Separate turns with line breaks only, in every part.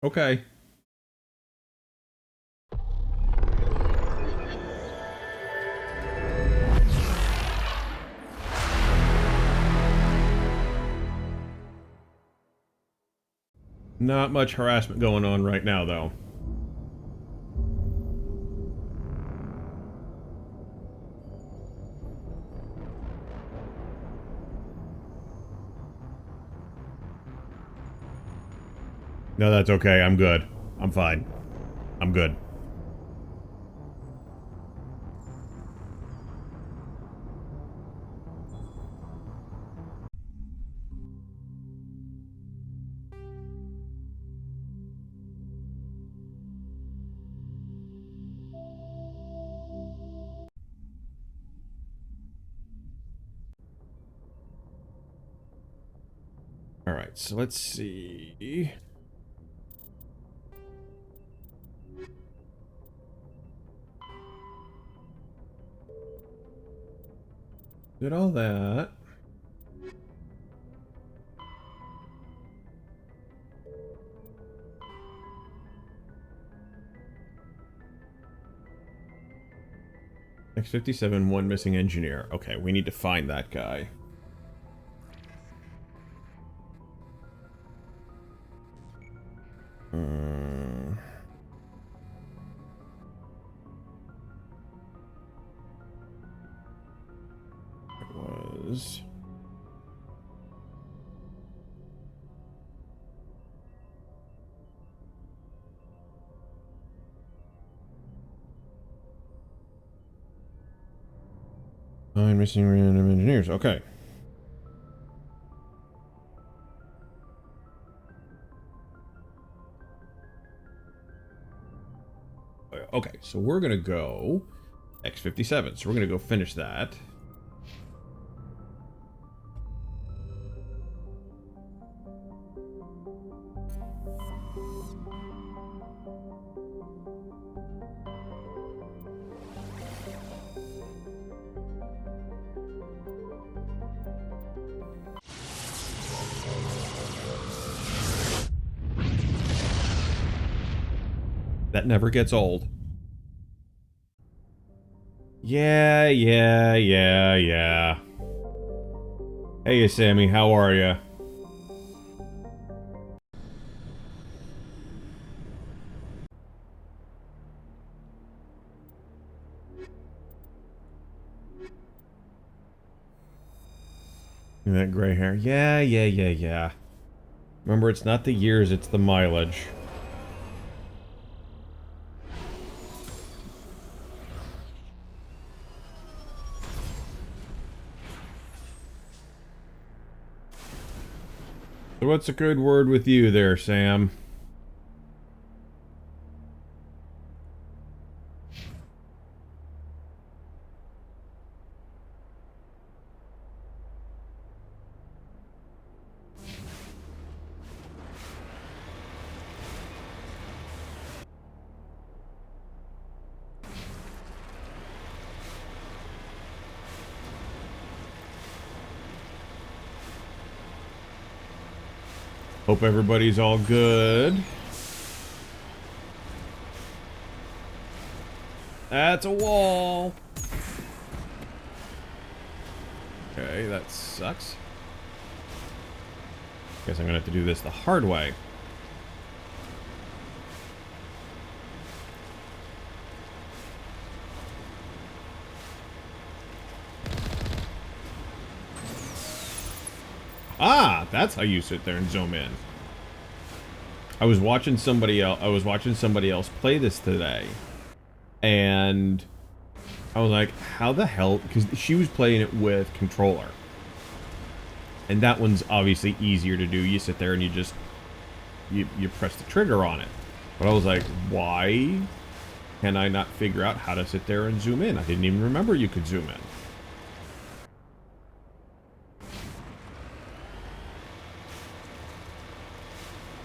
Okay. Not much harassment going on right now, though. No, that's okay. I'm good. I'm fine. I'm good. Alright, so let's see. Did all that. X-57, one missing engineer. Okay, we need to find that guy. It was... Nine missing random engineers. Okay. Okay, so we're gonna go X-57. So we're gonna go finish that. That never gets old. Yeah. Hey, Sammy, how are ya? That gray hair. Yeah. Remember, it's not the years, it's the mileage. So what's a good word with you there, Sam? Hope everybody's all good. That's a wall. Okay, that sucks. Guess I'm gonna have to do this the hard way. Ah, that's how you sit there and zoom in. I was watching somebody else play this today, and I was like, how the hell? Because she was playing it with controller, and that one's obviously easier to do. You sit there and you just you press the trigger on it. But I was like, why can I not figure out how to sit there and zoom in? I didn't even remember you could zoom in.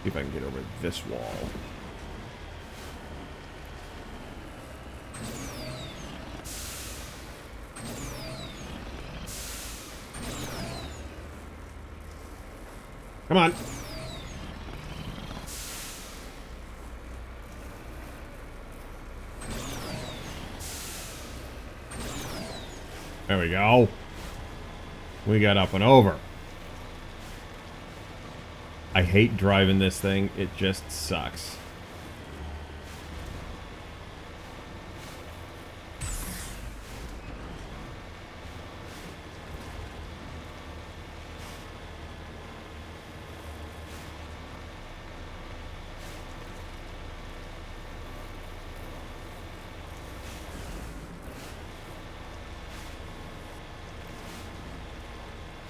See if I can get over this wall. Come on. There we go. We got up and over. I hate driving this thing. It just sucks.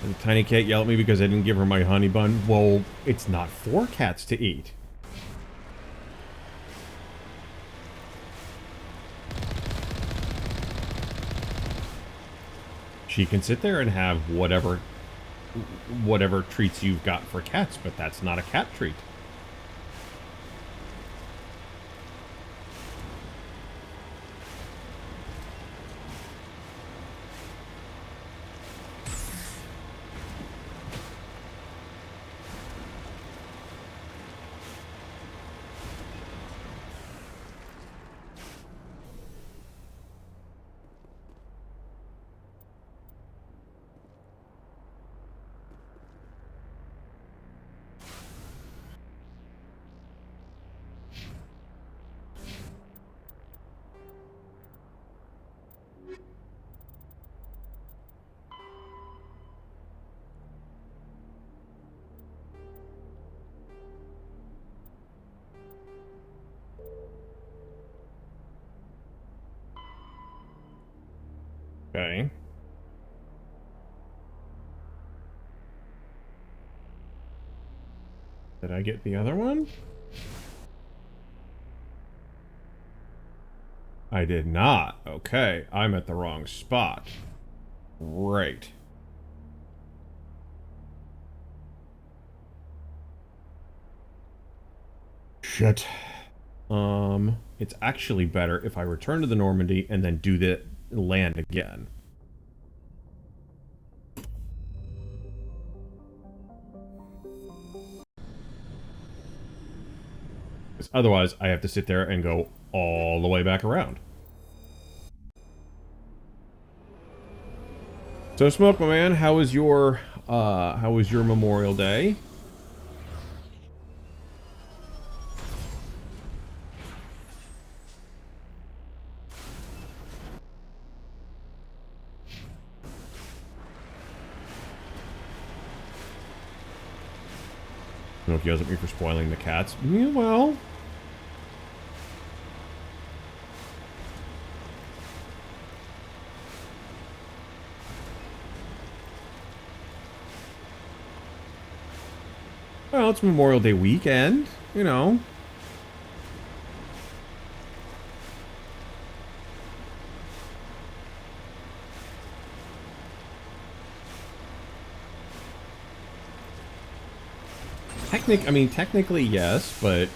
And Tiny Cat yelled at me because I didn't give her my honey bun. Well, it's not for cats to eat. She can sit there and have whatever treats you've got for cats, but that's not a cat treat. Okay. Did I get the other one? I did not. Okay, I'm at the wrong spot. Great. Shit. It's actually better if I return to the Normandy and then do the land again. Because otherwise, I have to sit there and go all the way back around. So, Smoke, my man, how was your Memorial Day? Smoke yells at me for spoiling the cats. Yeah, well. Well, it's Memorial Day weekend, you know. Technically, yes, but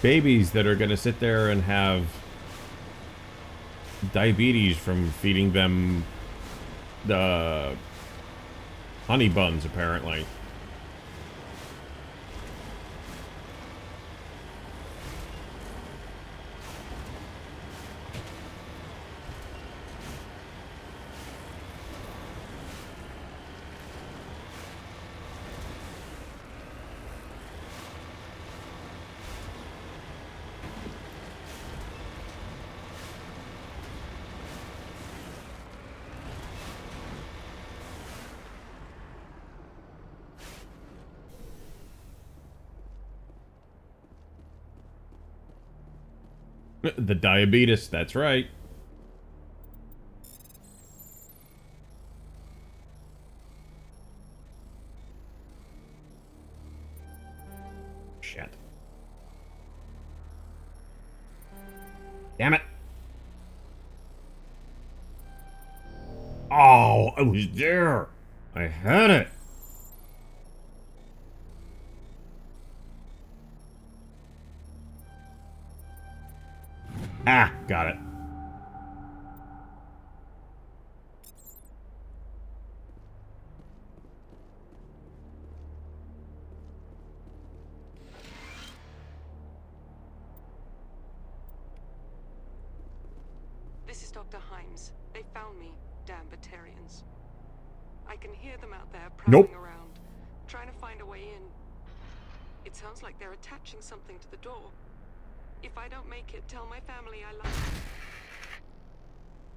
babies that are going to sit there and have diabetes from feeding them the honey buns, apparently. The diabetes, that's right. Shit. Damn it. Oh, I was there. I had it. Ah, got it.
Release Dr. Himes. They found me, damn Batarians. I can hear them out there prowling around, trying to find a way in. It sounds like they're attaching something to the door. If I don't make it, tell my family I love them.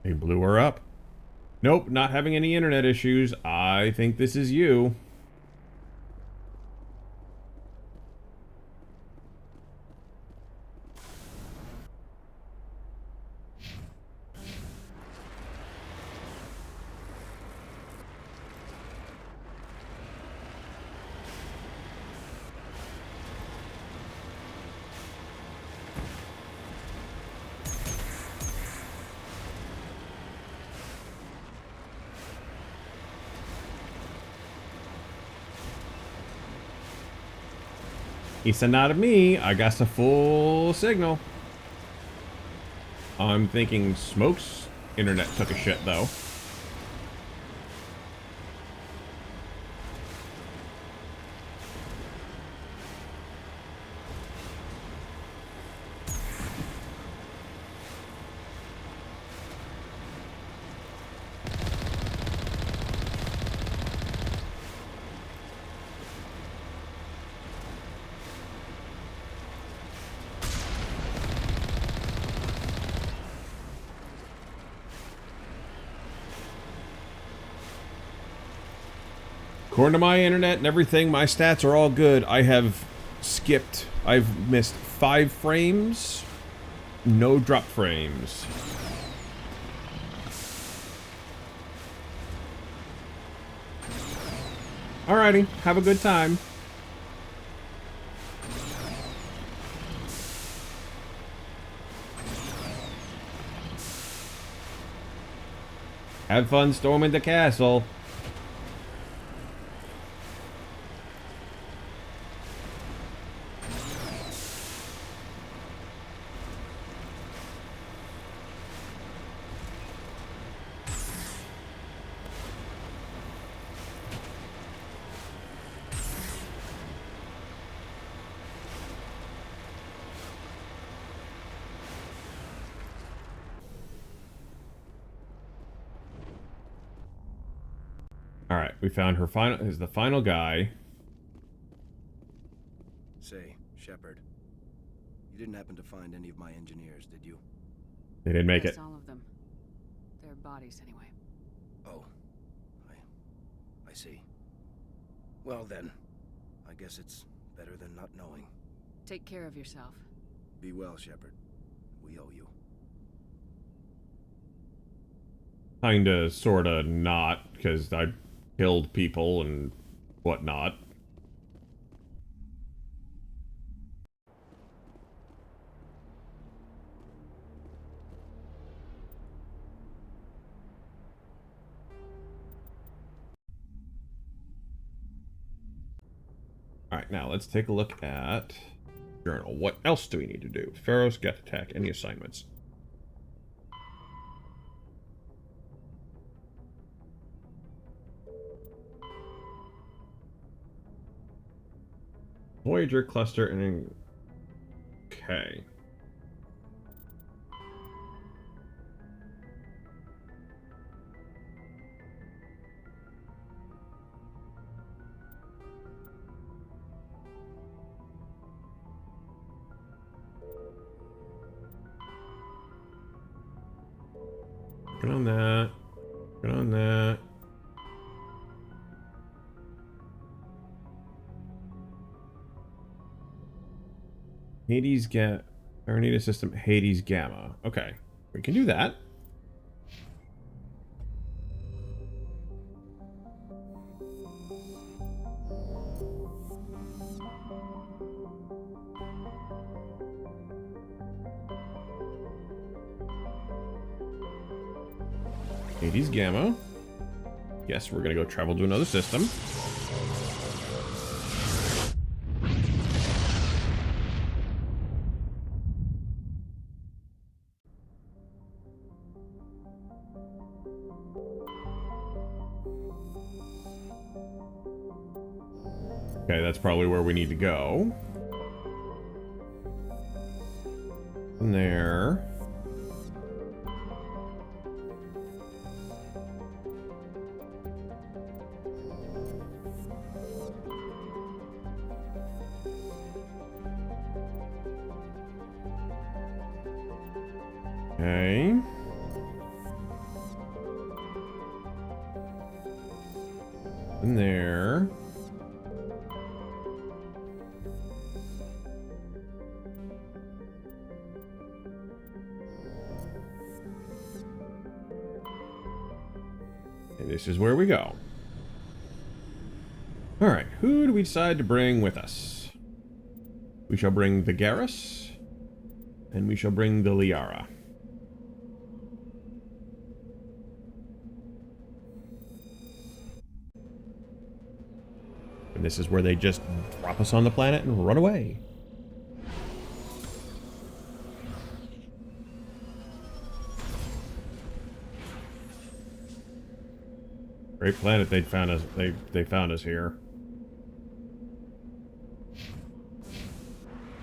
He blew her up. Nope, not having any internet issues. I think this is you. He said, not of me. I got a full signal. I'm thinking Smoke's internet took a shit, though. According to my internet and everything, my stats are all good. I've missed 5 frames, no drop frames. Alrighty, have a good time. Have fun storming the castle. Alright, we found her the final guy.
Say, Shepard, you didn't happen to find any of my engineers, did you?
They didn't make it.
All of them. Their bodies, anyway.
Oh, I see. Well then, I guess it's better than not knowing.
Take care of yourself.
Be well, Shepard. We owe you.
Kinda, sorta, not, because I killed people and whatnot. Alright, now let's take a look at journal. What else do we need to do? Pharaoh's Get Attack. Any assignments? Voyager cluster and okay. Get on that. Get on that. Hades Aranita system Hades Gamma. Okay, we can do that. Hades Gamma. Yes, we're gonna go travel to another system. Okay, that's probably where we need to go. And there. Okay. In there. And this is where we go. Alright, who do we decide to bring with us? We shall bring the Garrus, and we shall bring the Liara. And this is where they just drop us on the planet and run away. Great planet they found us. They found us here.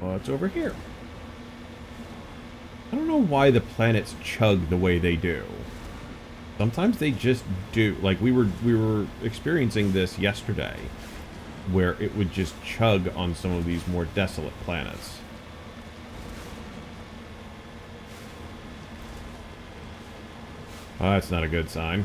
Well, it's over here. I don't know why the planets chug the way they do. Sometimes they just do. Like we were experiencing this yesterday, where it would just chug on some of these more desolate planets. Oh, that's not a good sign.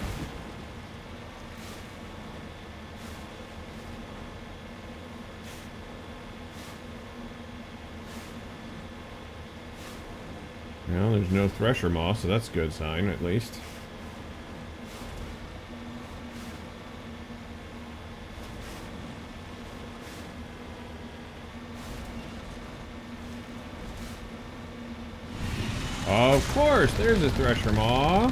Well, there's no thresher moss, so that's a good sign, at least. Of course, there's a thresher maw.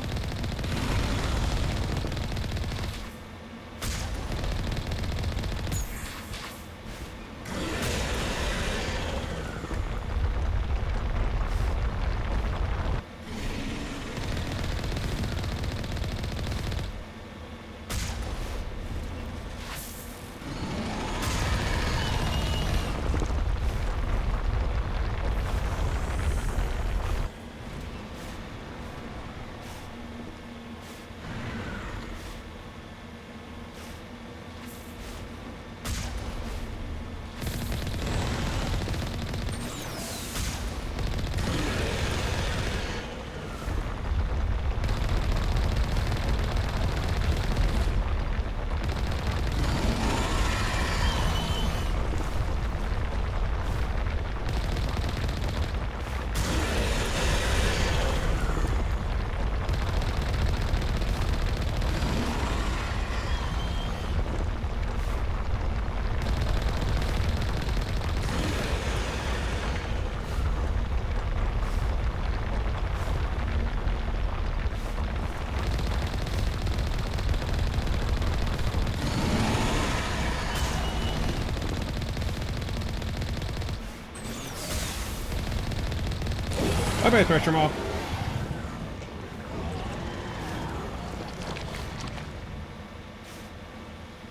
Bye-bye, thresher maw.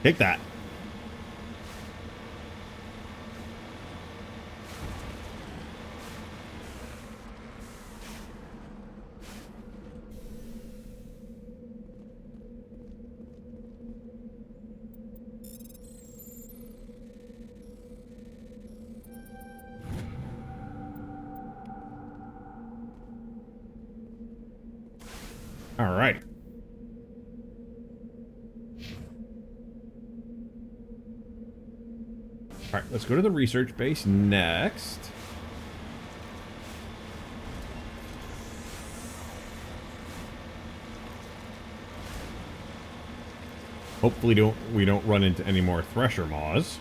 Take that. All right. All right, let's go to the research base next. Hopefully we don't run into any more thresher maws.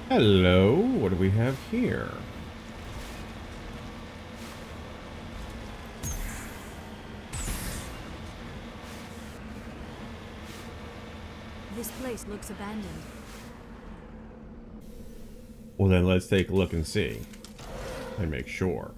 Hello, what do we have here?
This place looks abandoned.
Well, then let's take a look and see. And make sure.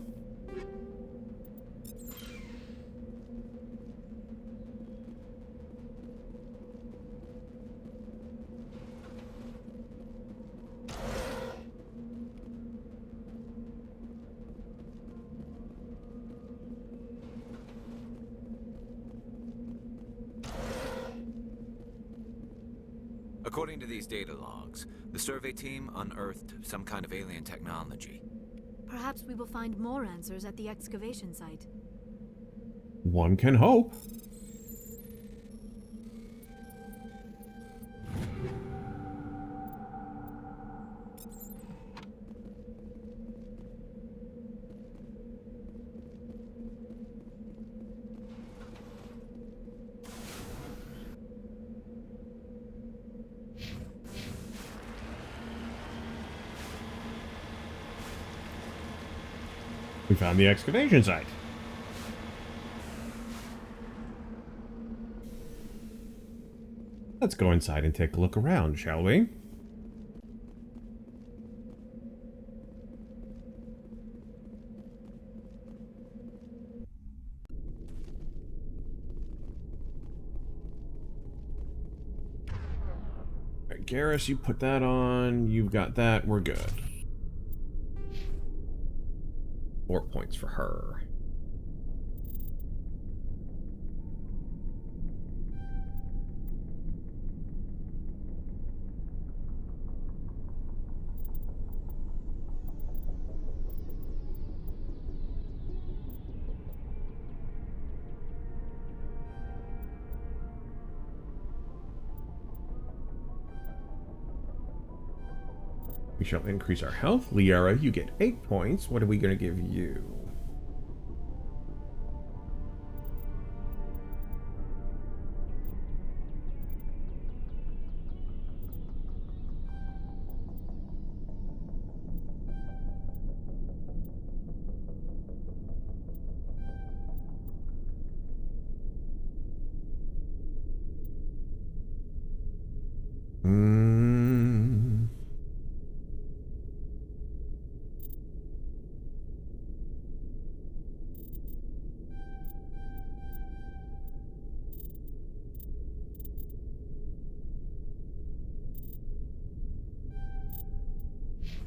According to these data logs, the survey team unearthed some kind of alien technology.
Perhaps we will find more answers at the excavation site.
One can hope. We found the excavation site. Let's go inside and take a look around, shall we? Alright, Garrus, you put that on. You've got that. We're good. 4 points for her. We shall increase our health. Liara, you get 8 points. What are we going to give you?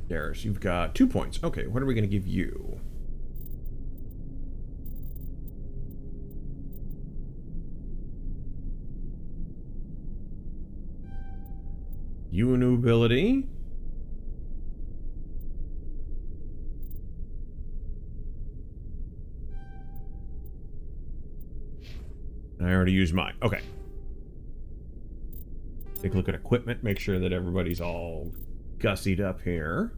Garrus, you've got 2 points. Okay, what are we going to give you? You a new ability. I already used mine. Okay. Take a look at equipment. Make sure that everybody's all gussied up here.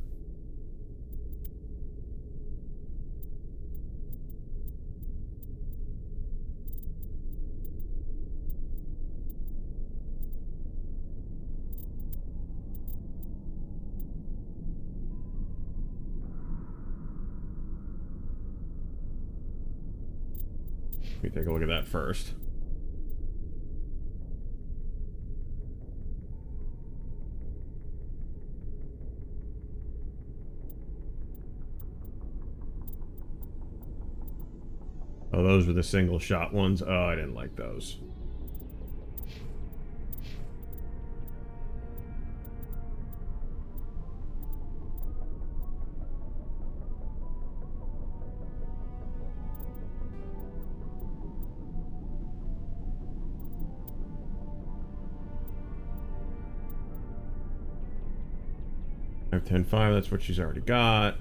Let me take a look at that first. Oh, those were the single shot ones. Oh, I didn't like those. I have 10-5, that's what she's already got.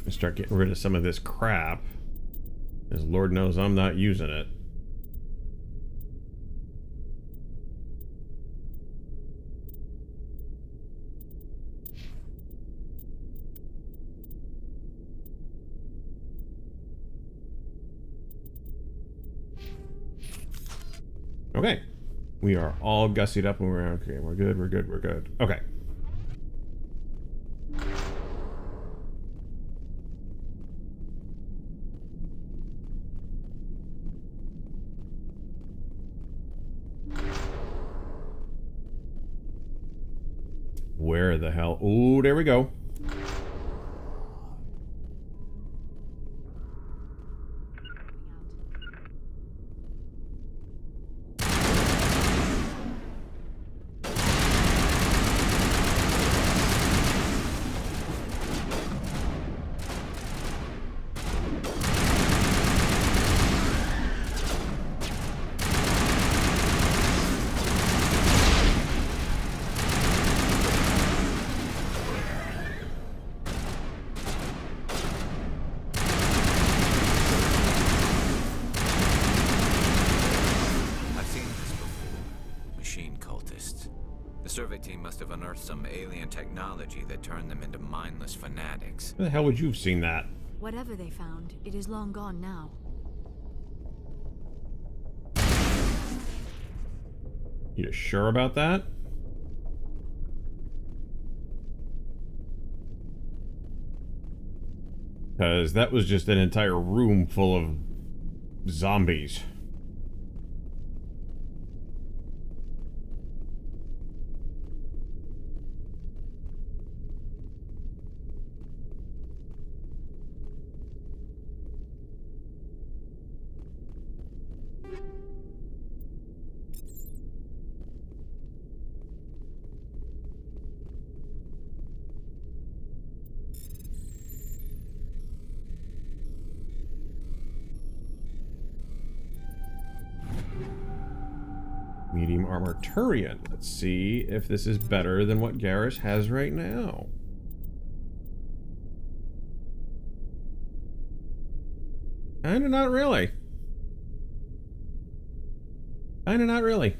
Start getting rid of some of this crap, as Lord knows I'm not using it. Okay, we are all gussied up and we're okay. We're good. We're good. We're good. Okay. Where the hell? Ooh, there we go.
I've seen this before. Machine cultists. The survey team must have unearthed some alien technology that turned them into mindless fanatics.
Where the hell would you have seen that?
Whatever they found, it is long gone now.
You sure about that? Because that was just an entire room full of zombies. Medium armor Turian. Let's see if this is better than what Garrus has right now. Kinda not really. Kinda not really.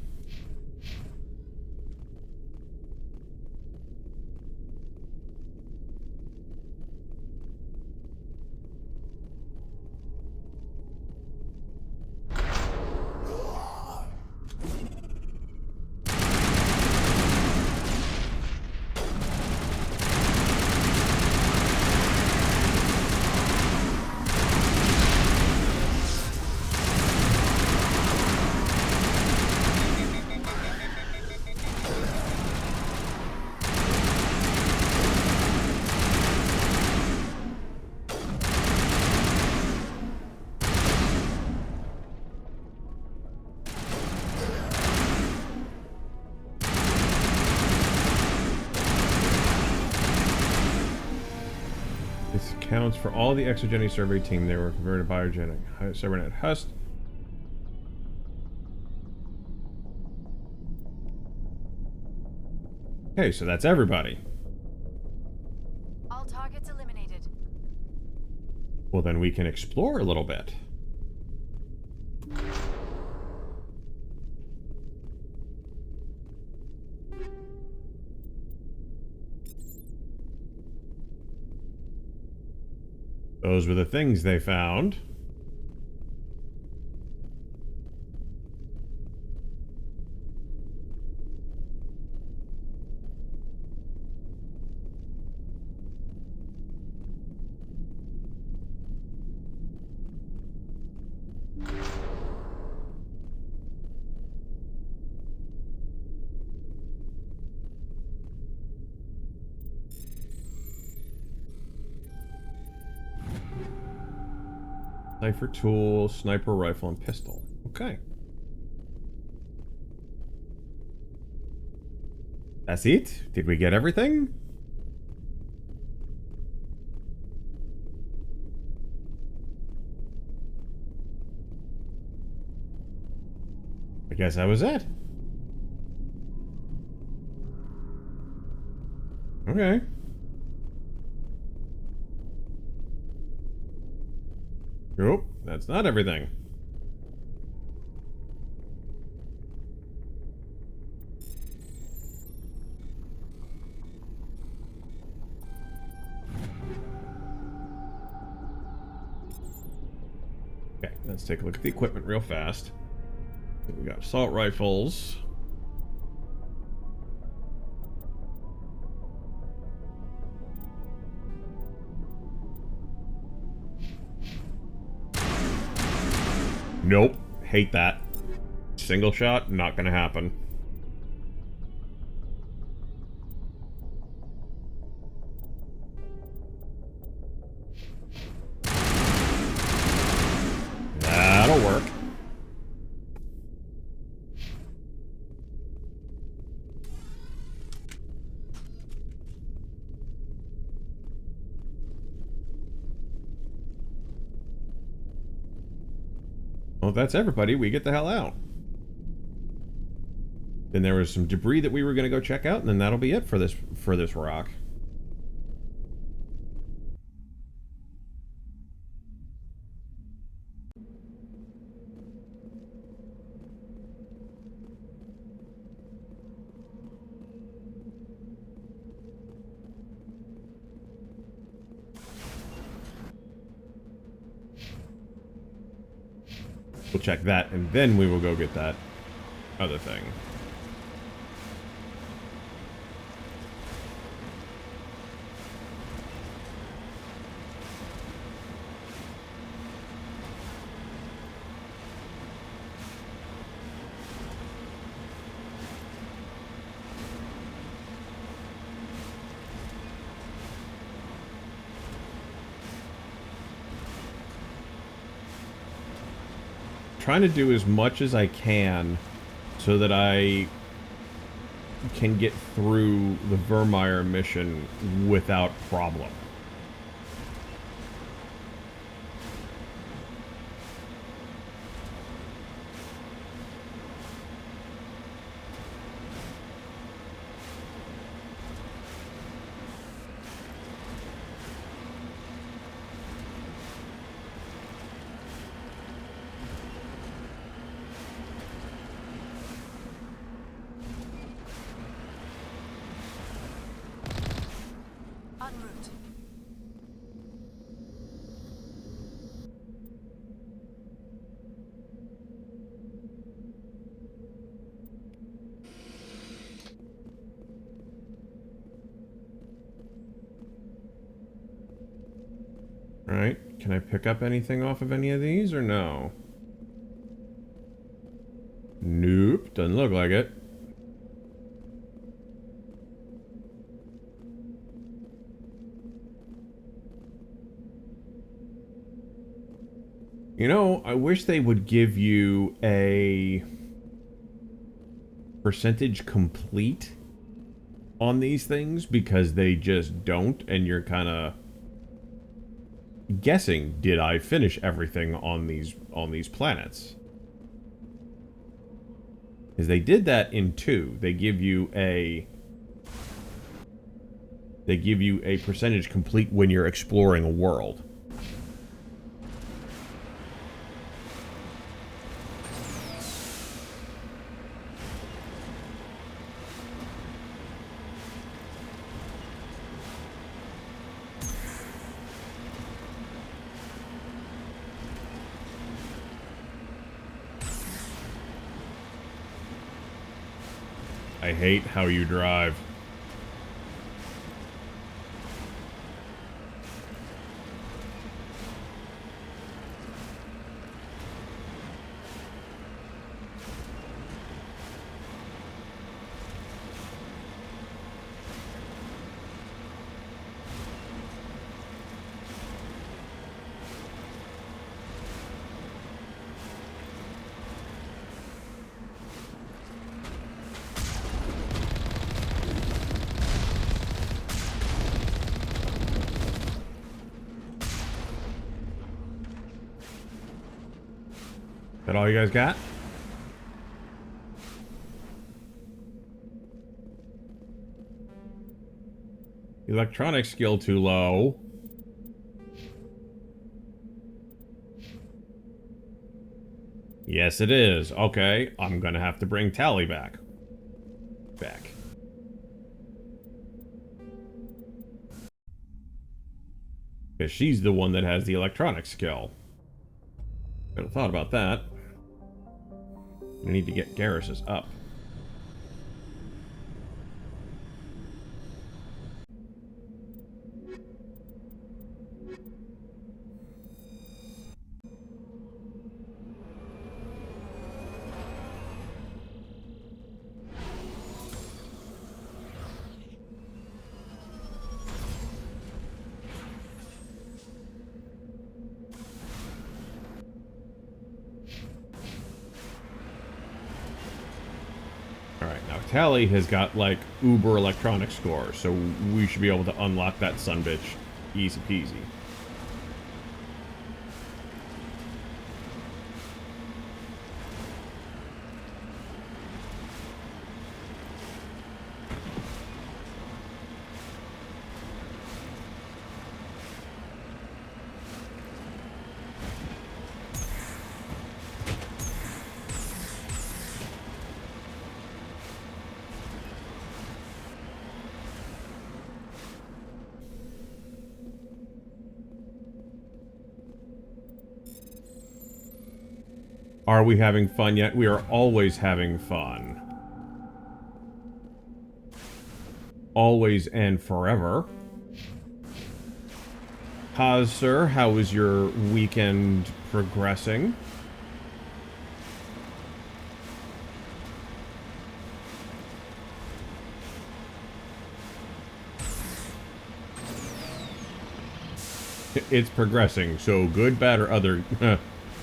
This counts for all the exogeny survey team. They were converted biogenic. Cybernet Hust. Okay, so that's everybody.
All targets eliminated.
Well, then we can explore a little bit. Those were the things they found. Cipher tool, sniper rifle, and pistol. Okay. That's it? Did we get everything? I guess that was it. Okay. Nope, that's not everything. Okay, let's take a look at the equipment real fast. We got assault rifles. Nope. Hate that. Single shot, not gonna happen. Well, if that's everybody, we get the hell out. Then there was some debris that we were going to go check out, and then that'll be it for this rock. We'll check that, and then we will go get that other thing. Trying to do as much as I can so that I can get through the Vermeer mission without problem.
En route.
Alright, can I pick up anything off of any of these, or no? Nope, doesn't look like it. You know, I wish they would give you a percentage complete on these things, because they just don't, and you're kind of guessing, did I finish everything on these planets? Because they did that in 2. They give you a percentage complete when you're exploring a world. I hate how you drive. That all you guys got? Electronic skill too low. Yes, it is. Okay, I'm gonna have to bring Tally back. Because she's the one that has the electronic skill. Could have thought about that. I need to get Garrus's up. Tally has got, like, uber electronic score, so we should be able to unlock that sunbitch easy peasy. Are we having fun yet? We are always having fun. Always and forever. Kaz, sir, how is your weekend progressing? It's progressing, so good, bad, or other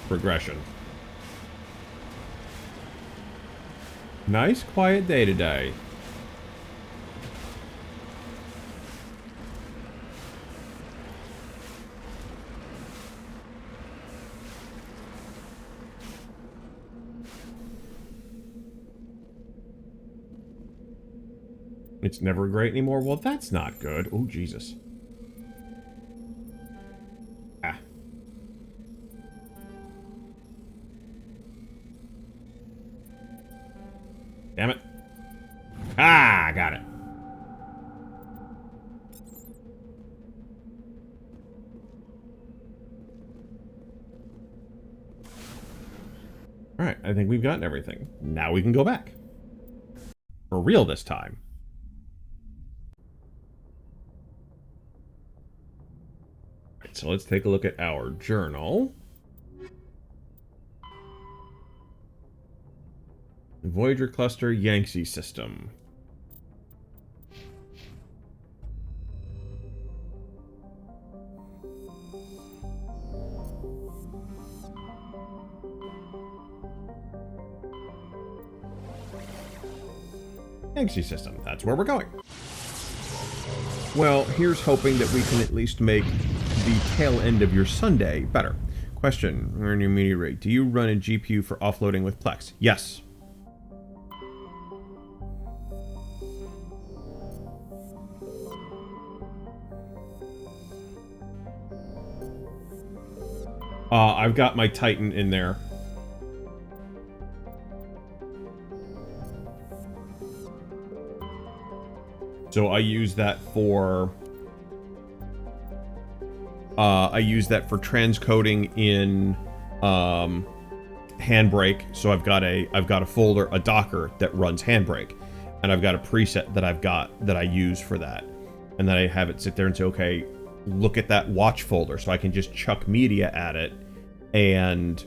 progression. Nice, quiet day today. It's never great anymore? Well, that's not good. Oh, Jesus. Ah. Damn it. Ah, got it. Alright, I think we've gotten everything. Now we can go back. For real this time. Alright, so let's take a look at our journal. Voyager Cluster Yangtze System. Yangtze System, that's where we're going. Well, here's hoping that we can at least make the tail end of your Sunday better. Question, earn your media rate. Do you run a GPU for offloading with Plex? Yes. I've got my Titan in there. So I use that for transcoding in Handbrake. So I've got a folder, a Docker that runs Handbrake, and I've got a preset that I use for that, and then I have it sit there and say, okay, look at that watch folder, so I can just chuck media at it, and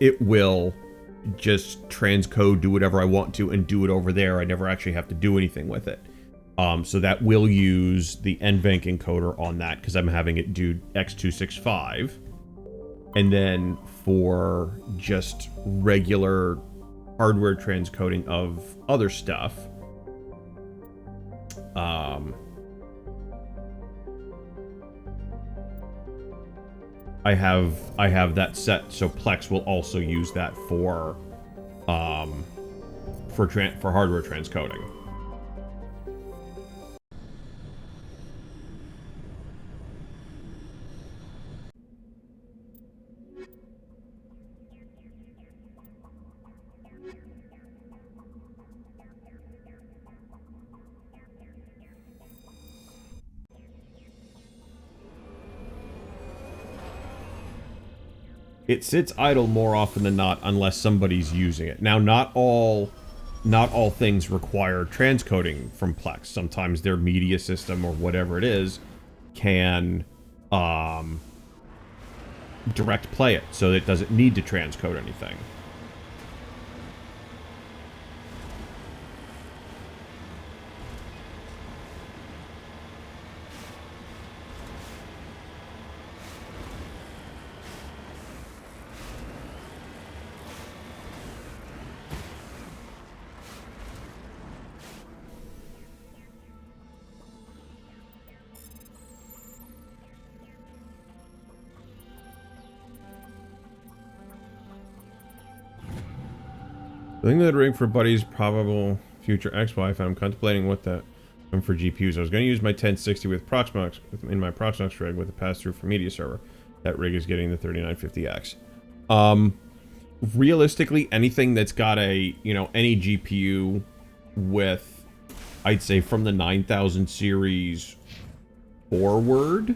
it will just transcode, do whatever I want to, and do it over there. I never actually have to do anything with it. So that will use the NVENC encoder on that, because I'm having it do X265. And then for just regular hardware transcoding of other stuff, I have that set, so Plex will also use that for hardware transcoding. It sits idle more often than not unless somebody's using it. Now, not all things require transcoding from Plex. Sometimes their media system or whatever it is can direct play it, so it doesn't need to transcode anything. The thing that rig for Buddy's probable future ex-wife, and I'm contemplating what that for GPUs. I was going to use my 1060 with Proxmox in my Proxmox rig with a pass-through for media server. That rig is getting the 3950X. Realistically, anything that's got a, any GPU with, I'd say from the 9000 series forward,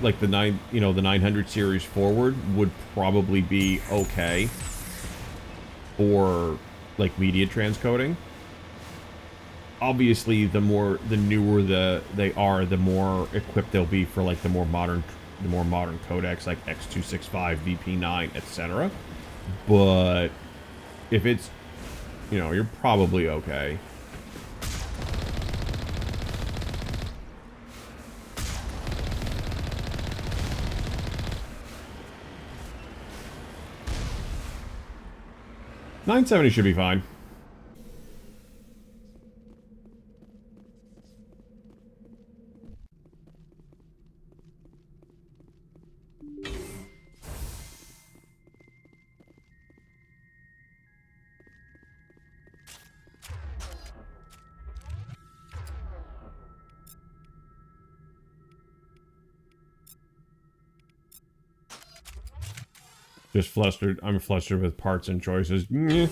like the the 900 series forward would probably be okay for like media transcoding. Obviously, the newer they are, the more equipped they'll be for like the more modern codecs like X265, VP9, etc. But if it's, you're probably okay. $970 should be fine. Just flustered. I'm flustered with parts and choices. Meh.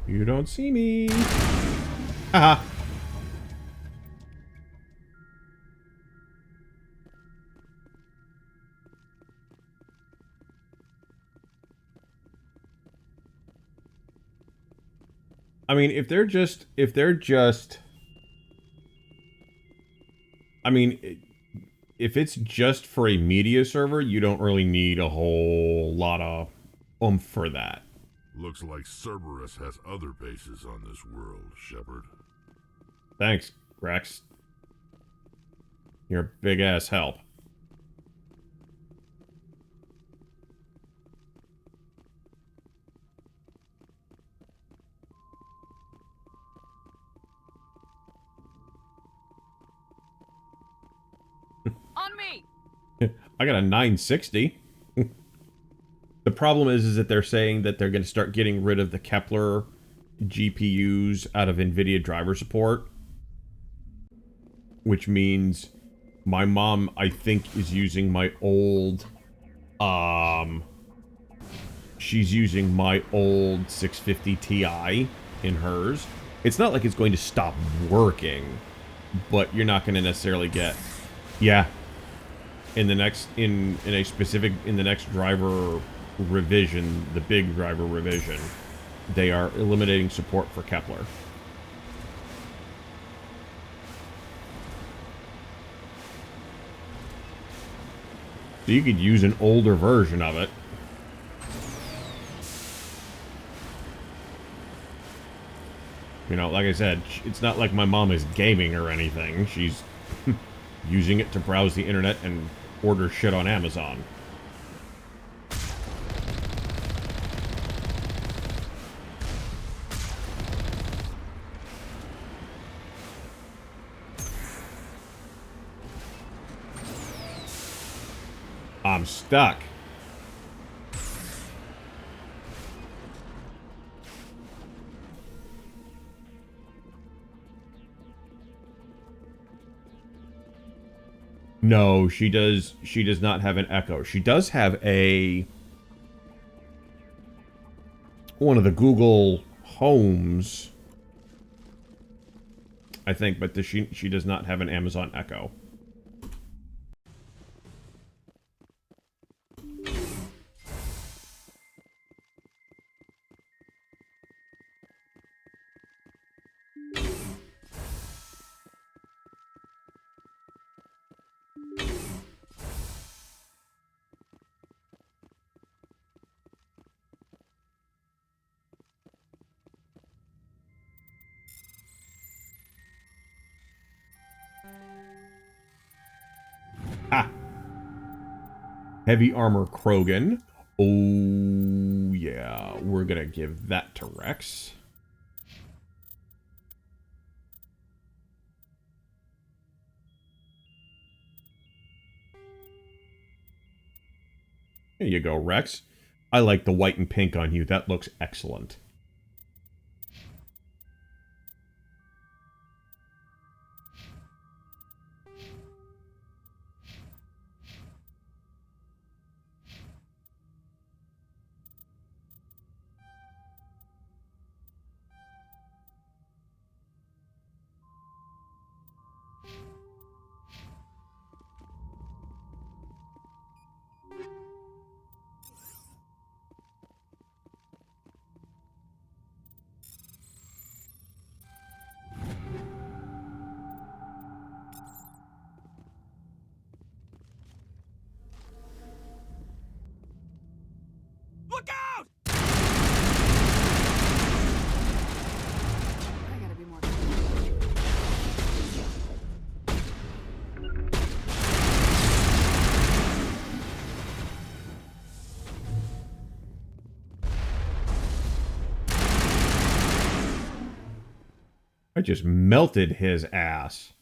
You don't see me. Haha. I mean, if they're just, I mean, if it's just for a media server, you don't really need a whole lot of oomph for that.
Looks like Cerberus has other bases on this world, Shepard.
Thanks, Rex. You're a big-ass help.
On me!
I got a 960. The problem is that they're saying that they're going to start getting rid of the Kepler GPUs out of NVIDIA driver support. Which means my mom, I think, is using my old, she's using my old 650 Ti in hers. It's not like it's going to stop working, but you're not going to necessarily get, yeah, in the next, in the next driver revision, the big driver revision, they are eliminating support for Kepler. So you could use an older version of it. You know, like I said, it's not like my mom is gaming or anything. She's using it to browse the internet and order shit on Amazon. I'm stuck. No, she does not have an Echo. She does have one of the Google Homes, I think, but she does not have an Amazon Echo. Ah! Heavy armor Krogan. Oh, yeah. We're gonna give that to Rex. There you go, Rex. I like the white and pink on you. That looks excellent.
Look out!
I gotta be more.
I just melted his ass.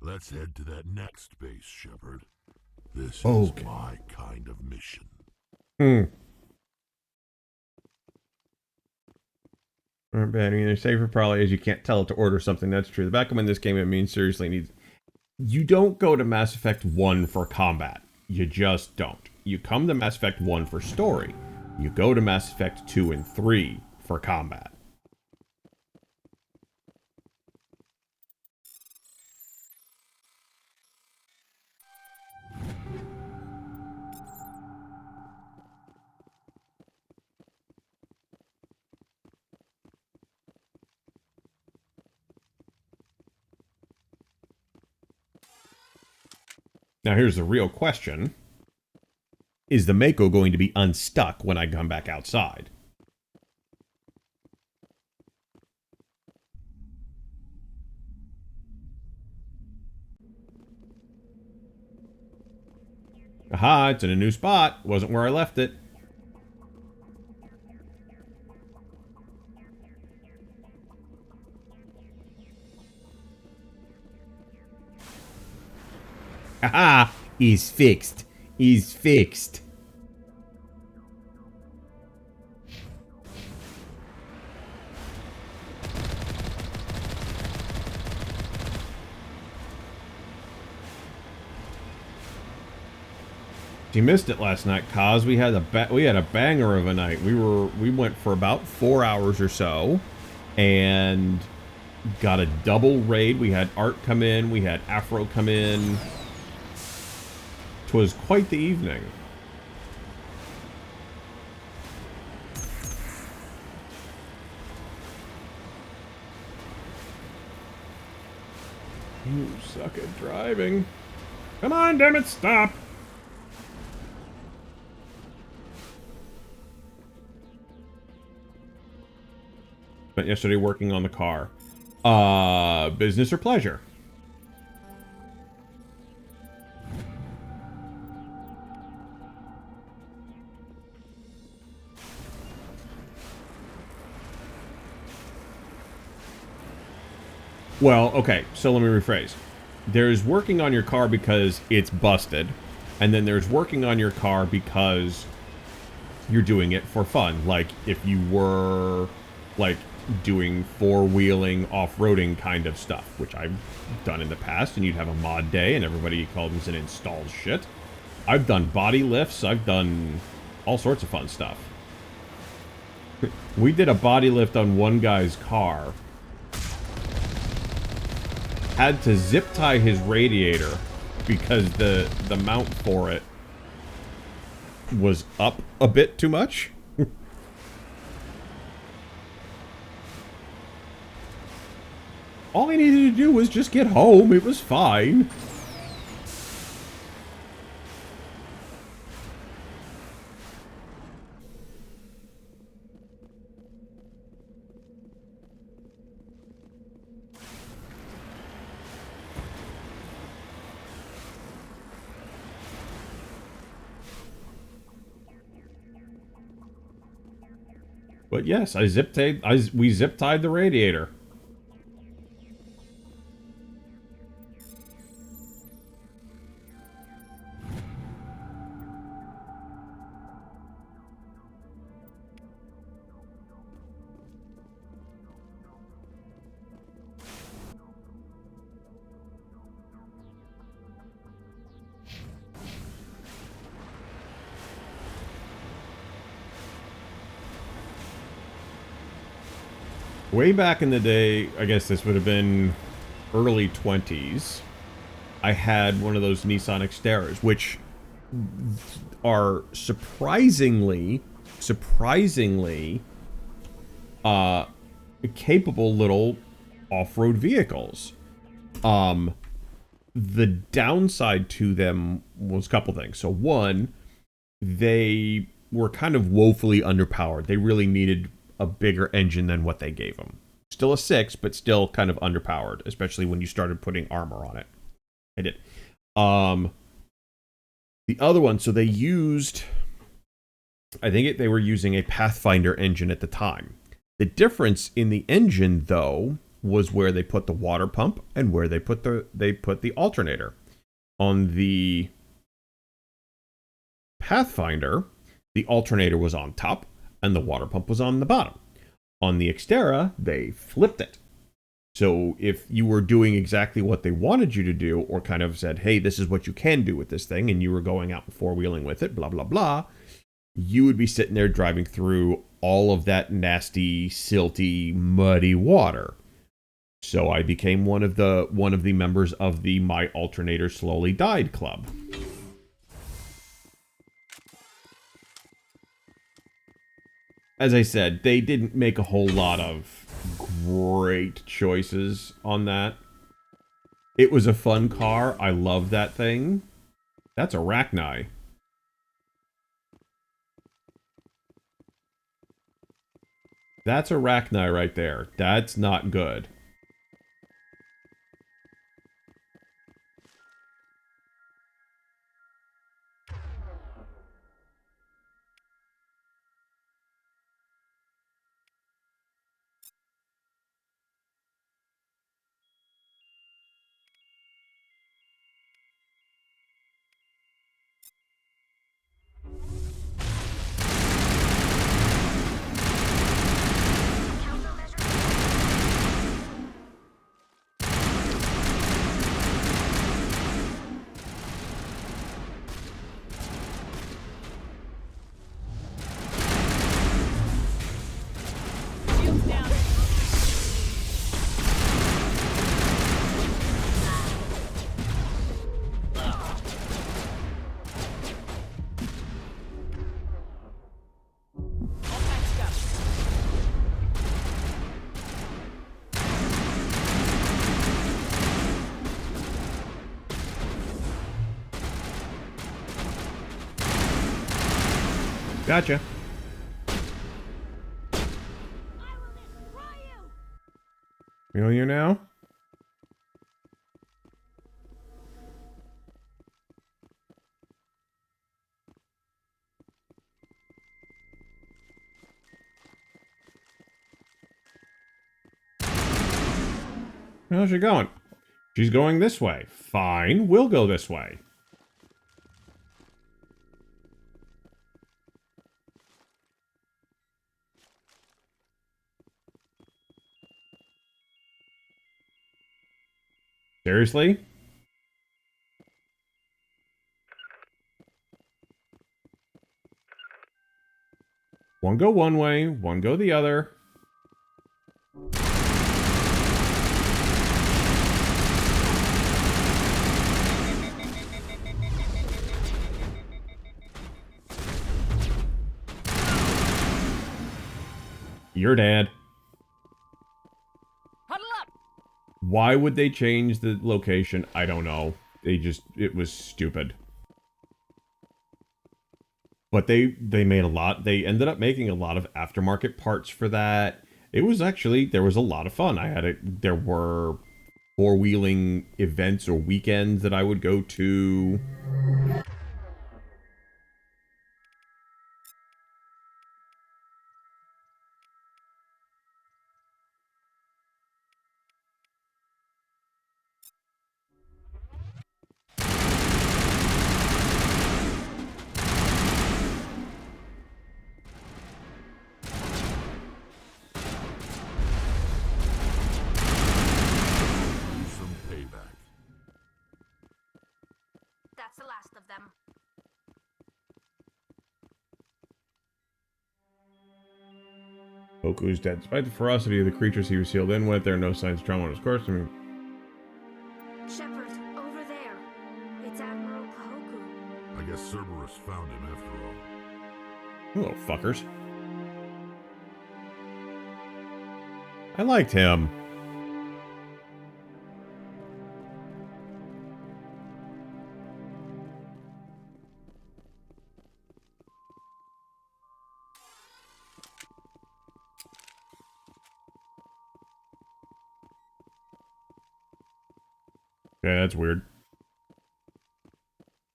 Let's head to that next base, Shepard. This
Okay.
is my kind of mission.
Aren't bad. I mean, they're safer probably as you can't tell it to order something. That's true. The backup in this game, it means seriously needs... You don't go to Mass Effect 1 for combat. You just don't. You come to Mass Effect 1 for story. You go to Mass Effect 2 and 3 for combat. Now here's the real question. Is the Mako going to be unstuck when I come back outside? Aha, it's in a new spot. Wasn't where I left it. Haha, he's fixed. He's fixed. You missed it last night, Kaz. We had a banger of a night. We went for about 4 hours or so, and got a double raid. We had Art come in, we had Afro come in. 'Twas quite the evening. You suck at driving. Come on, damn it, stop! Spent yesterday working on the car. Business or pleasure? Well, okay, so let me rephrase. There's working on your car because it's busted, and then there's working on your car because you're doing it for fun. Like, if you were, like, doing four-wheeling, off-roading kind of stuff, which I've done in the past, and you'd have a mod day, and everybody comes and installs shit. I've done body lifts, I've done all sorts of fun stuff. We did a body lift on one guy's car. Had to zip tie his radiator because the mount for it was up a bit too much. All I needed to do was just get home. It was fine. But yes, we zip tied the radiator. Way back in the day, I guess this would have been early 20s, I had one of those Nissan Xteras, which are surprisingly capable little off-road vehicles. The downside to them was a couple things. So one, they were kind of woefully underpowered. They really needed a bigger engine than what they gave them. Still a 6, but still kind of underpowered, especially when you started putting armor on it. I did. The other one, so they used, they were using a Pathfinder engine at the time. The difference in the engine, though, was where they put the water pump and where they put the alternator. On the Pathfinder, the alternator was on top and the water pump was on the bottom. On the Xterra, they flipped it. So if you were doing exactly what they wanted you to do, or kind of said, hey, this is what you can do with this thing, and you were going out and four-wheeling with it, blah, blah, blah, you would be sitting there driving through all of that nasty, silty, muddy water. So I became one of the members of the My Alternator Slowly Died Club. As I said, they didn't make a whole lot of great choices on that. It was a fun car. I love that thing. That's Arachni. That's Arachni right there. That's not good. Gotcha. Feel you now? How's she going? She's going this way. Fine, we'll go this way. Seriously? One go one way, one go the other. You're dead.
Huddle up!
Why would they change the location? I don't know. It was stupid. But they made a lot. They ended up making a lot of aftermarket parts for that. It was actually, there was a lot of fun. There were four-wheeling events or weekends that I would go to.
Some payback.
That's the last of them.
Oku's dead. Despite the ferocity of the creatures he was sealed in with, there are no signs of trauma on his course. I mean,
Shepard, over there. It's Admiral Kahoku.
I guess Cerberus found him after all.
you little fuckers. I liked him. Yeah, that's weird.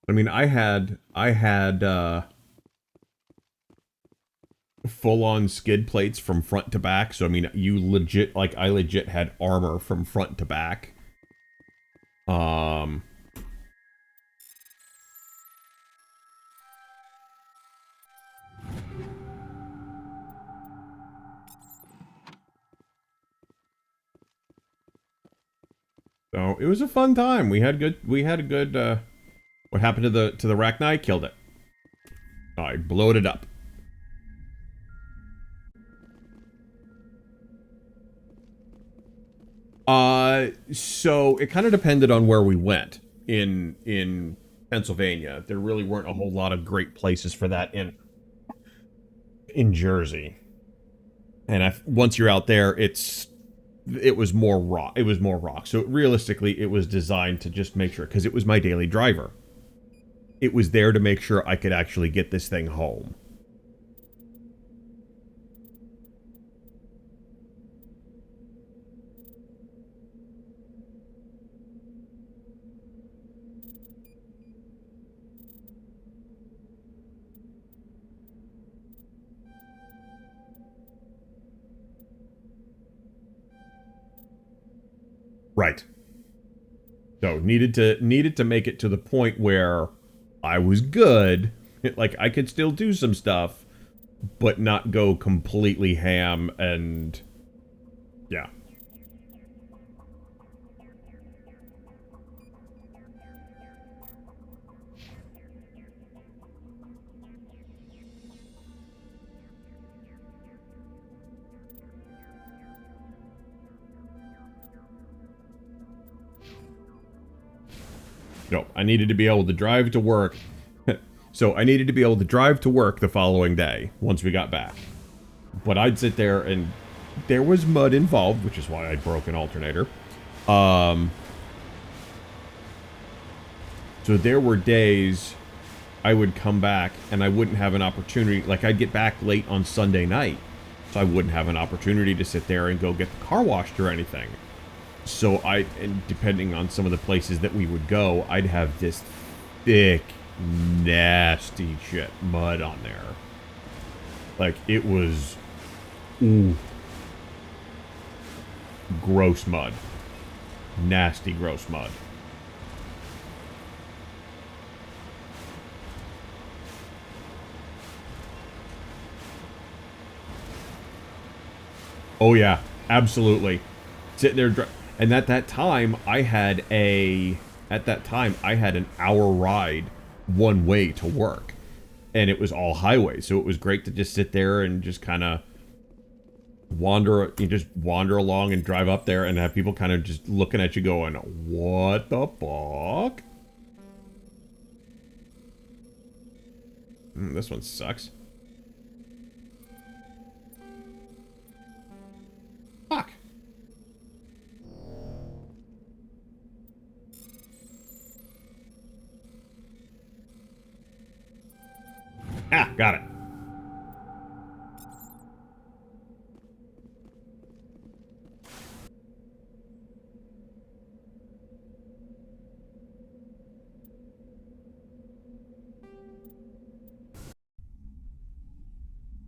I mean, I had full-on skid plates from front to back, so I mean, I legit had armor from front to back. So it was a fun time. We had a good what happened to the Rachni? Killed it. I blowed it up. So it kind of depended on where we went in Pennsylvania. There really weren't a whole lot of great places for that in Jersey. And once you're out there, it was more rock. It was more rock. So realistically, it was designed to just make sure, because it was my daily driver. It was there to make sure I could actually get this thing home. Right. So needed to make it to the point where I was good. Like I could still do some stuff, but not go completely ham and yeah. No, I needed to be able to drive to work. So I needed to be able to drive to work the following day once we got back. But I'd sit there and there was mud involved, which is why I broke an alternator. So there were days I would come back and I wouldn't have an opportunity. Like I'd get back late on Sunday night, so I wouldn't have an opportunity to sit there and go get the car washed or anything. So and depending on some of the places that we would go, I'd have this thick, nasty shit mud on there. Like, it was, ooh, gross mud. Nasty, gross mud. Oh yeah, absolutely. Sitting there, and at that time, I had an hour ride one way to work, and it was all highway, so it was great to just sit there and just kind of wander along and drive up there and have people kind of just looking at you going, what the fuck? This one sucks. Fuck. Ah, got it.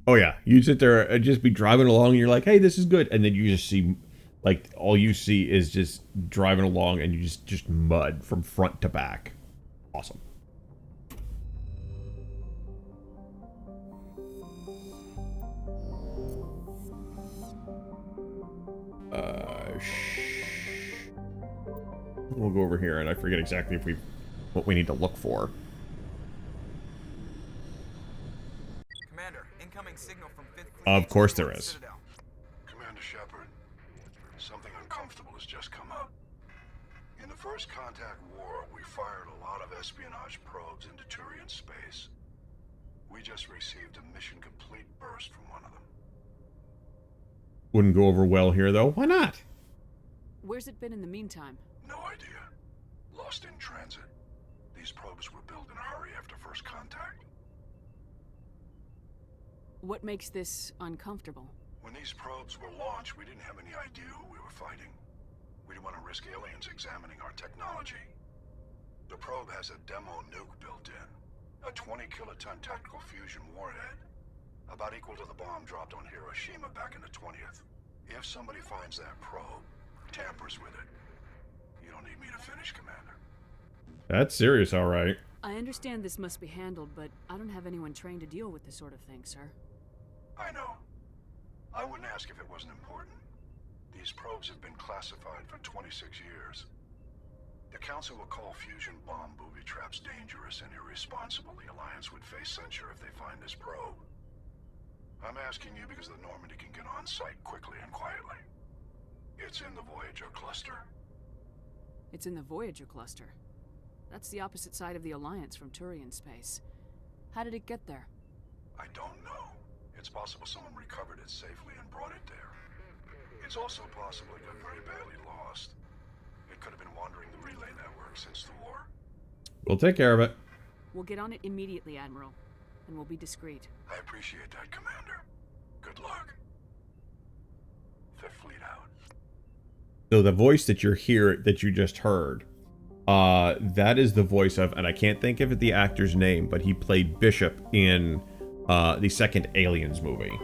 Oh yeah, you sit there and just be driving along and you're like, hey, this is good. And then you just see, like, all you see is just driving along and you just mud from front to back. Awesome. We'll go over here and I forget exactly what we need to look for.
Commander, incoming signal from 5th Fleet.
Of course there is.
Commander Shepard, something uncomfortable has just come up. In the First Contact War, we fired a lot of espionage probes into Turian space. We just received a mission complete burst from one of them.
Wouldn't go over well here, though. Why not?
Where's it been in the meantime?
No idea. Lost in transit. These probes were built in a hurry after First Contact.
What makes this uncomfortable?
When these probes were launched, we didn't have any idea who we were fighting. We didn't want to risk aliens examining our technology. The probe has a demo nuke built in. A 20-kiloton tactical fusion warhead. About equal to the bomb dropped on Hiroshima back in the 20th. If somebody finds that probe, tampers with it, you don't need me to finish, Commander.
That's serious, all right.
I understand this must be handled, but I don't have anyone trained to deal with this sort of thing, sir.
I know. I wouldn't ask if it wasn't important. These probes have been classified for 26 years. The Council will call fusion bomb booby traps dangerous and irresponsible. The Alliance would face censure if they find this probe. I'm asking you because the Normandy can get on site quickly and quietly. It's in the Voyager cluster.
It's in the Voyager cluster. That's the opposite side of the Alliance from Turian space. How did it get there?
I don't know. It's possible someone recovered it safely and brought it there. It's also possible it got very badly lost. It could have been wandering the relay network since the war.
We'll take care of it.
We'll get on it immediately, Admiral. And we'll be discreet.
I appreciate that, Commander. Good luck. Fifth Fleet out.
So the voice that you just heard, that is the voice of, and I can't think of the actor's name, but he played Bishop in the second Aliens movie.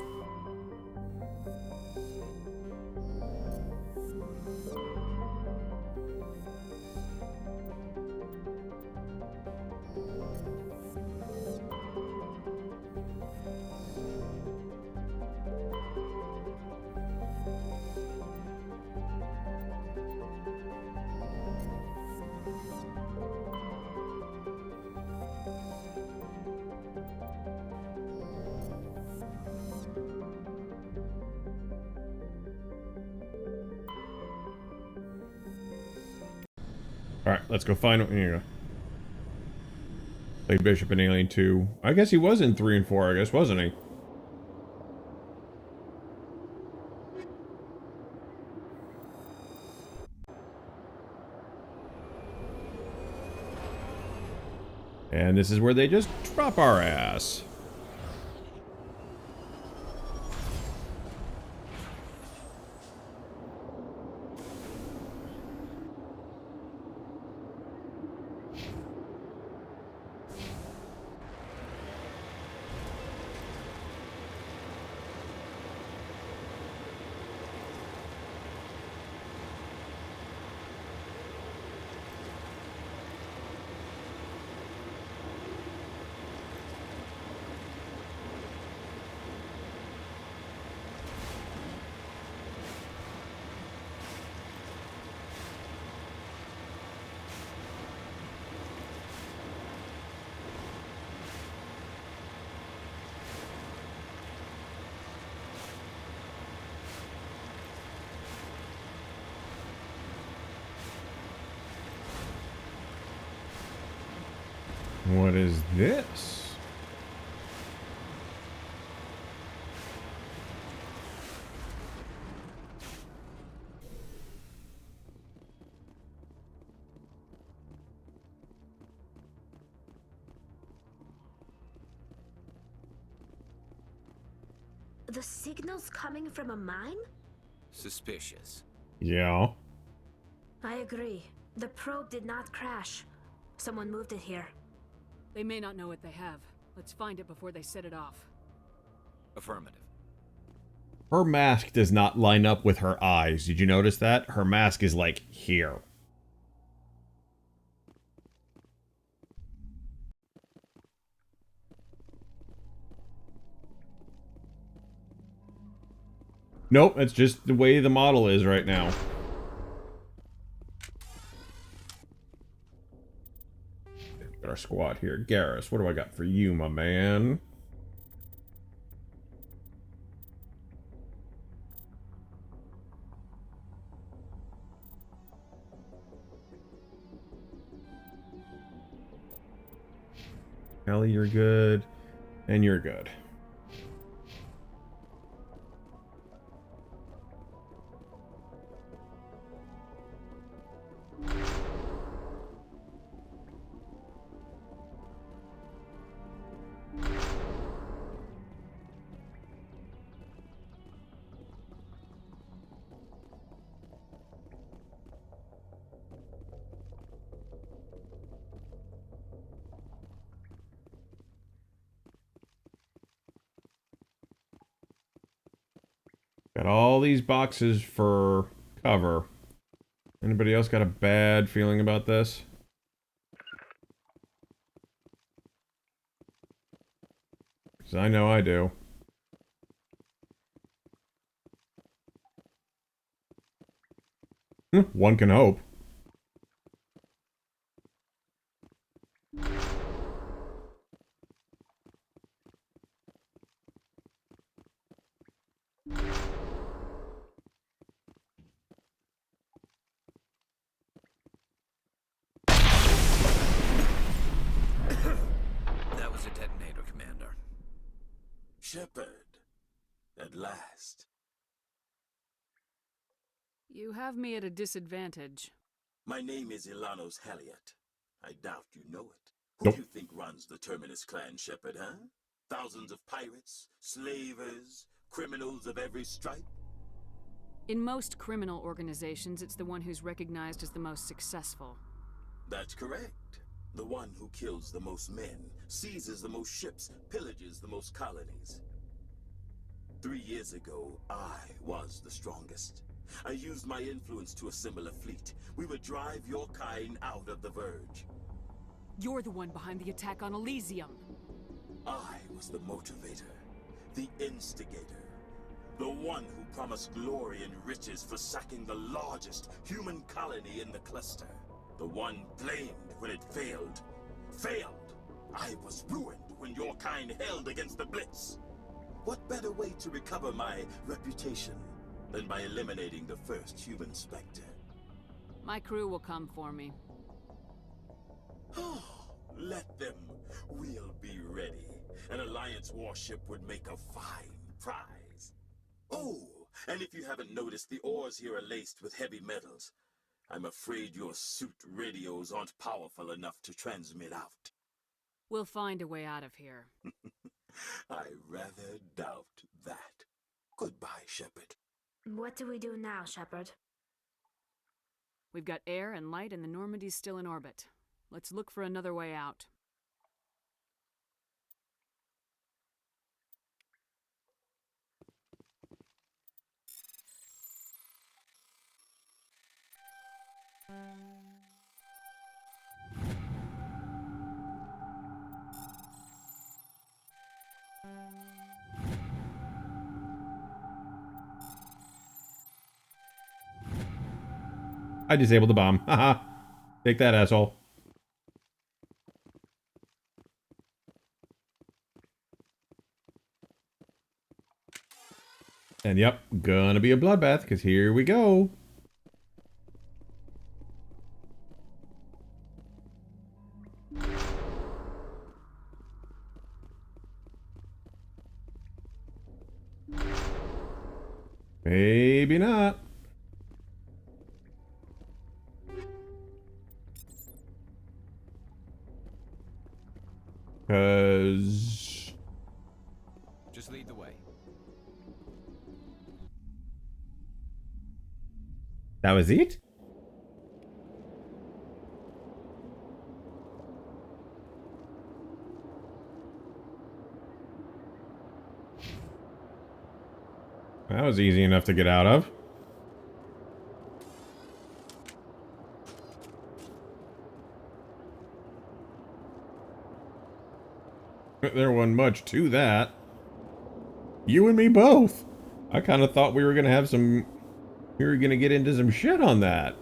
Alright, let's go find... Here you go. Played Bishop in Alien 2. I guess he was in 3 and 4, I guess, wasn't he? And this is where they just drop our ass. What is this?
The signal's coming from a mine?
Suspicious.
Yeah.
I agree. The probe did not crash. Someone moved it here.
They may not know what they have. Let's find it before they set it off.
Affirmative.
Her mask does not line up with her eyes. Did you notice that? Her mask is like here. Nope, it's just the way the model is right now. Got our squad here. Garrus, what do I got for you, my man? Ellie, you're good. And you're good. Got all these boxes for cover. Anybody else got a bad feeling about this? Because I know I do. One can hope.
That was a detonator, Commander.
Shepard, at last.
You have me at a disadvantage.
My name is Ilanos Halliot. I doubt you know it. Who
Nope.
do you think runs the Terminus clan, Shepard, huh? Thousands of pirates, slavers, criminals of every stripe?
In most criminal organizations, it's the one who's recognized as the most successful.
That's correct. The one who kills the most men, seizes the most ships, pillages the most colonies. 3 years ago, I was the strongest. I used my influence to assemble a fleet. We would drive your kind out of the Verge.
You're the one behind the attack on Elysium.
I was the motivator, the instigator, the one who promised glory and riches for sacking the largest human colony in the cluster. The one blamed when it failed. Failed! I was ruined when your kind held against the Blitz. What better way to recover my reputation than by eliminating the first human Spectre?
My crew will come for me.
Oh, let them. We'll be ready. An Alliance warship would make a fine prize. Oh, and if you haven't noticed, the ores here are laced with heavy metals. I'm afraid your suit radios aren't powerful enough to transmit out.
We'll find a way out of here.
I rather doubt that. Goodbye, Shepard.
What do we do now, Shepard?
We've got air and light and the Normandy's still in orbit. Let's look for another way out.
I disabled the bomb. Haha. Take that, asshole. And yep, gonna be a bloodbath, because here we go. Maybe not. Cause
Just lead the way.
that was it? That was easy enough to get out of. There wasn't much to that. You and me both. I kind of thought we were gonna have some... We were gonna get into some shit on that.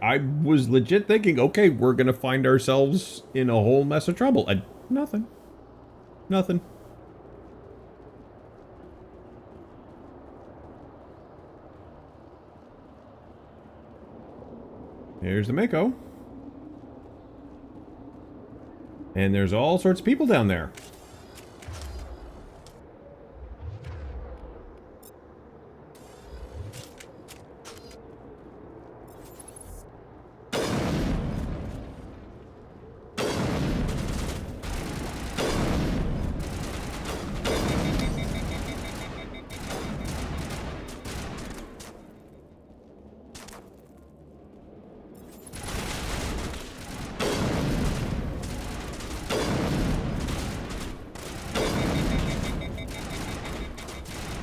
I was legit thinking, okay, we're gonna find ourselves in a whole mess of trouble. And nothing. Nothing. Here's the Mako. And there's all sorts of people down there.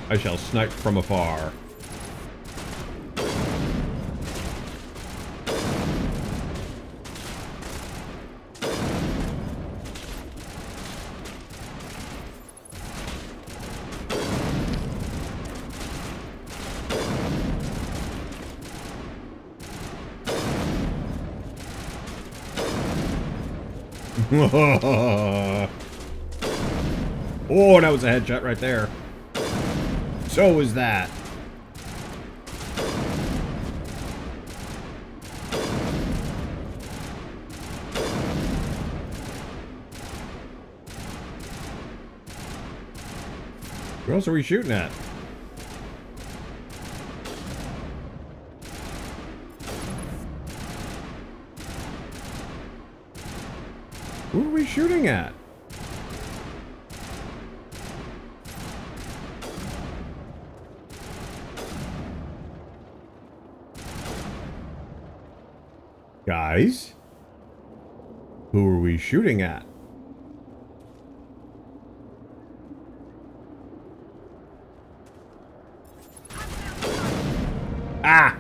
I shall snipe from afar. Oh, that was a headshot right there. So is that. Who else are we shooting at? Who are we shooting at? Guys? Who are we shooting at? Ah!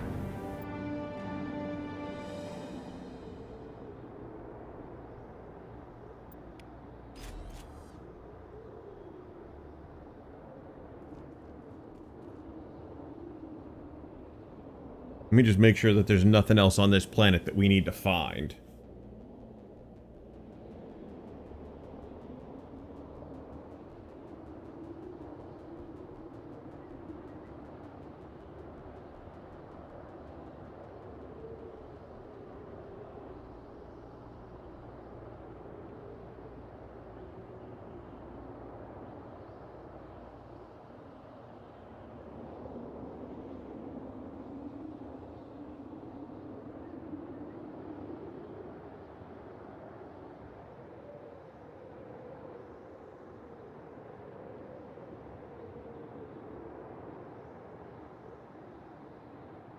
Let me just make sure that there's nothing else on this planet that we need to find.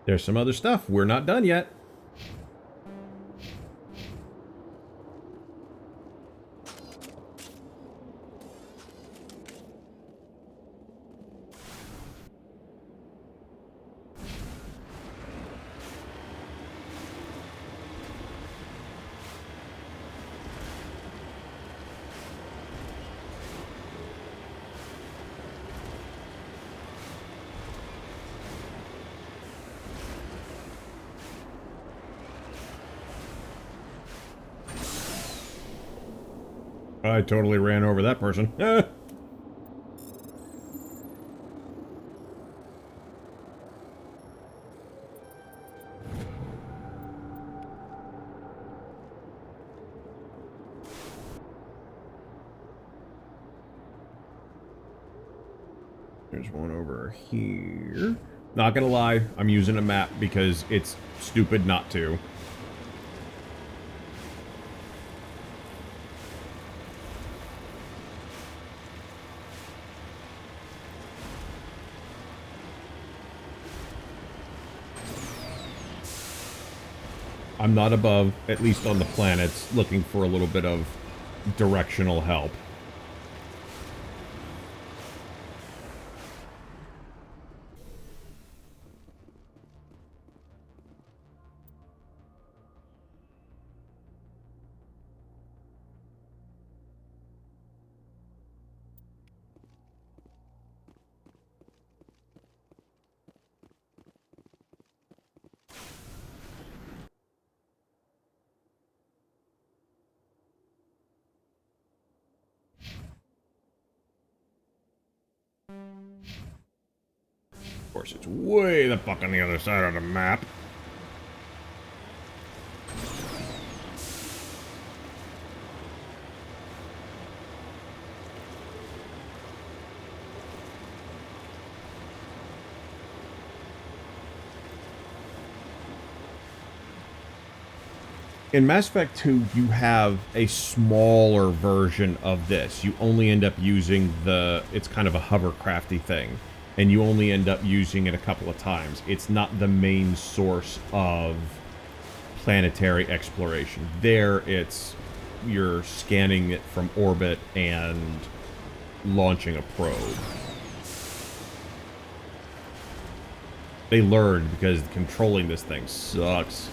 There's some other stuff. We're not done yet. I totally ran over that person. There's one over here. Not gonna lie, I'm using a map because it's stupid not to. I'm not above, at least on the planets, looking for a little bit of directional help. Of course, it's way the fuck on the other side of the map. In Mass Effect 2, you have a smaller version of this. You only end up using it's kind of a hovercrafty thing, and you only end up using it a couple of times. It's not the main source of planetary exploration. There, you're scanning it from orbit and launching a probe. They learned because controlling this thing sucks.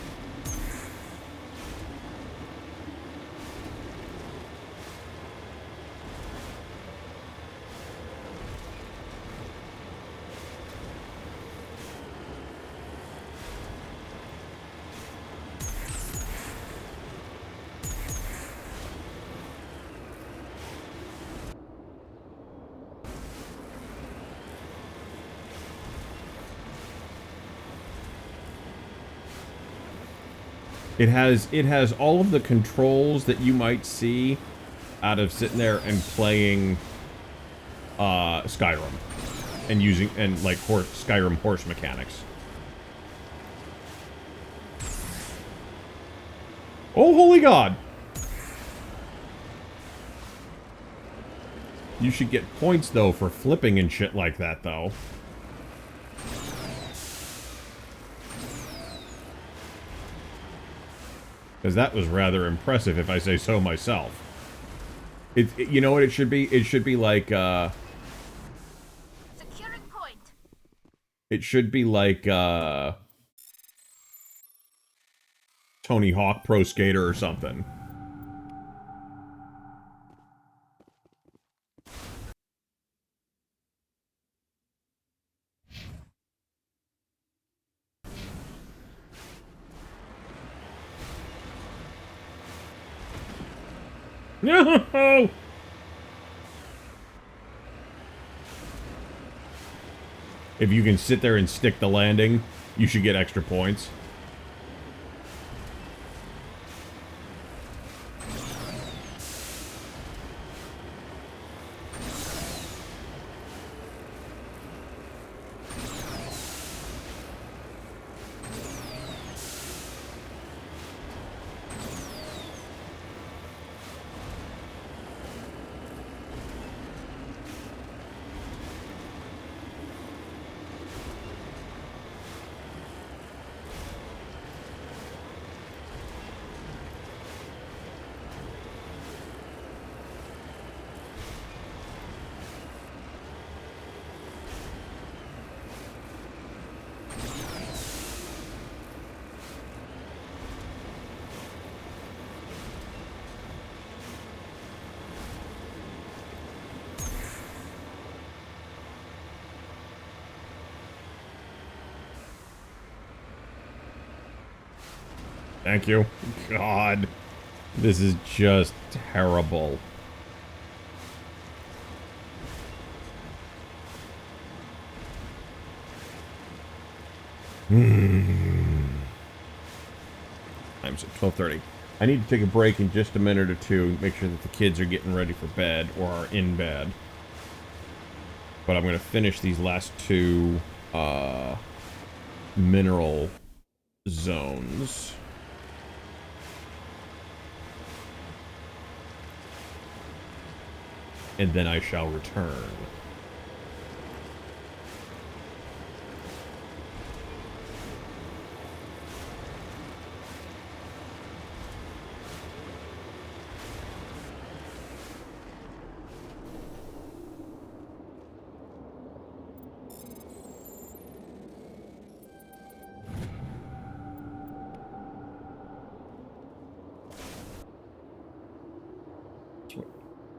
It has all of the controls that you might see out of sitting there and playing Skyrim and using like Skyrim horse mechanics. Oh, holy God! You should get points though for flipping and shit like that though. Because that was rather impressive, if I say so myself. You know what it should be? It should be like,
Securing point.
It should be like, Tony Hawk Pro Skater or something. No! If you can sit there and stick the landing, you should get extra points. Thank you. God. This is just terrible. I'm at 12:30. I need to take a break in just a minute or two, make sure that the kids are getting ready for bed or are in bed. But I'm going to finish these last two mineral zones. And then I shall return.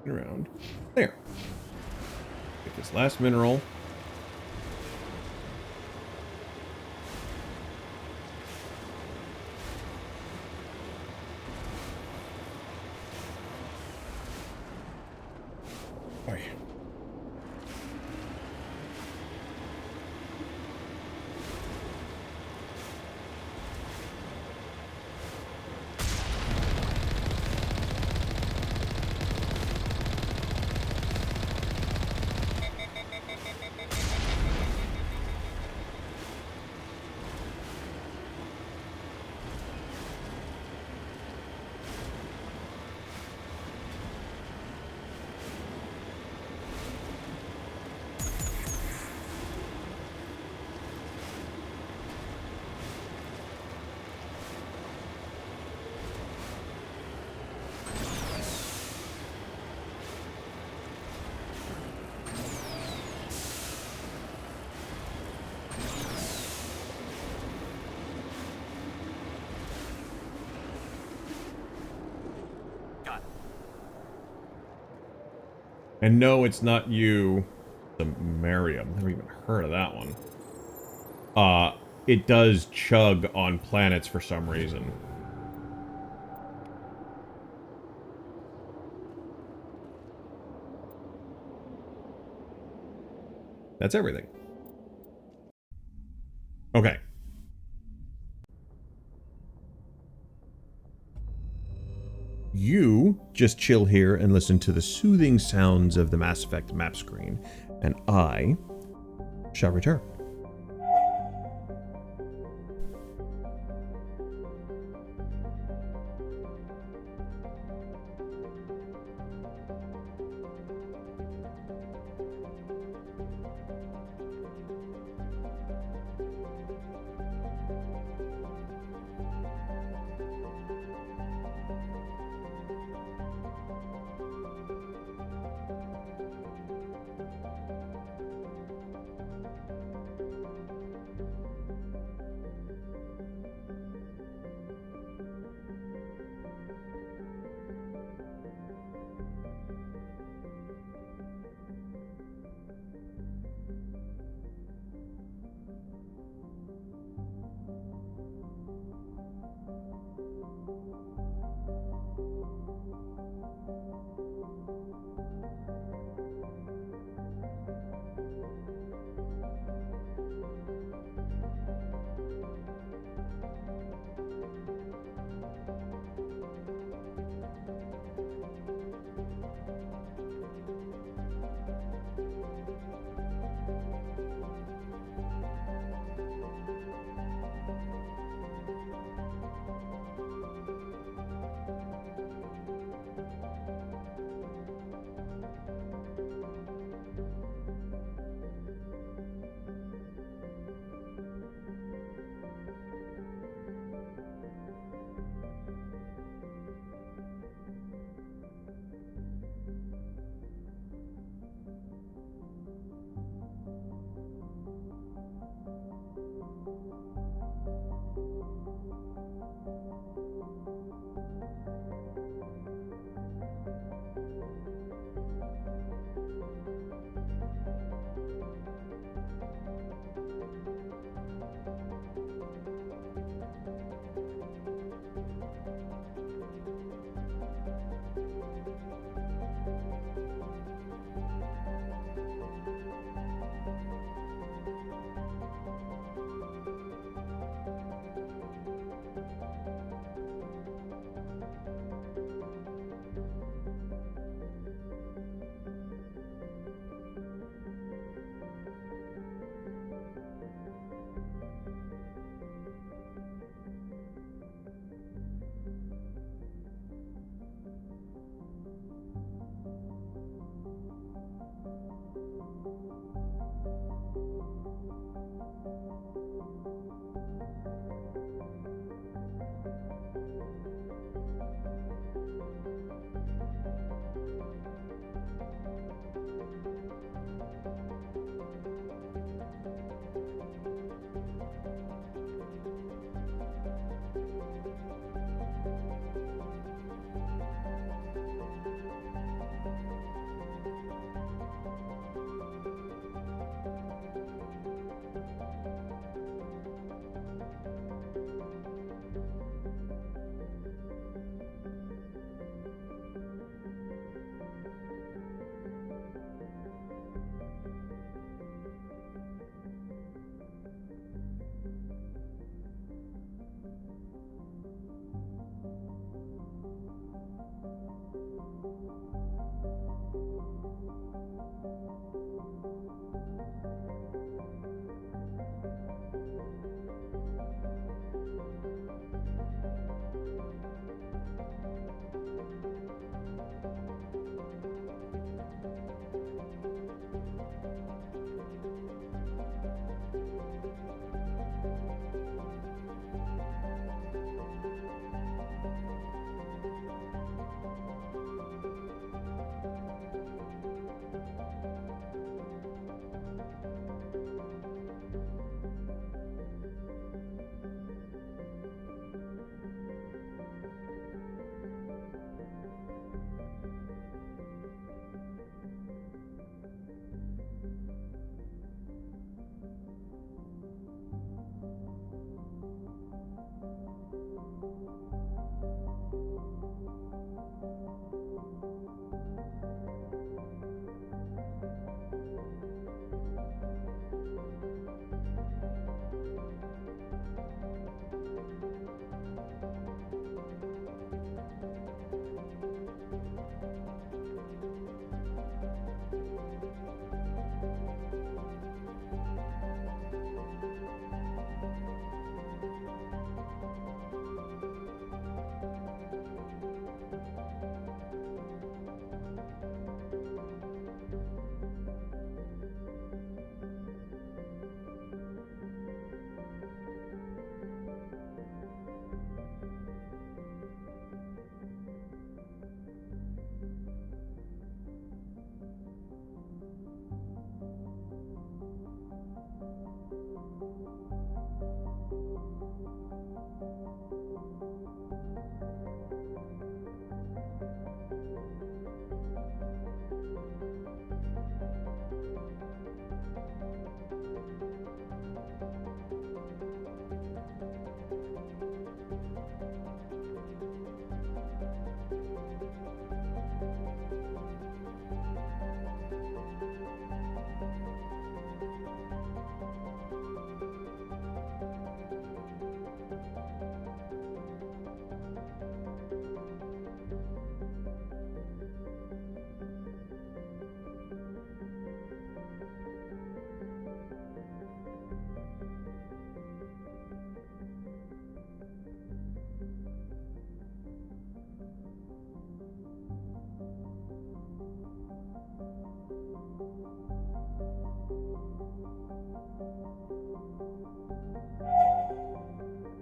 Around there. Get this last mineral. Boy. And no, it's not you, the Mariam. Never even heard of that one. It does chug on planets for some reason. That's everything. Okay. You just chill here and listen to the soothing sounds of the Mass Effect map screen, and I shall return.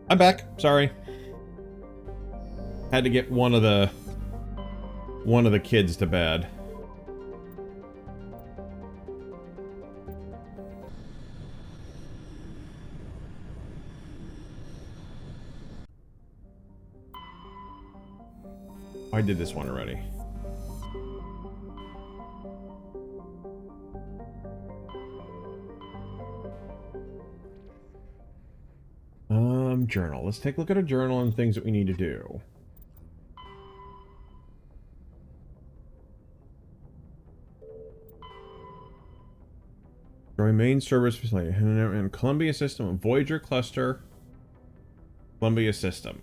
I'm back. Sorry. Had to get one of the kids to bed. I did this one already. Journal. Let's take a look at a journal and things that we need to do. Destroy main service facility and Columbia system, Voyager cluster, Columbia system.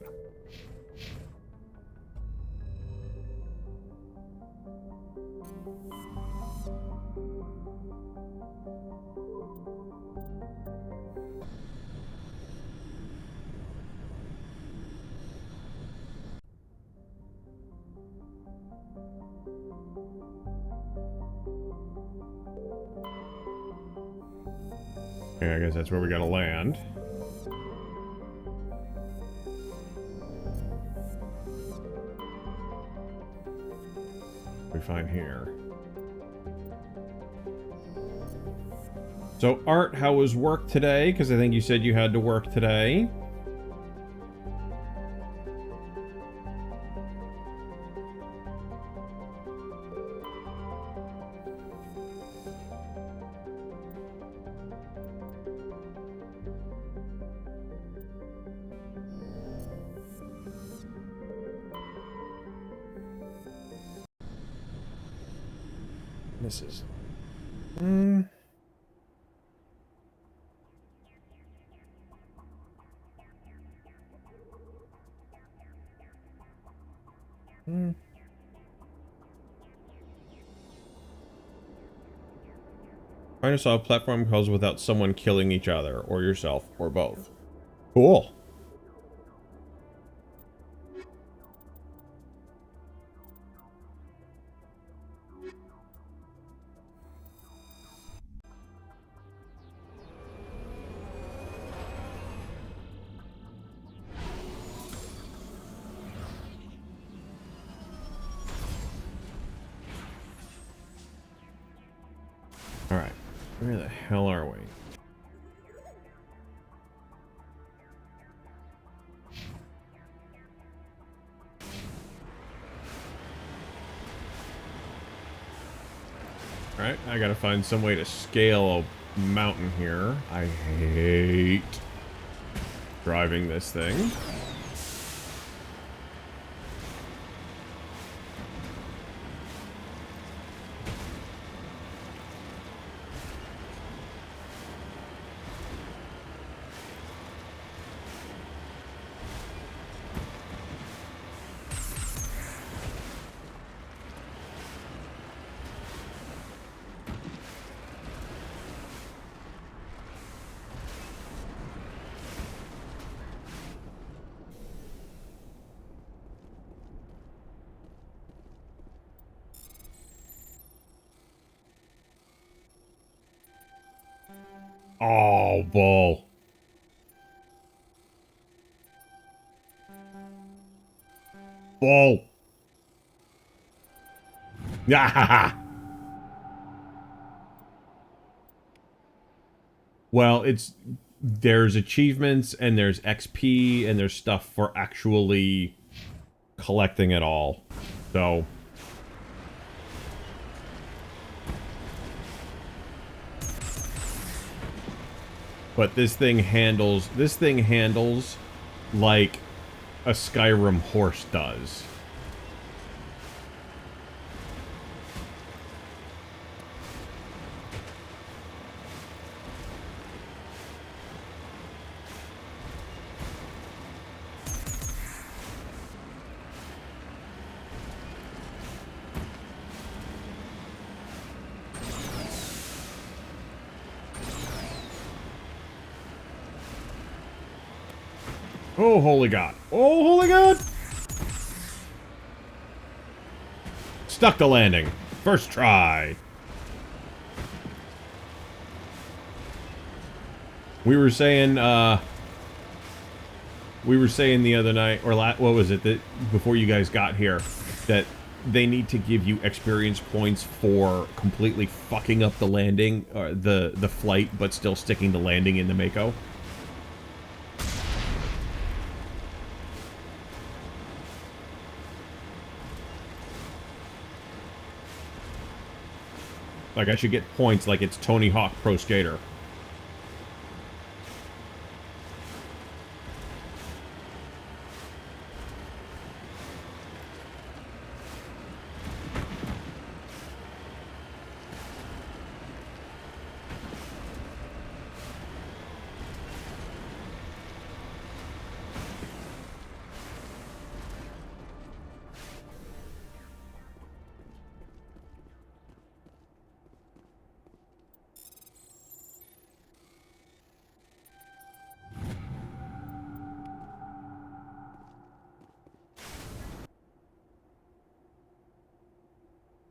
Okay, I guess that's where we gotta land. We find here. So, Art, how was work today? Because I think you said you had to work today. This is... Hmm. Trying to solve platform puzzles without someone killing each other, or yourself, or both. Cool. Alright. Where the hell are we? Alright, I gotta find some way to scale a mountain here. I hate driving this thing. Oh, bull. Bull. Yeah. Well, there's achievements and there's XP and there's stuff for actually collecting it all. So but this thing handles like a Skyrim horse does. Oh, holy God. Oh, holy God! Stuck the landing. First try. We were saying the other night, or what was it, that before you guys got here, that they need to give you experience points for completely fucking up the landing, or the flight, but still sticking the landing in the Mako. Like, I should get points like it's Tony Hawk Pro Skater.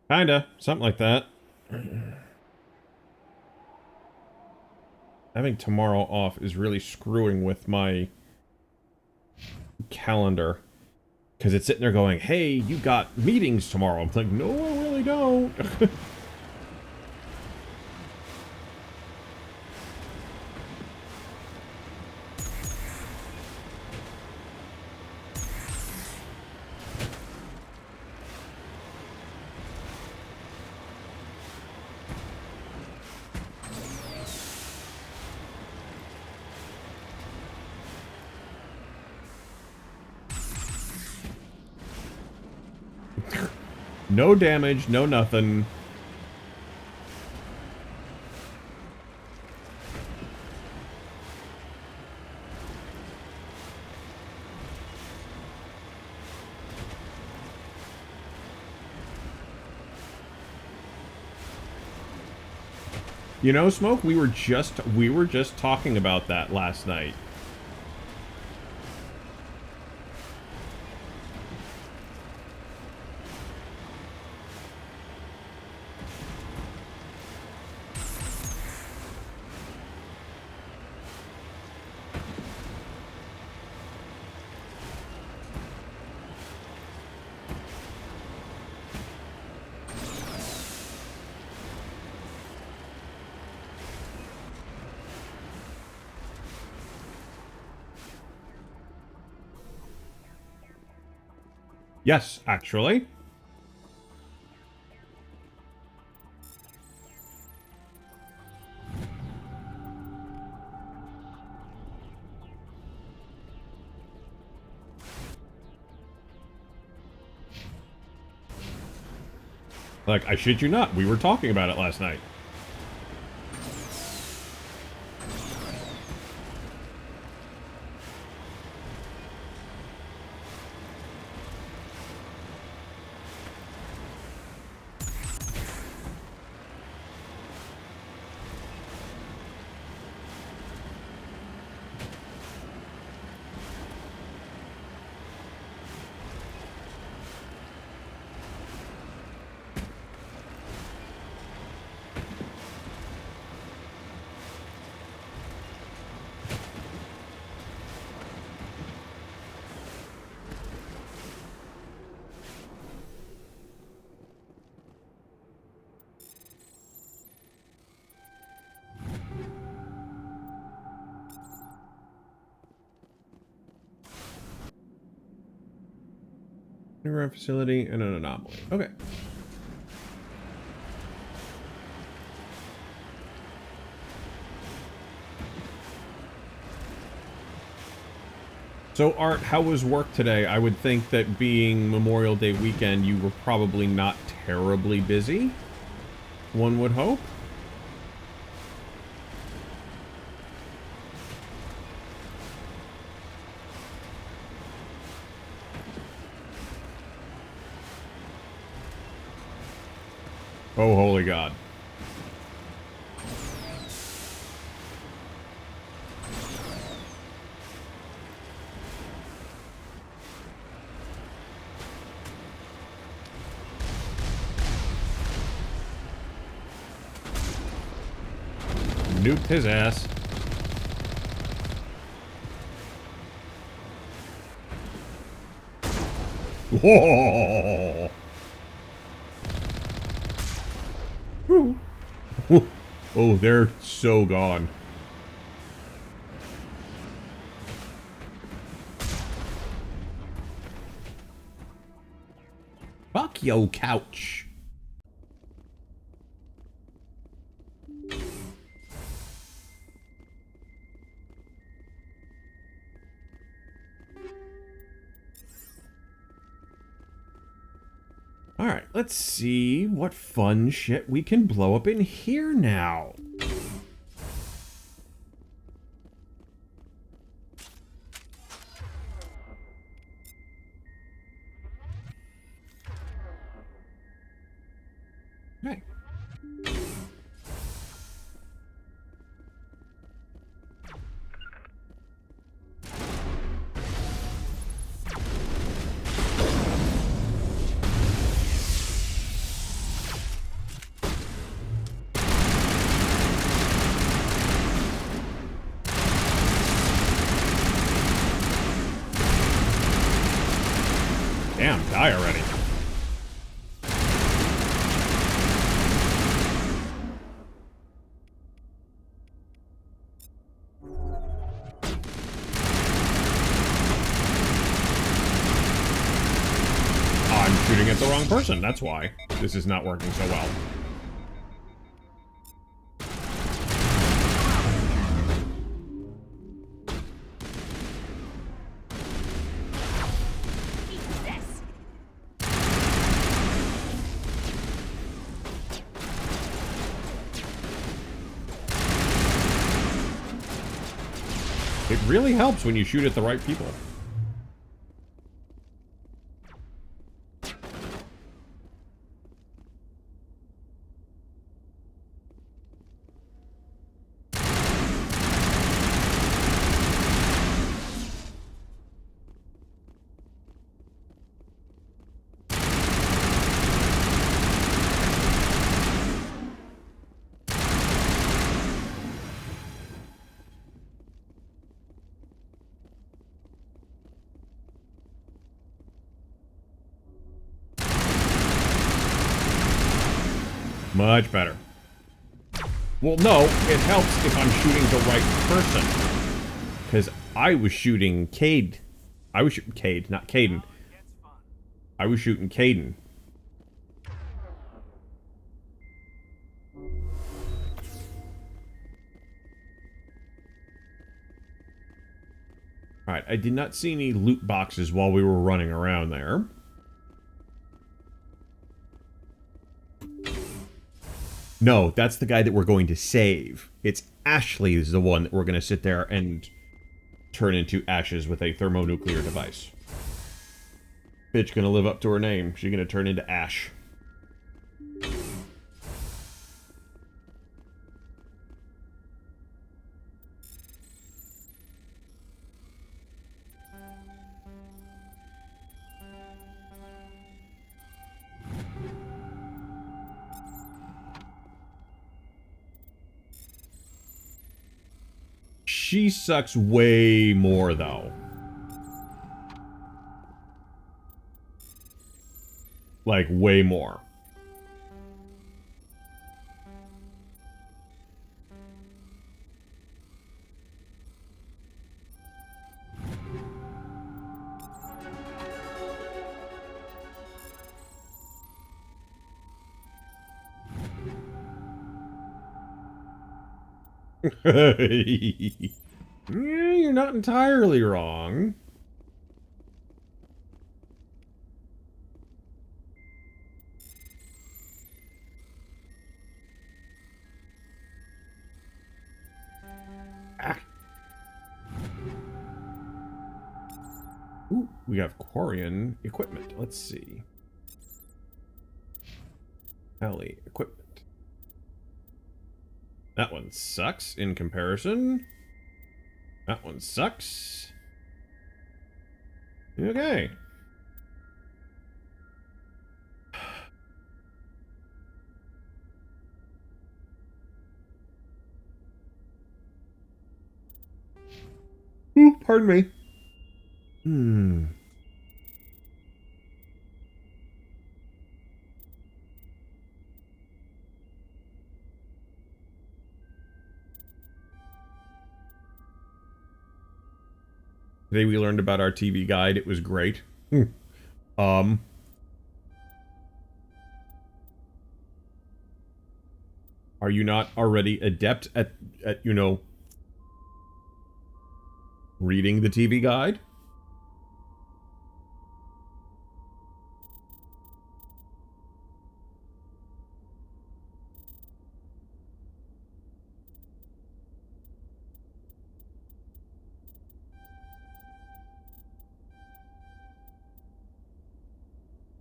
Kinda. Something like that. Having tomorrow off is really screwing with my calendar. Because it's sitting there going, hey, you got meetings tomorrow. I'm like, no, I really don't. No damage, no nothing. You know, Smoke, we were just talking about that last night. Yes, actually. Like, I shit you not, we were talking about it last night. Underground facility and an anomaly. Okay. So, Art, how was work today? I would think that being Memorial Day weekend, you were probably not terribly busy. One would hope. Oh, holy God. Nuked his ass. Whoa! Oh, they're so gone. Fuck yo, couch. Alright, let's see what fun shit we can blow up in here now. Okay. Damn, die already. I'm shooting at the wrong person, that's why. This is not working so well. It really helps when you shoot at the right people. Much better. Well, no, it helps if I'm shooting the right person. Because I was shooting Cade. I was shooting Cade, not Caden. I was shooting Caden. Alright, I did not see any loot boxes while we were running around there. No, that's the guy that we're going to save. It's Ashley is the one that we're going to sit there and turn into ashes with a thermonuclear device. Bitch gonna live up to her name. She's gonna turn into ash. She sucks way more, though. Like, way more. Yeah, you're not entirely wrong. Ah. Ooh, we have Quarian equipment. Let's see. Alley equipment. That one sucks in comparison. That one sucks. Okay. Ooh, pardon me. Today we learned about our TV guide. It was great. Are you not already adept at you know, reading the TV guide?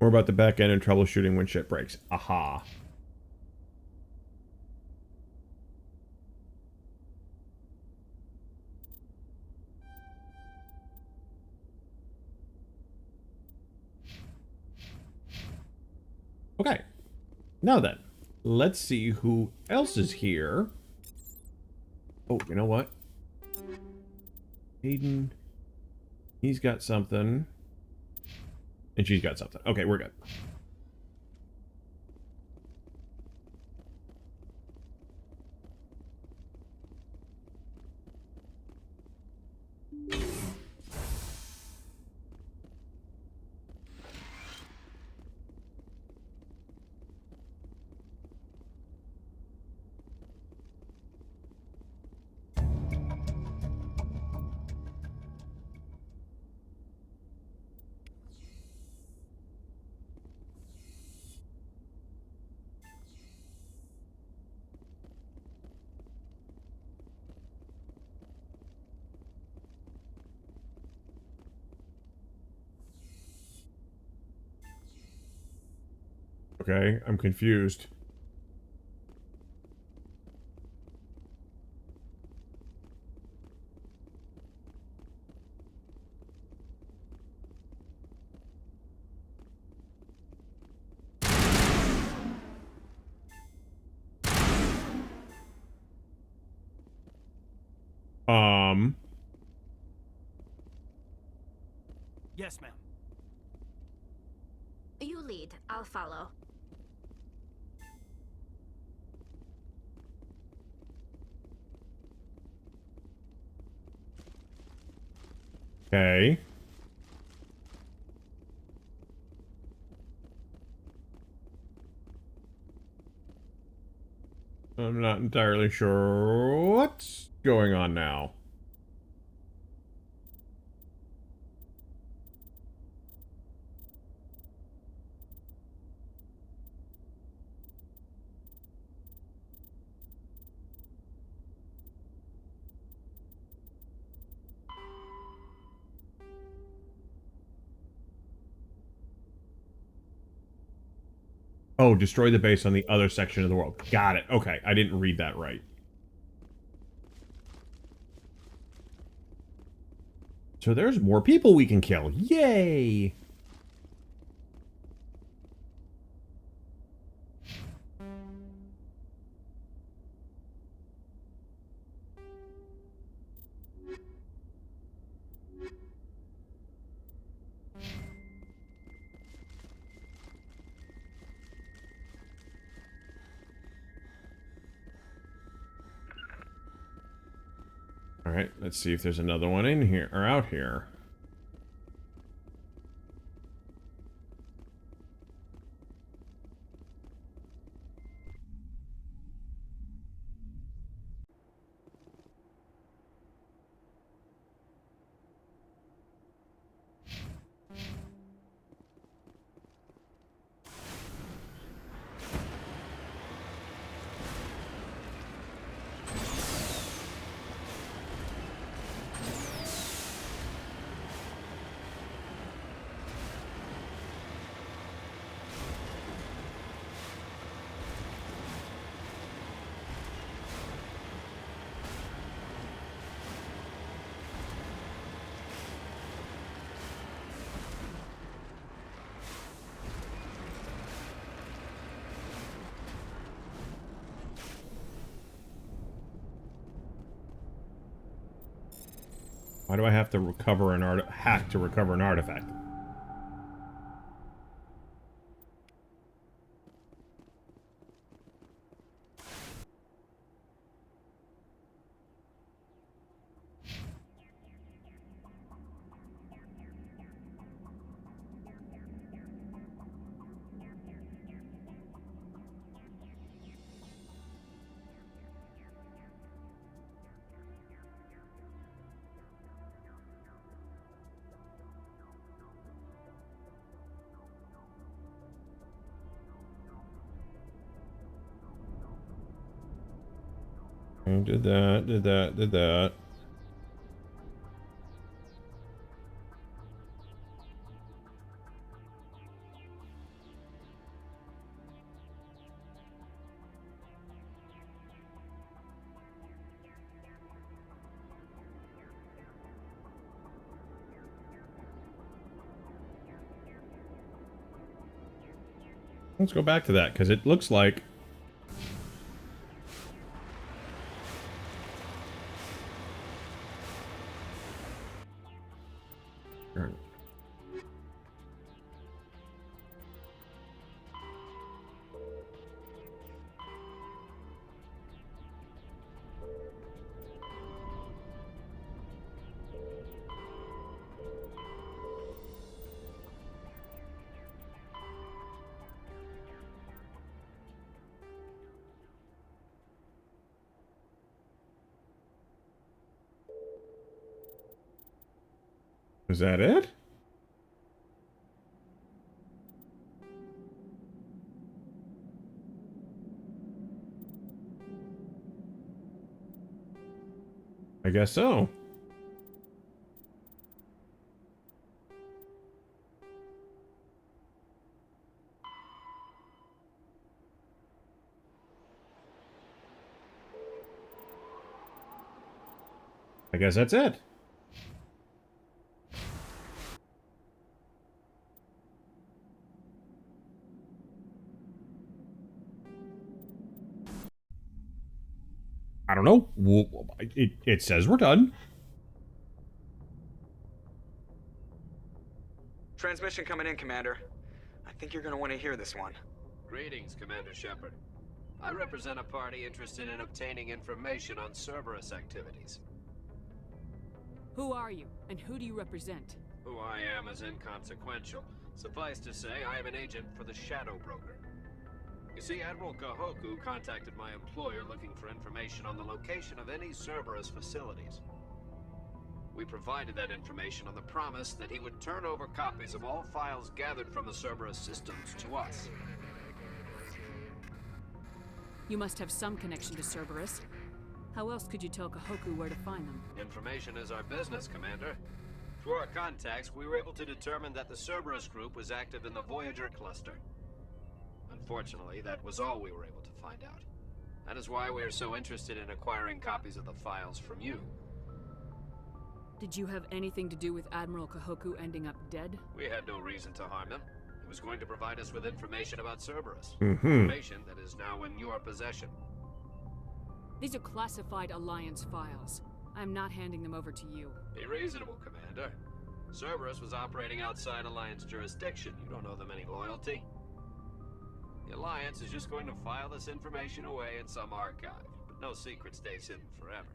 More about the back end and troubleshooting when shit breaks. Aha. Okay. Now then, let's see who else is here. Oh, you know what? Hayden. He's got something. And she's got something. Okay, we're good. Okay, I'm confused.
Yes, ma'am.
You lead. I'll follow.
Okay. I'm not entirely sure what's going on now. Oh, destroy the base on the other section of the world. Got it. Okay, I didn't read that right. So there's more people we can kill. Yay! Alright, let's see if there's another one in here, or out here. Why do I have to recover an hack to recover an artifact? Did that, did that, did that. Let's go back to that, because it looks like... Is that it? I guess so. I guess that's it. I don't know. It says we're done.
Transmission coming in, Commander. I think you're gonna want to hear this one.
Greetings, Commander Shepard. I represent a party interested in obtaining information on Cerberus activities.
Who are you, and who do you represent?
Who I am is inconsequential. Suffice to say, I am an agent for the Shadow Broker. You see, Admiral Kahoku contacted my employer looking for information on the location of any Cerberus facilities. We provided that information on the promise that he would turn over copies of all files gathered from the Cerberus systems to us.
You must have some connection to Cerberus. How else could you tell Kahoku where to find them?
Information is our business, Commander. Through our contacts, we were able to determine that the Cerberus group was active in the Voyager cluster. Unfortunately, that was all we were able to find out. That is why we are so interested in acquiring copies of the files from you.
Did you have anything to do with Admiral Kahoku ending up dead?
We had no reason to harm him. He was going to provide us with information about Cerberus. Information that is now in your possession.
These are classified Alliance files. I'm not handing them over to you.
Be reasonable, Commander. Cerberus was operating outside Alliance jurisdiction. You don't owe them any loyalty. The Alliance is just going to file this information away in some archive, but no secret stays hidden forever.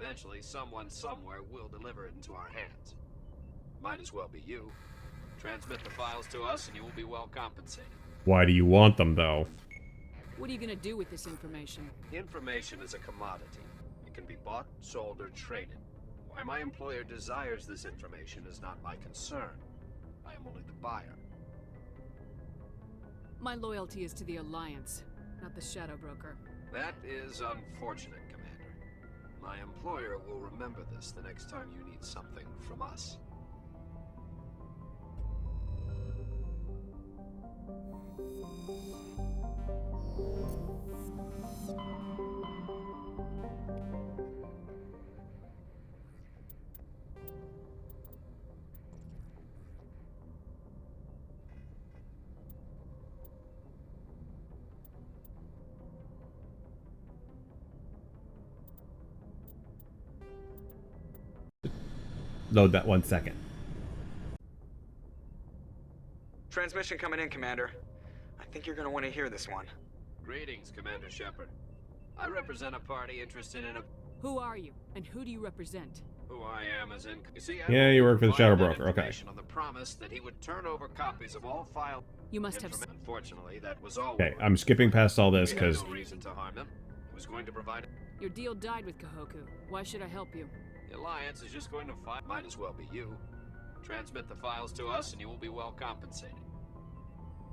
Eventually, someone somewhere will deliver it into our hands. Might as well be you. Transmit the files to us and you will be well compensated.
Why do you want them, though?
What are you gonna do with this information?
Information is a commodity. It can be bought, sold, or traded. Why my employer desires this information is not my concern. I am only the buyer.
My loyalty is to the Alliance, not the Shadow Broker.
That is unfortunate, Commander. My employer will remember this the next time you need something from us.
Load that 1 second.
Transmission coming in, Commander. I think you're gonna want to hear this one.
Greetings, Commander Shepard. I represent a party interested in a...
Who are you, and who do you represent?
Who I am is in... You see,
Yeah, you work for the Shadow Broker, okay.
On the promise that he would turn over copies of all files.
You must have...
Unfortunately, that was all...
Okay, I'm skipping past all this, because...
No reason to harm him. He was going to provide...
Your deal died with Kahoku. Why should I help you?
The Alliance is just going to file... Might as well be you. Transmit the files to us and you will be well compensated.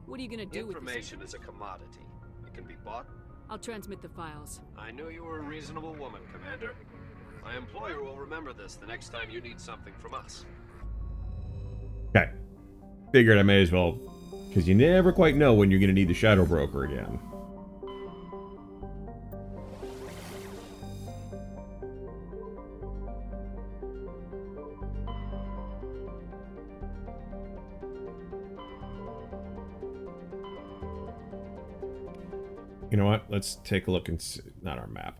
What are you gonna do with this?
Information is a commodity. It can be bought.
I'll transmit the files.
I knew you were a reasonable woman, Commander. My employer will remember this the next time you need something from us.
Okay. Figured I may as well, because you never quite know when you're going to need the Shadow Broker again. You know what? Let's take a look and see. Not our map.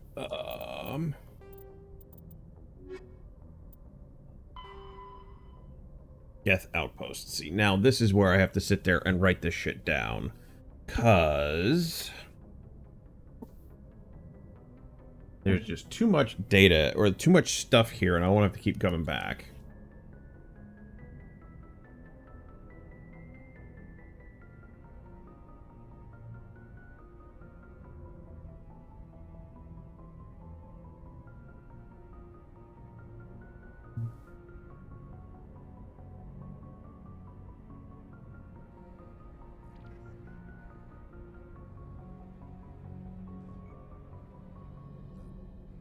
Geth Outpost. See, now this is where I have to sit there and write this shit down. 'Cause there's just too much data, or too much stuff here, and I won't have to keep coming back.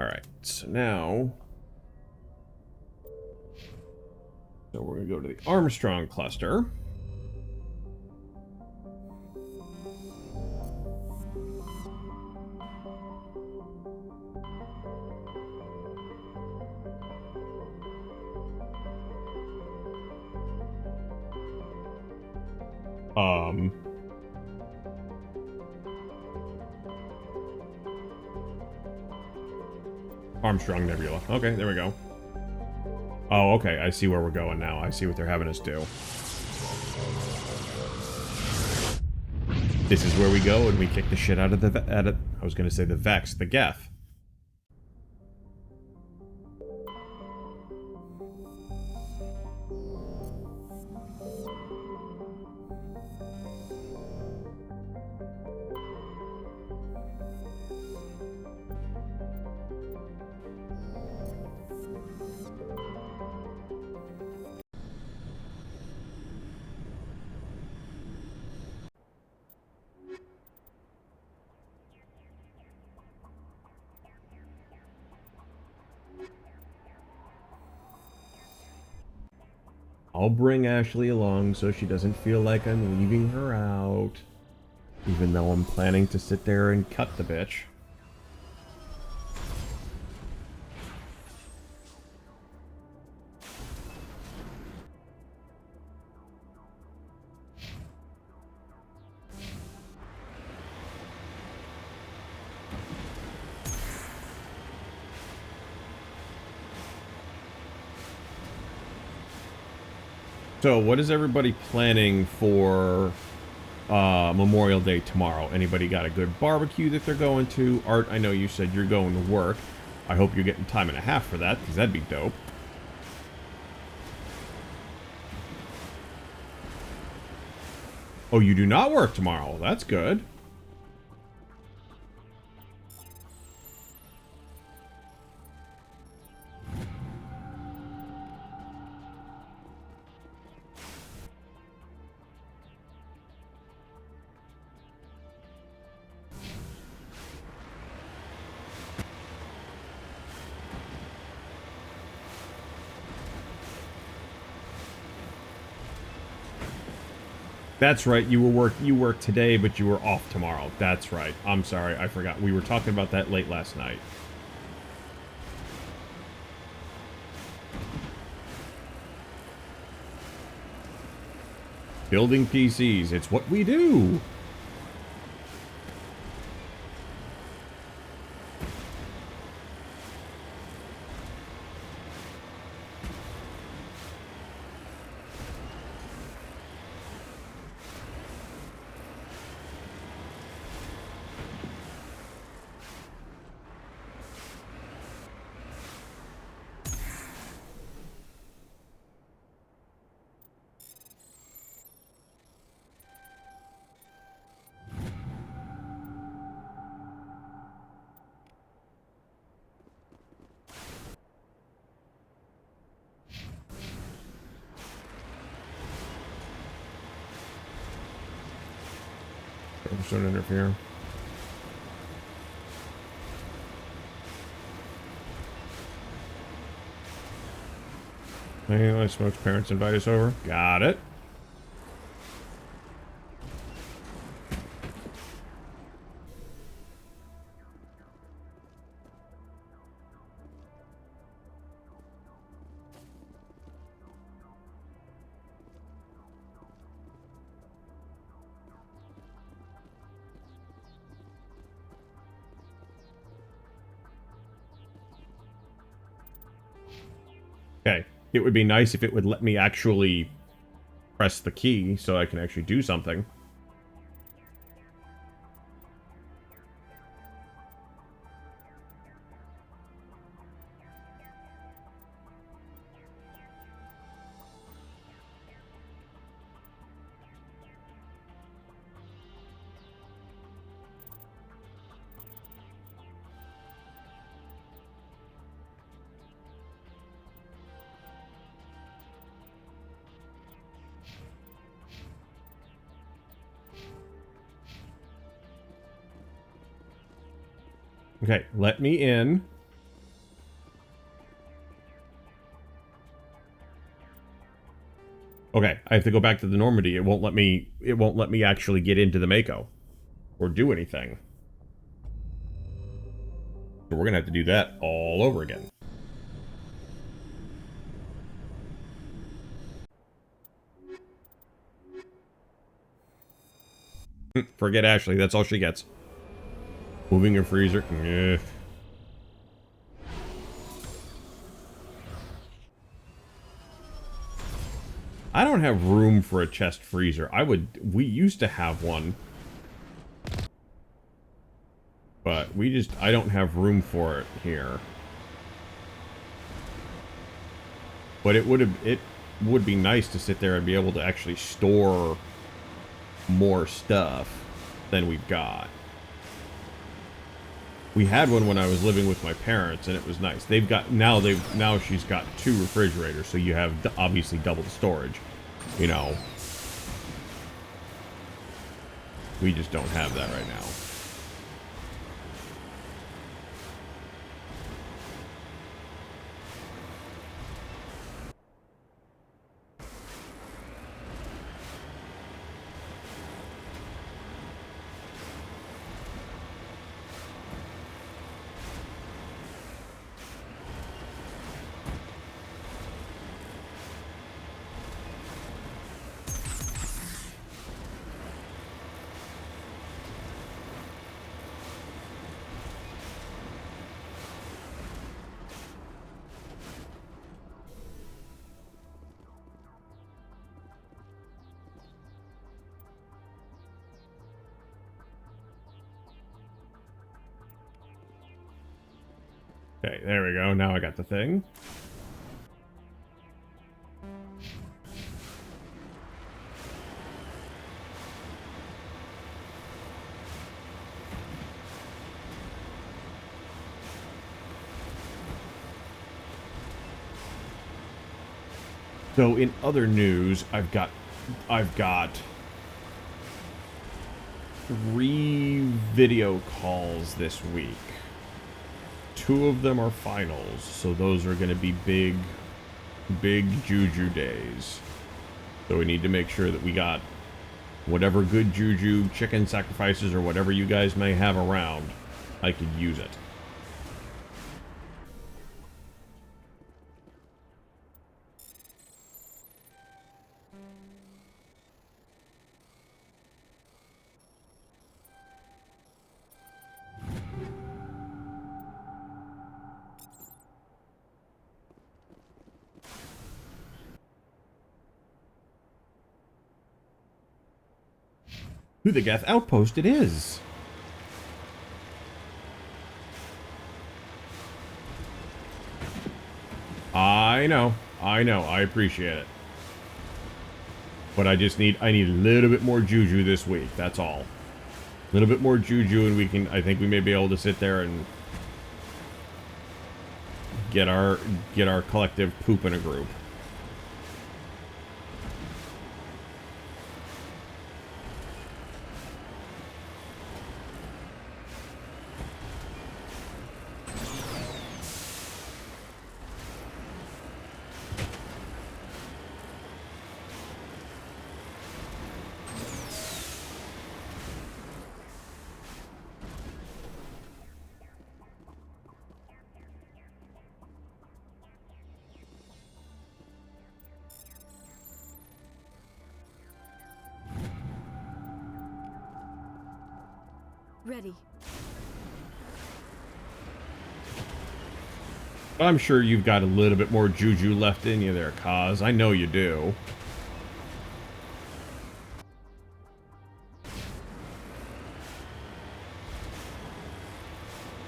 Alright, so now... So we're going to go to the Armstrong cluster. Armstrong Nebula. Okay, there we go. Oh, okay, I see where we're going now. I see what they're having us do. This is where we go, and we kick the shit out of the... I was going to say the Vex, the Geth. I'll bring Ashley along so she doesn't feel like I'm leaving her out. Even though I'm planning to sit there and cut the bitch. So, what is everybody planning for Memorial Day tomorrow? Anybody got a good barbecue that they're going to? Art, I know you said you're going to work. I hope you're getting time and a half for that, because that'd be dope. Oh, you do not work tomorrow. That's good. That's right. You work today, but you were off tomorrow. That's right. I'm sorry. I forgot. We were talking about that late last night. Building PCs. It's what we do. Don't interfere. Hey, I Smoke's parents invite us over. Got it. Okay. It would be nice if it would let me actually press the key so I can actually do something. Okay, let me in. Okay, I have to go back to the Normandy. It won't let me actually get into the Mako or do anything. So we're gonna have to do that all over again. Forget Ashley, that's all she gets. Moving your freezer. Ugh. I don't have room for a chest freezer. We used to have one. But I don't have room for it here. But it would be nice to sit there and be able to actually store more stuff than we've got. We had one when I was living with my parents, and it was nice. Now she's got 2 refrigerators, so you have obviously double the storage. You know, we just don't have that right now. Okay, there we go. Now I got the thing. So in other news, I've got 3 video calls this week. 2 of them are finals, so those are going to be big juju days. So we need to make sure that we got whatever good juju, chicken sacrifices, or whatever you guys may have around. I could use it. Who the Geth outpost it is. I know, I appreciate it. But I need a little bit more juju this week, that's all. A little bit more juju and I think we may be able to sit there and get our collective poop in a group.
Ready.
I'm sure you've got a little bit more juju left in you there, Kaz. I know you do.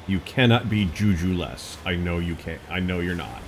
You cannot be juju-less. I know you can't. I know you're not.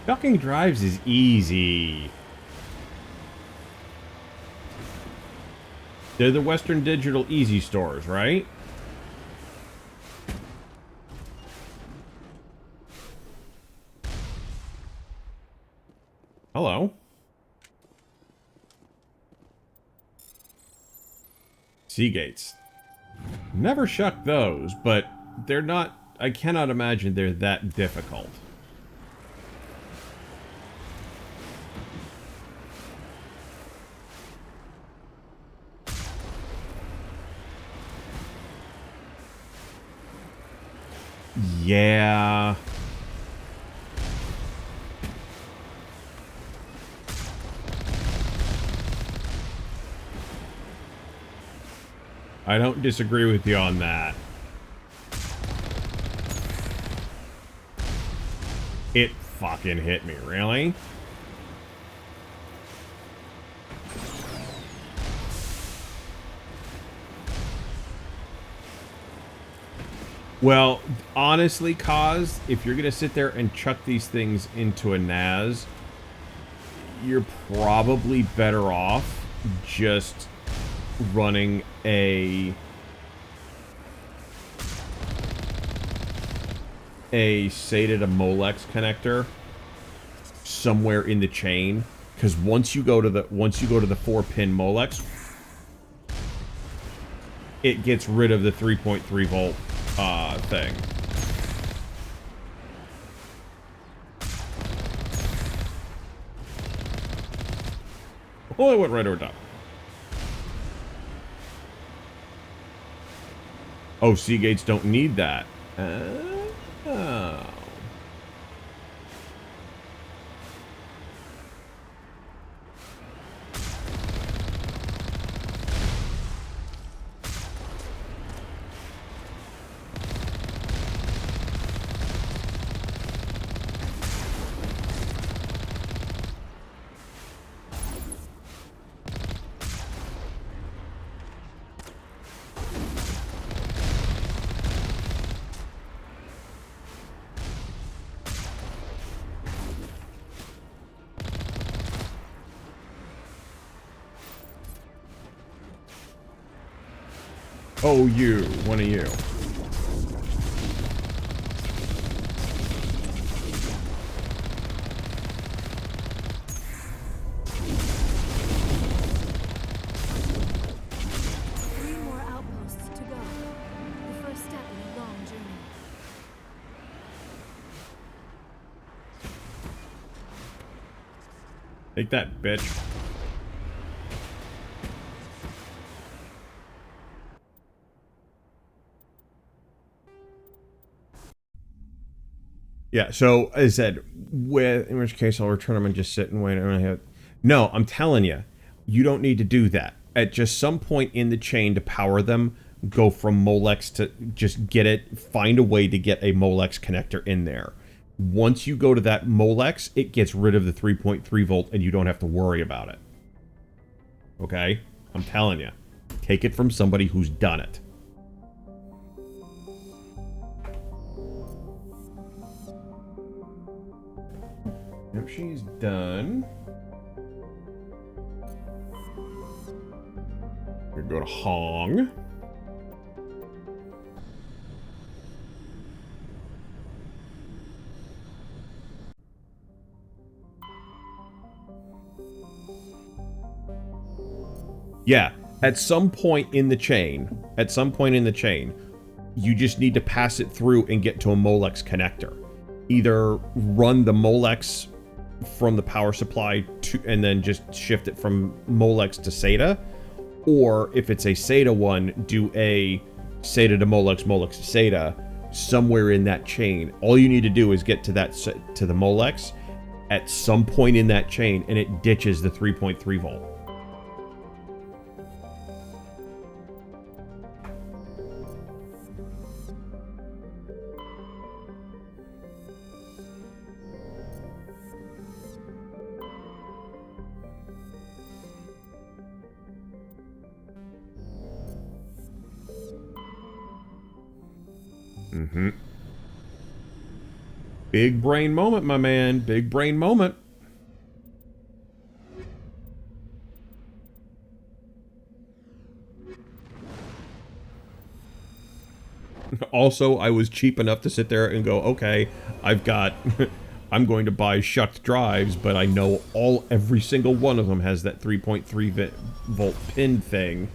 Ducking drives is easy. They're the Western Digital Easy stores, right? Hello. Seagates. Never shuck those, but they're not... I cannot imagine they're that difficult. Yeah. I don't disagree with you on that. It fucking hit me, really? Well, honestly, Kaz, if you're going to sit there and chuck these things into a NAS, you're probably better off just running a SATA to Molex connector somewhere in the chain, because once you go to the 4-pin Molex, it gets rid of the 3.3 volt thing. Oh, it went right over top. Oh, Seagates don't need that. Oh. Oh, you. One of you.
Three more outposts to go. The first step in a long journey.
Take that, bitch. Yeah, so as I said, in which case I'll return them and just sit and wait. No, I'm telling you, you don't need to do that. At just some point in the chain to power them, go from Molex to just get it, find a way to get a Molex connector in there. Once you go to that Molex, it gets rid of the 3.3 volt and you don't have to worry about it. Okay? I'm telling you. Take it from somebody who's done it. Yep, she's done. We're gonna go to Hong. Yeah, at some point in the chain, you just need to pass it through and get to a Molex connector. Either run the Molex from the power supply to, and then just shift it from Molex to SATA, or if it's a SATA one, do a SATA to Molex, Molex to SATA, somewhere in that chain. All you need to do is get to that, to the Molex at some point in that chain, and it ditches the 3.3 volt. Mm-hmm. Big brain moment, my man. Big brain moment. Also, I was cheap enough to sit there and go, okay, I've got... I'm going to buy shucked drives, but I know every single one of them has that 3.3 volt pin thing.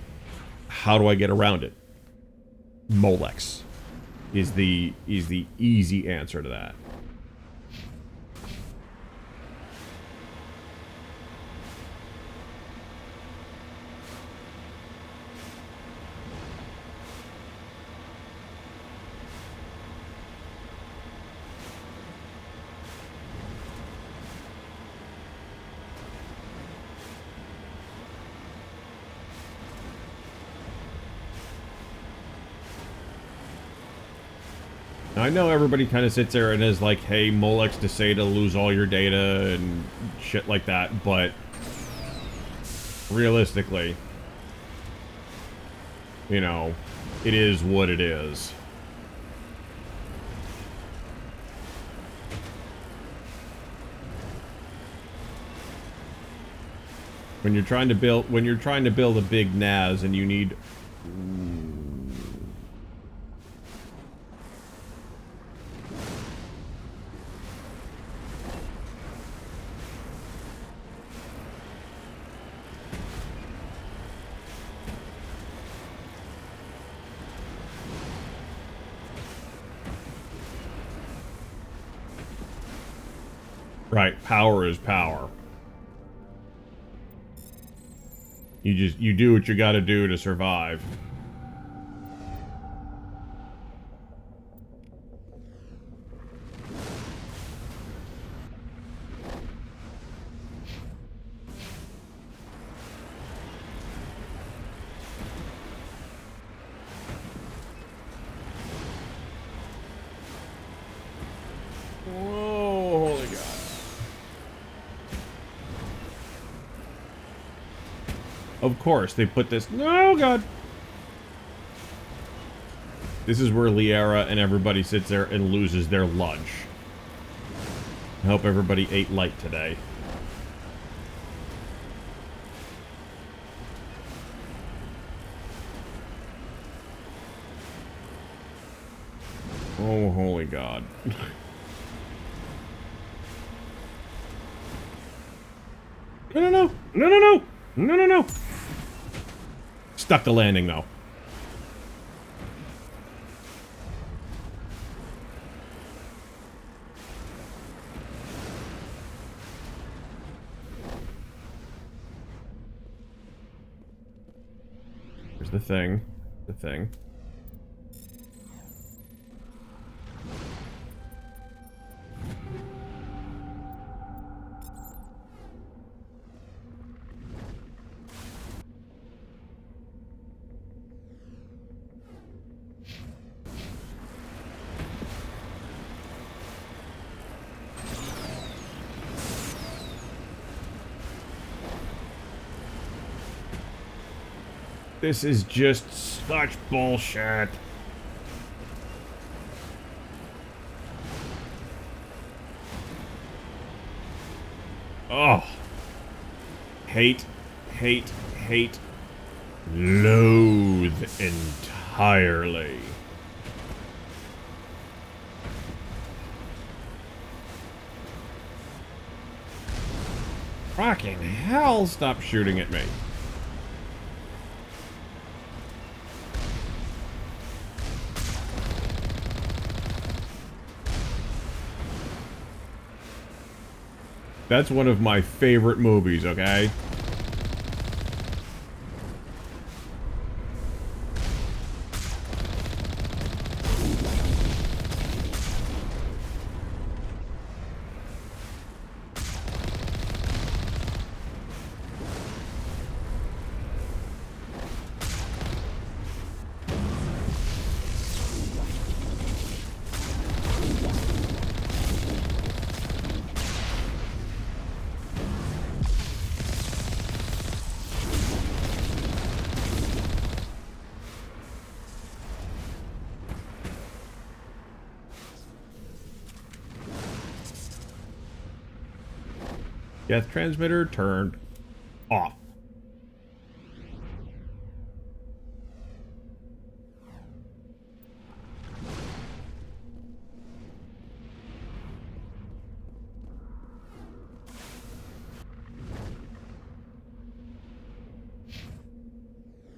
How do I get around it? Molex is the easy answer to that. I know everybody kind of sits there and is like, hey, Molex to SATA, lose all your data and shit like that, but realistically, you know, it is what it is. When you're trying to build a big NAS and you need... Right, power is power. You do what you gotta do to survive. Of course, they put this... Oh, God. This is where Liara and everybody sits there and loses their lunch. I hope everybody ate light today. Oh, holy God. No, no, no. No, no, no. No, no, no. Stuck the landing, though. Here's the thing. The thing. This is just such bullshit. Oh. Hate, hate, hate, loathe entirely. Fucking hell, stop shooting at me. That's one of my favorite movies, okay? Death transmitter turned off.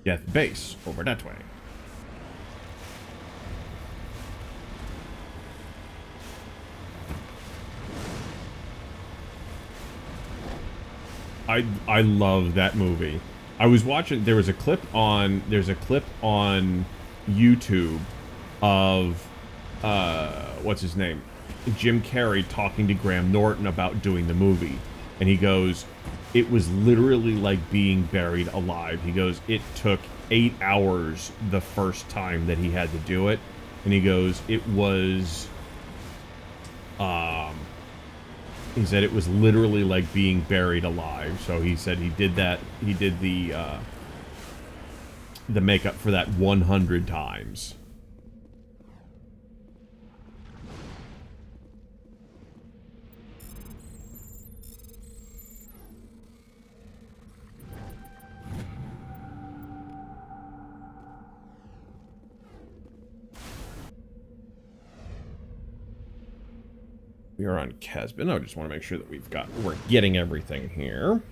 Death base over that way. I love that movie. I was watching, there's a clip on YouTube of what's his name? Jim Carrey talking to Graham Norton about doing the movie. And he goes, it was literally like being buried alive. He goes, it took 8 hours the first time that he had to do it. And he goes, it was he said it was literally like being buried alive. So he said he did that. He did the makeup for that 100 times. We are on Casbin. I just want to make sure that we're getting everything here.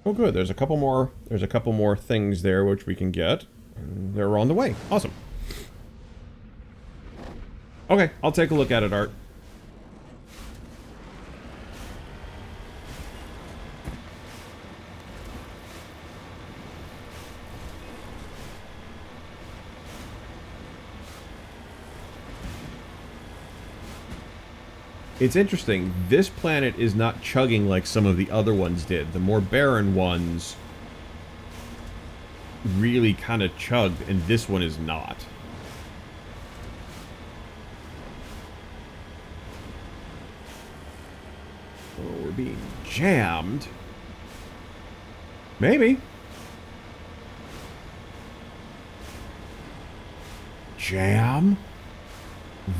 Oh, good. There's a couple more things there which we can get. And they're on the way. Awesome. Okay, I'll take a look at it, Art. It's interesting. This planet is not chugging like some of the other ones did. The more barren ones really kind of chugged, and this one is not. Oh, we're being jammed. Maybe. Jam?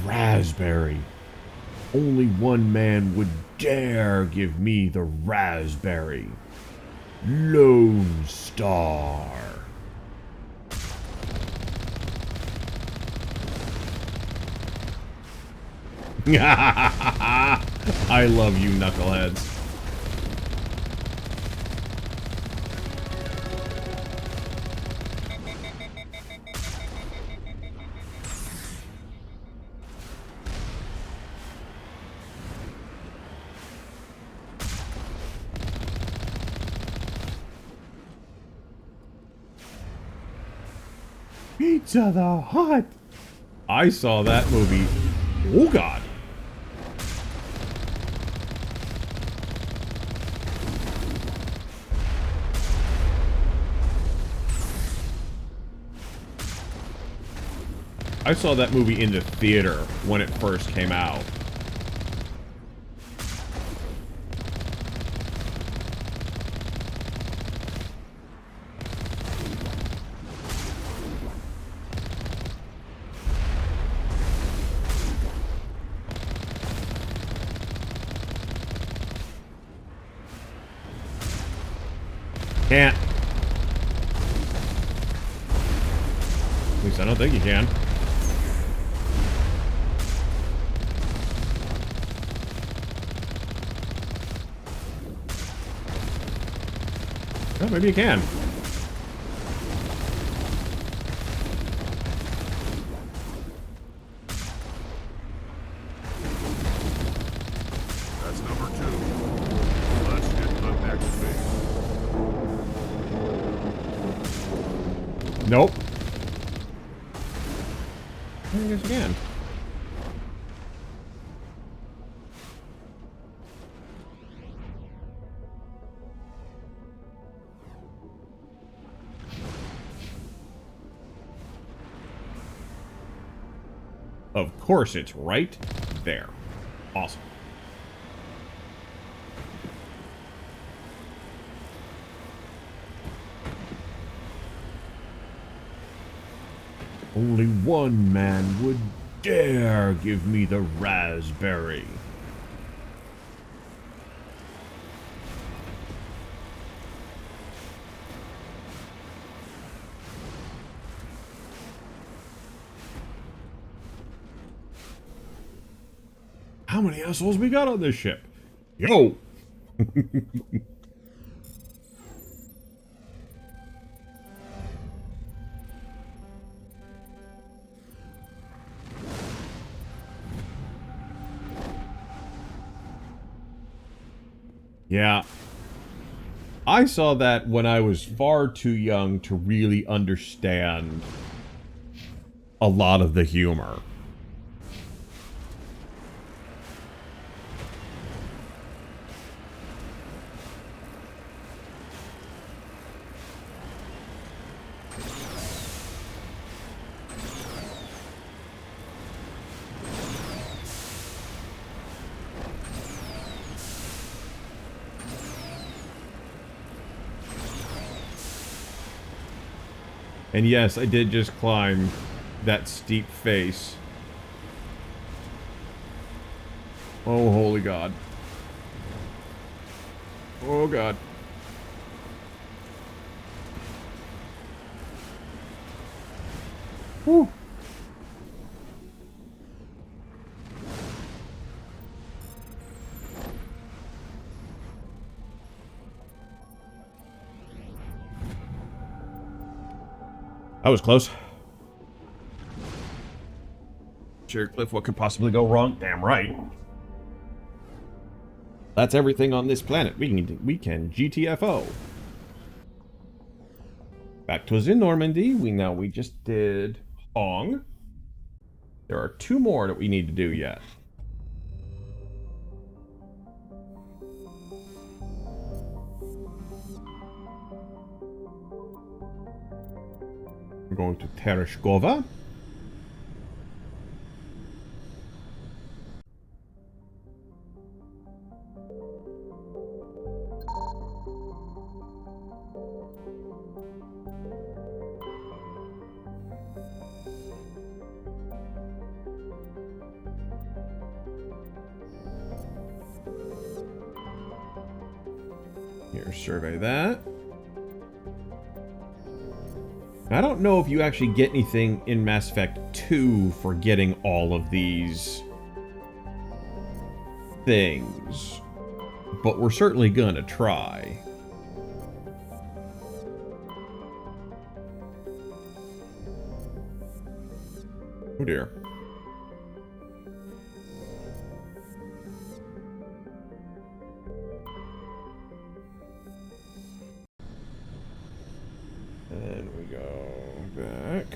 Raspberry. Only one man would dare give me the raspberry. Lone Star. I love you, knuckleheads. Pizza the Hut. I saw that movie. Oh God. I saw that movie in the theater when it first came out. Can't. At least I don't think you can. Oh, maybe you can.
That's number 2. Let's hit the next phase.
Nope. I guess you can. Of course, it's right there. Awesome. Only one man would dare give me the raspberry. How many assholes we got on this ship? Yo! Yeah. I saw that when I was far too young to really understand a lot of the humor. And yes, I did just climb that steep face. Oh, holy God. Oh, God. Whew. That was close. Sure, Cliff, what could possibly go wrong? Damn right. That's everything on this planet. We can GTFO. Back to us in Normandy. We just did Hong. There are 2 more that we need to do yet. We're going to Tereshkova. Here, survey that. I don't know if you actually get anything in Mass Effect 2 for getting all of these things, but we're certainly gonna try. Oh dear. And we go back.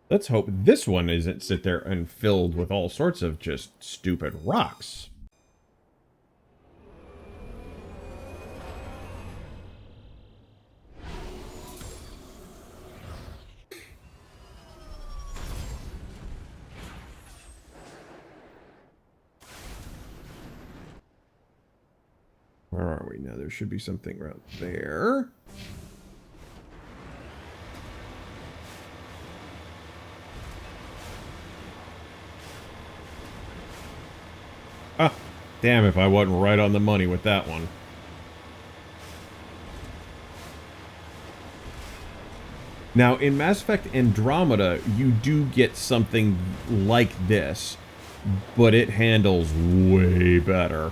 Let's hope this one isn't sit there and filled with all sorts of just stupid rocks. Where are we now? There should be something right there. Ah, damn if I wasn't right on the money with that one. Now, in Mass Effect Andromeda, you do get something like this, but it handles way better.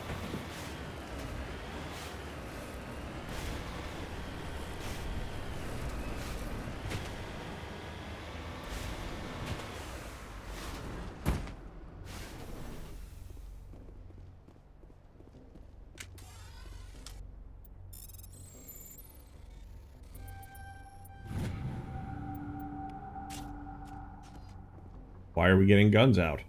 Why are we getting guns out?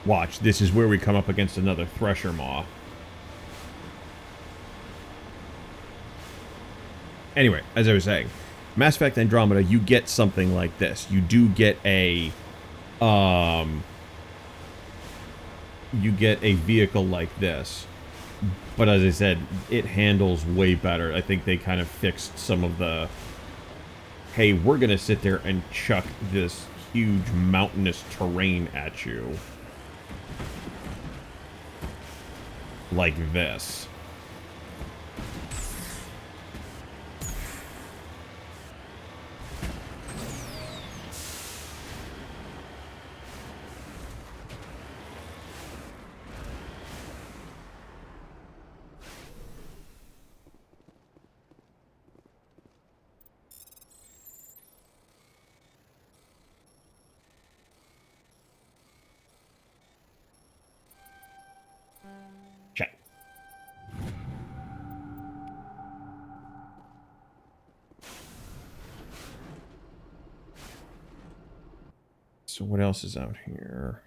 Watch, this is where we come up against another Thresher Maw. Anyway, as I was saying, Mass Effect Andromeda, you get something like this. You do get a, vehicle like this. But as I said, it handles way better. I think they kind of fixed some of the, hey, we're going to sit there and chuck this huge mountainous terrain at you. Like this. Check. So what else is out here?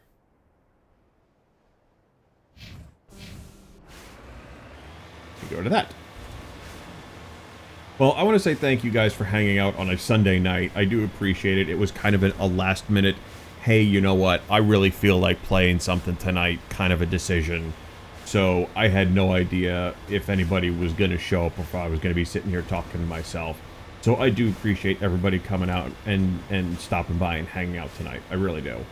We go to that. Well, I want to say thank you guys for hanging out on a Sunday night. I do appreciate it. It was kind of a last minute, hey, you know what? I really feel like playing something tonight kind of a decision. So I had no idea if anybody was going to show up or if I was going to be sitting here talking to myself. So I do appreciate everybody coming out and stopping by and hanging out tonight. I really do.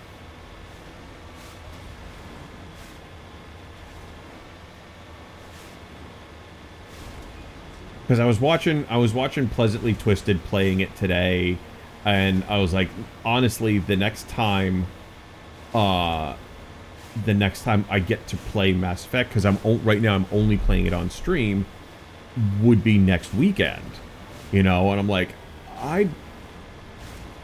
Because I was watching Pleasantly Twisted playing it today, and I was like, honestly, the next time I get to play Mass Effect, because right now I'm only playing it on stream, would be next weekend, and I'm like, I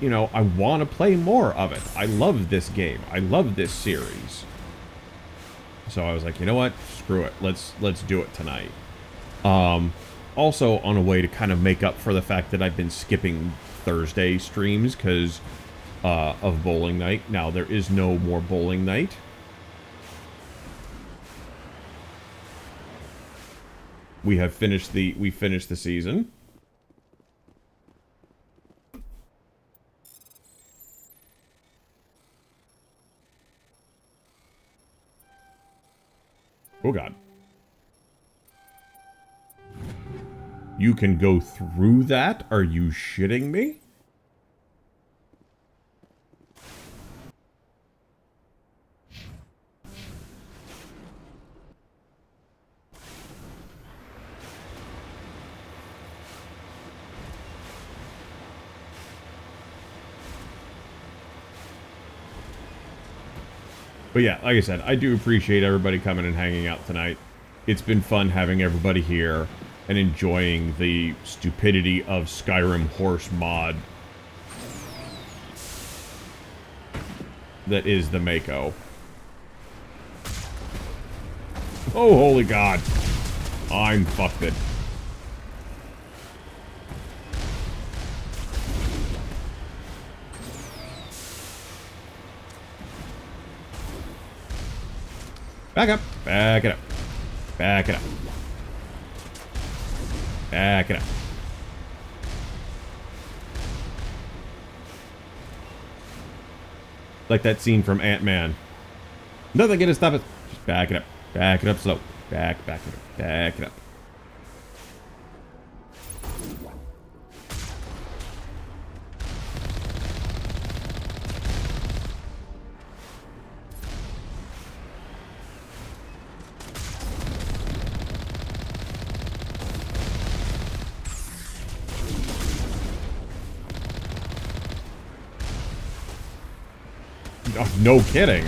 want to play more of it. I love this game. I love this series. So I was like, you know what? Screw it. Let's do it tonight. Also on a way to kind of make up for the fact that I've been skipping Thursday streams because of bowling night. Now there is no more bowling night. We finished the season. Oh God. You can go through that? Are you shitting me? But yeah, like I said, I do appreciate everybody coming and hanging out tonight. It's been fun having everybody here and enjoying the stupidity of Skyrim Horse mod that is the Mako. Oh, holy God. I'm fucked it. Back up. Back it up. Back it up. Back it up. Like that scene from Ant-Man. Nothing gonna stop it. Just back it up. Back it up slow. Back it up. Back it up. Oh, no kidding.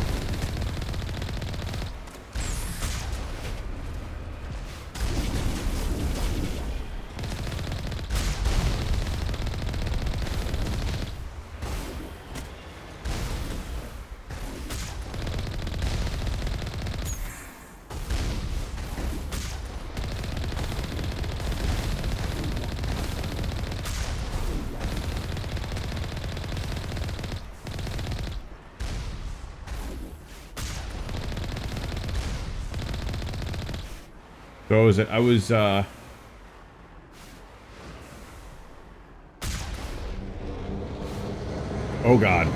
So was it? I was, oh God.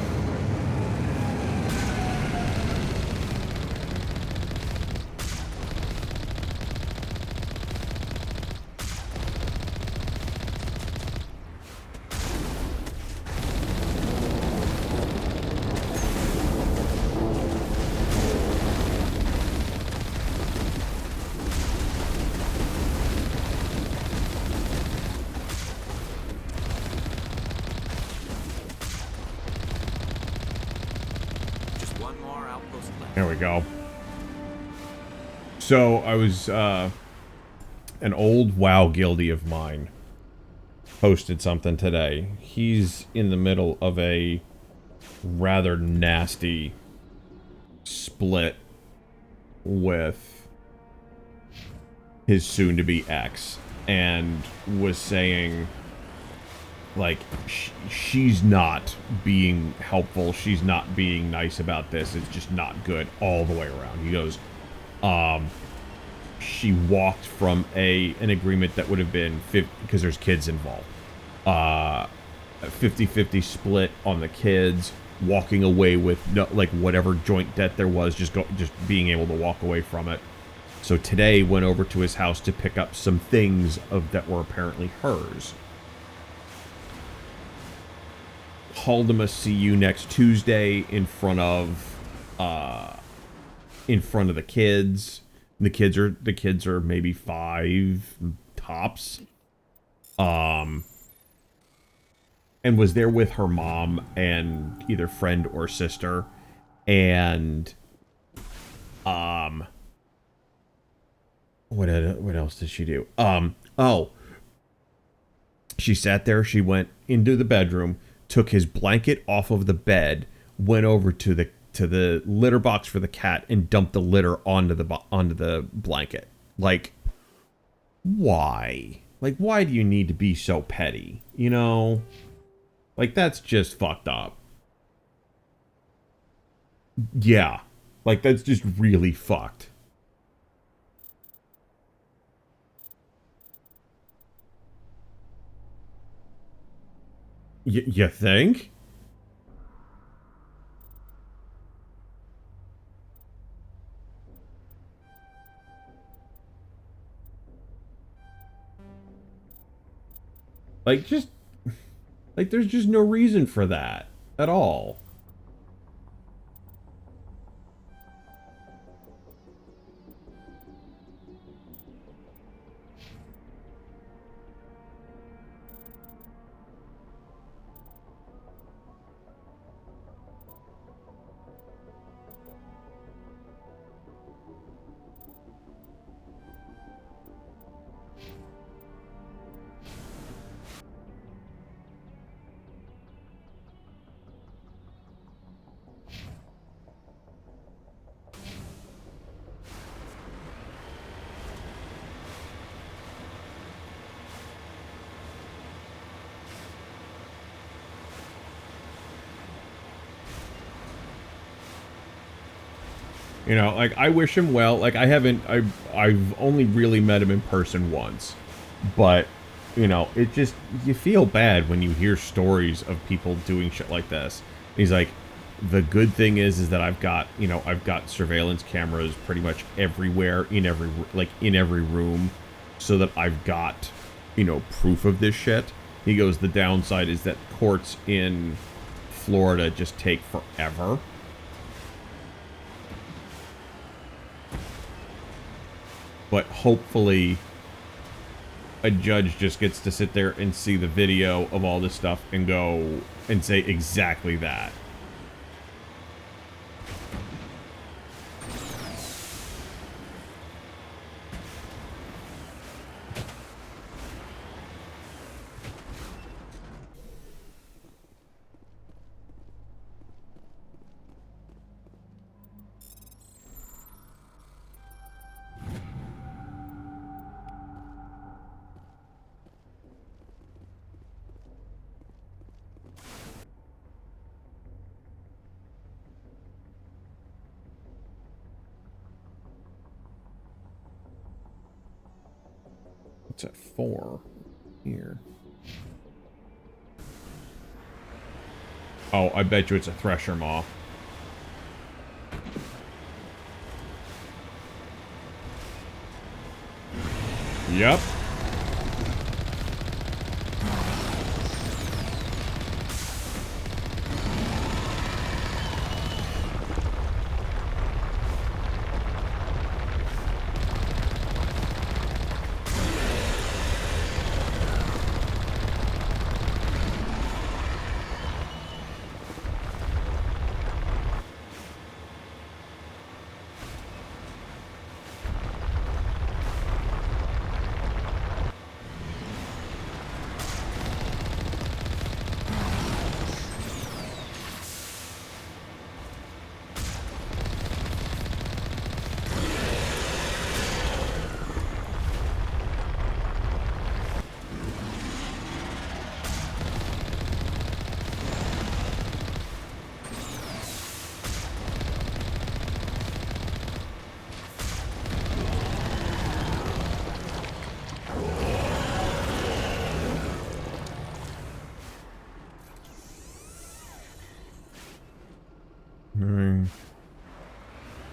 There we go. So I was, an old WoW guildie of mine posted something today. He's in the middle of a rather nasty split with his soon-to-be ex, and was saying, like, she's not being helpful, she's not being nice about this, it's just not good all the way around. He goes, she walked from an agreement that would have been 50, because there's kids involved, 50-50 split on the kids, walking away with no, like whatever joint debt there was, just being able to walk away from it. So today went over to his house to pick up some things that were apparently hers. Called him a see you next Tuesday in front of the kids. The kids are maybe 5 tops. And was there with her mom and either friend or sister. And what else did she do? She sat there, she went into the bedroom, took his blanket off of the bed, went over to to the litter box for the cat and dump the litter onto the blanket. Like, why? Like, why do you need to be so petty? You know? Like, that's just fucked up. Yeah. Like, that's just really fucked. You think? Like, just... Like, there's just no reason for that. At all. You know, like, I wish him well. Like, I've only really met him in person once. But, you know, it just, you feel bad when you hear stories of people doing shit like this. He's like, the good thing is that I've got, you know, I've got surveillance cameras pretty much everywhere, in every room, so that I've got, you know, proof of this shit. He goes, the downside is that courts in Florida just take forever. But hopefully a judge just gets to sit there and see the video of all this stuff and go and say exactly that. It's at 4 here. Oh, I bet you it's a thresher maw. Yep.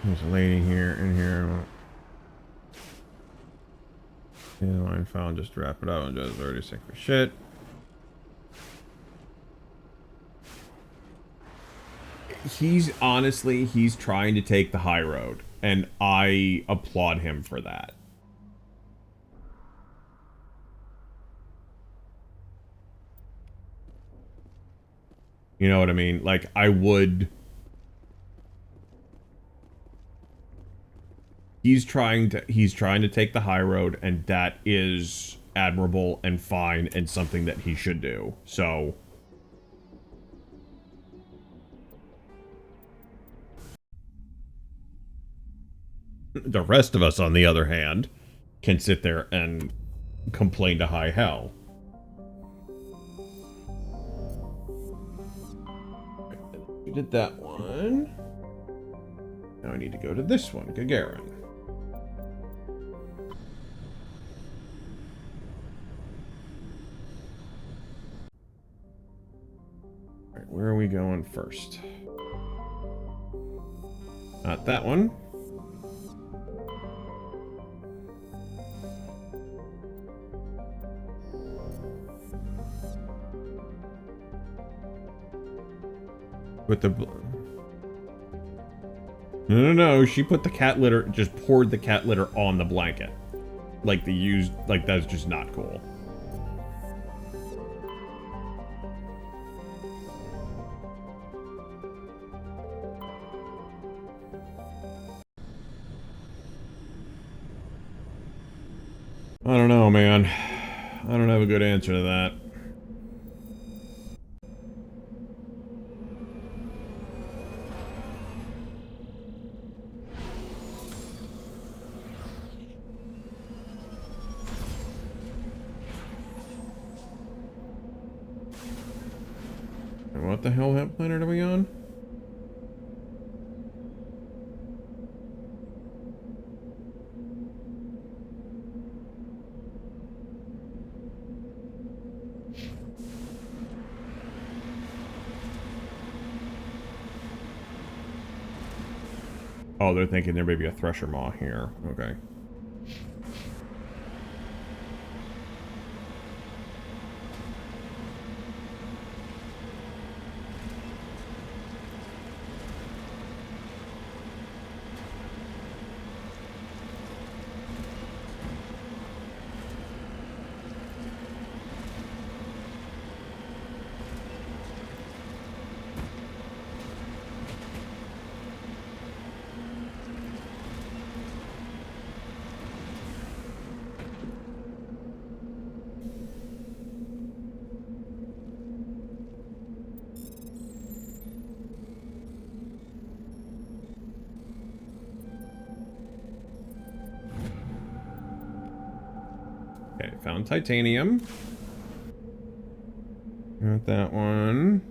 There's a lady here in here. Yeah, line file, just wrap it up. I'm just already sick for shit. He's trying to take the high road, and I applaud him for that. You know what I mean? Like, I would... He's trying to take the high road, and that is admirable and fine and something that he should do. So... The rest of us, on the other hand, can sit there and complain to high hell. We did that one. Now I need to go to this one, Gagarin. Alright, where are we going first? Not that one. With the... No, she put the cat litter, just poured the cat litter on the blanket. Like the used, like that's just not cool. I don't know, man. I don't have a good answer to that. What the hell planet are we on? Oh, they're thinking there may be a thresher maw here. Okay. Okay, found titanium. Got that one.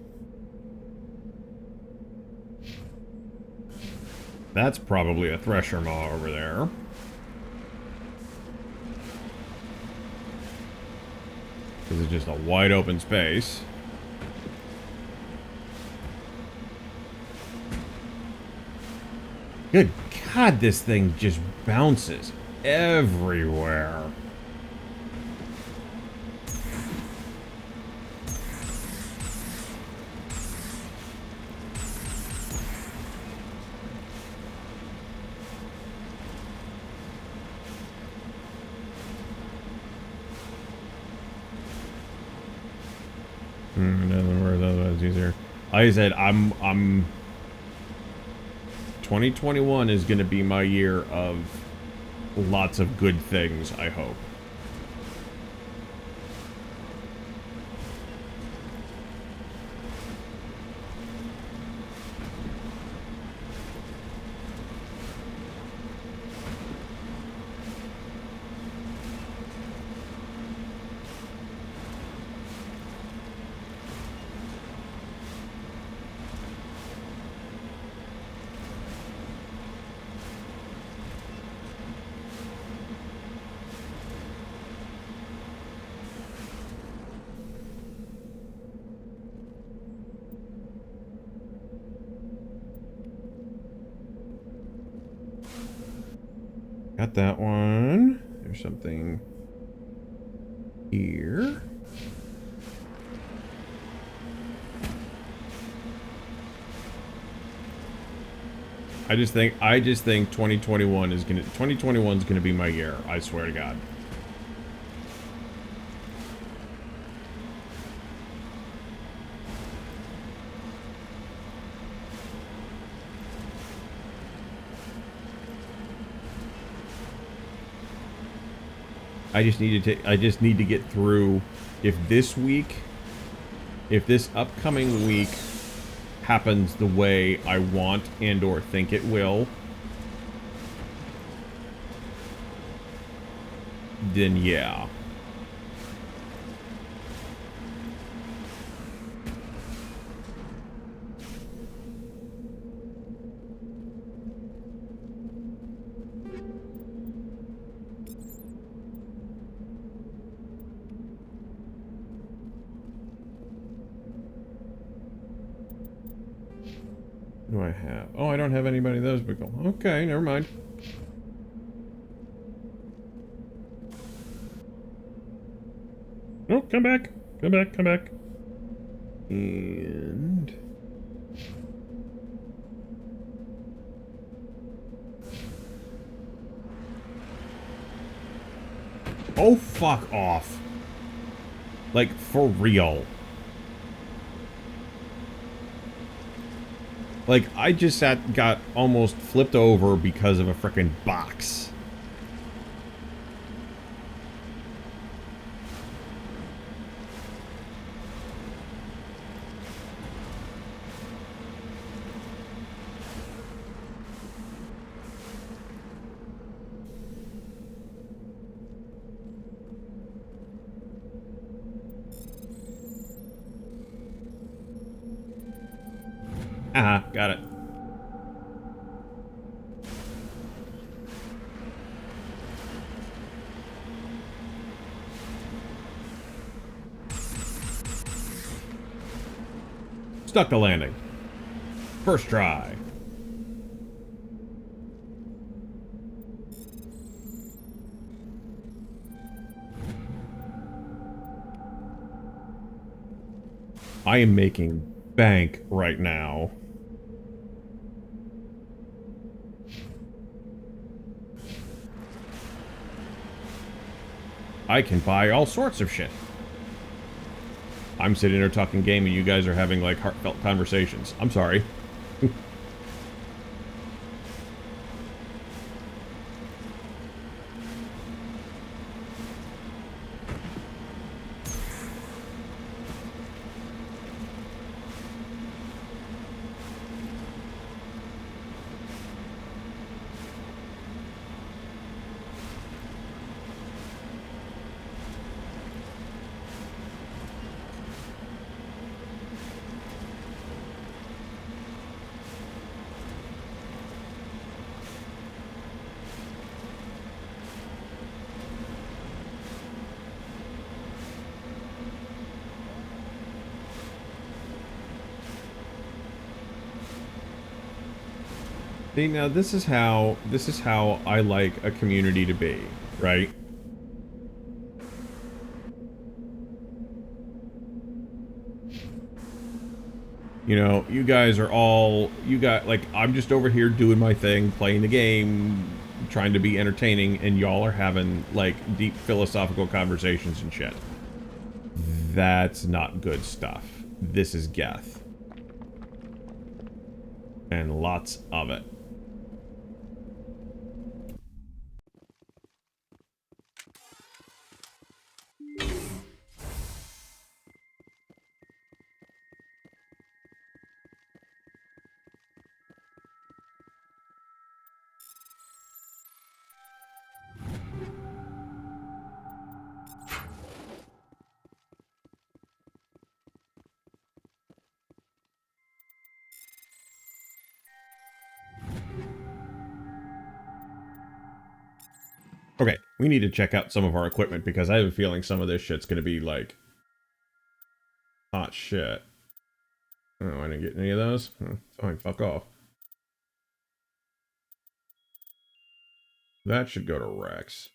That's probably a thresher maw over there. Because it's just a wide open space. Good God, this thing just bounces everywhere. Doesn't work. Otherwise easier. Like I said, I'm 2021 is going to be my year of lots of good things, I hope. Got that one. There's something here. I just think 2021 is gonna be my year. I swear to God. I just need to get through. If this upcoming week happens the way I want and or think it will, then yeah. What do I have? Oh, I don't have anybody of those people. Okay, never mind. Oh, come back. Come back, come back. And... oh, fuck off. Like, for real. Like, I just got almost flipped over because of a frickin' box. Got it. Stuck the landing. First try. I am making bank right now. I can buy all sorts of shit. I'm sitting there talking game and you guys are having, like, heartfelt conversations. I'm sorry. See, now this is how I like a community to be, right? You know, you guys are all, like, I'm just over here doing my thing, playing the game, trying to be entertaining, and y'all are having, like, deep philosophical conversations and shit. That's not good stuff. This is Geth. And lots of it. Okay, we need to check out some of our equipment because I have a feeling some of this shit's gonna be like hot shit. Oh, I didn't get any of those? Fine, fuck off. That should go to Rex.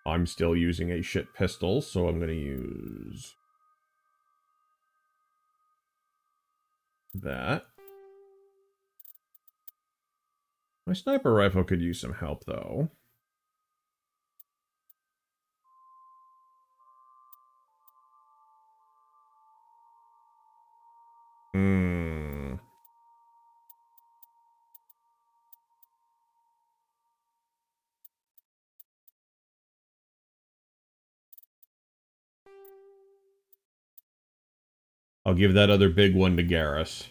I'm still using a shit pistol, so I'm gonna use that. My sniper rifle could use some help, though. Hmm. I'll give that other big one to Garrus.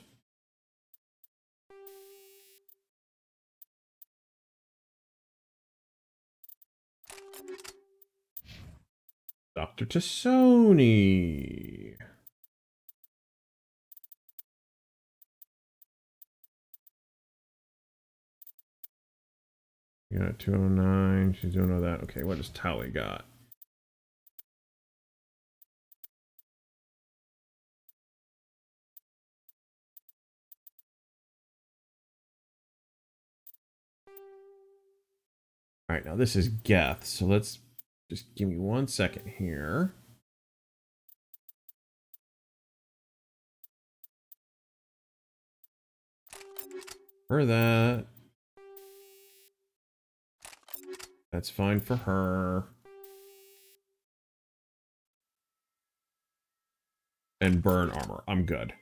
Dr. Tassoni. You got 209. She's doing all that. Okay, what does Tali got? All right, now this is Geth, so let's just give me 1 second here. For that. That's fine for her. And burn armor. I'm good.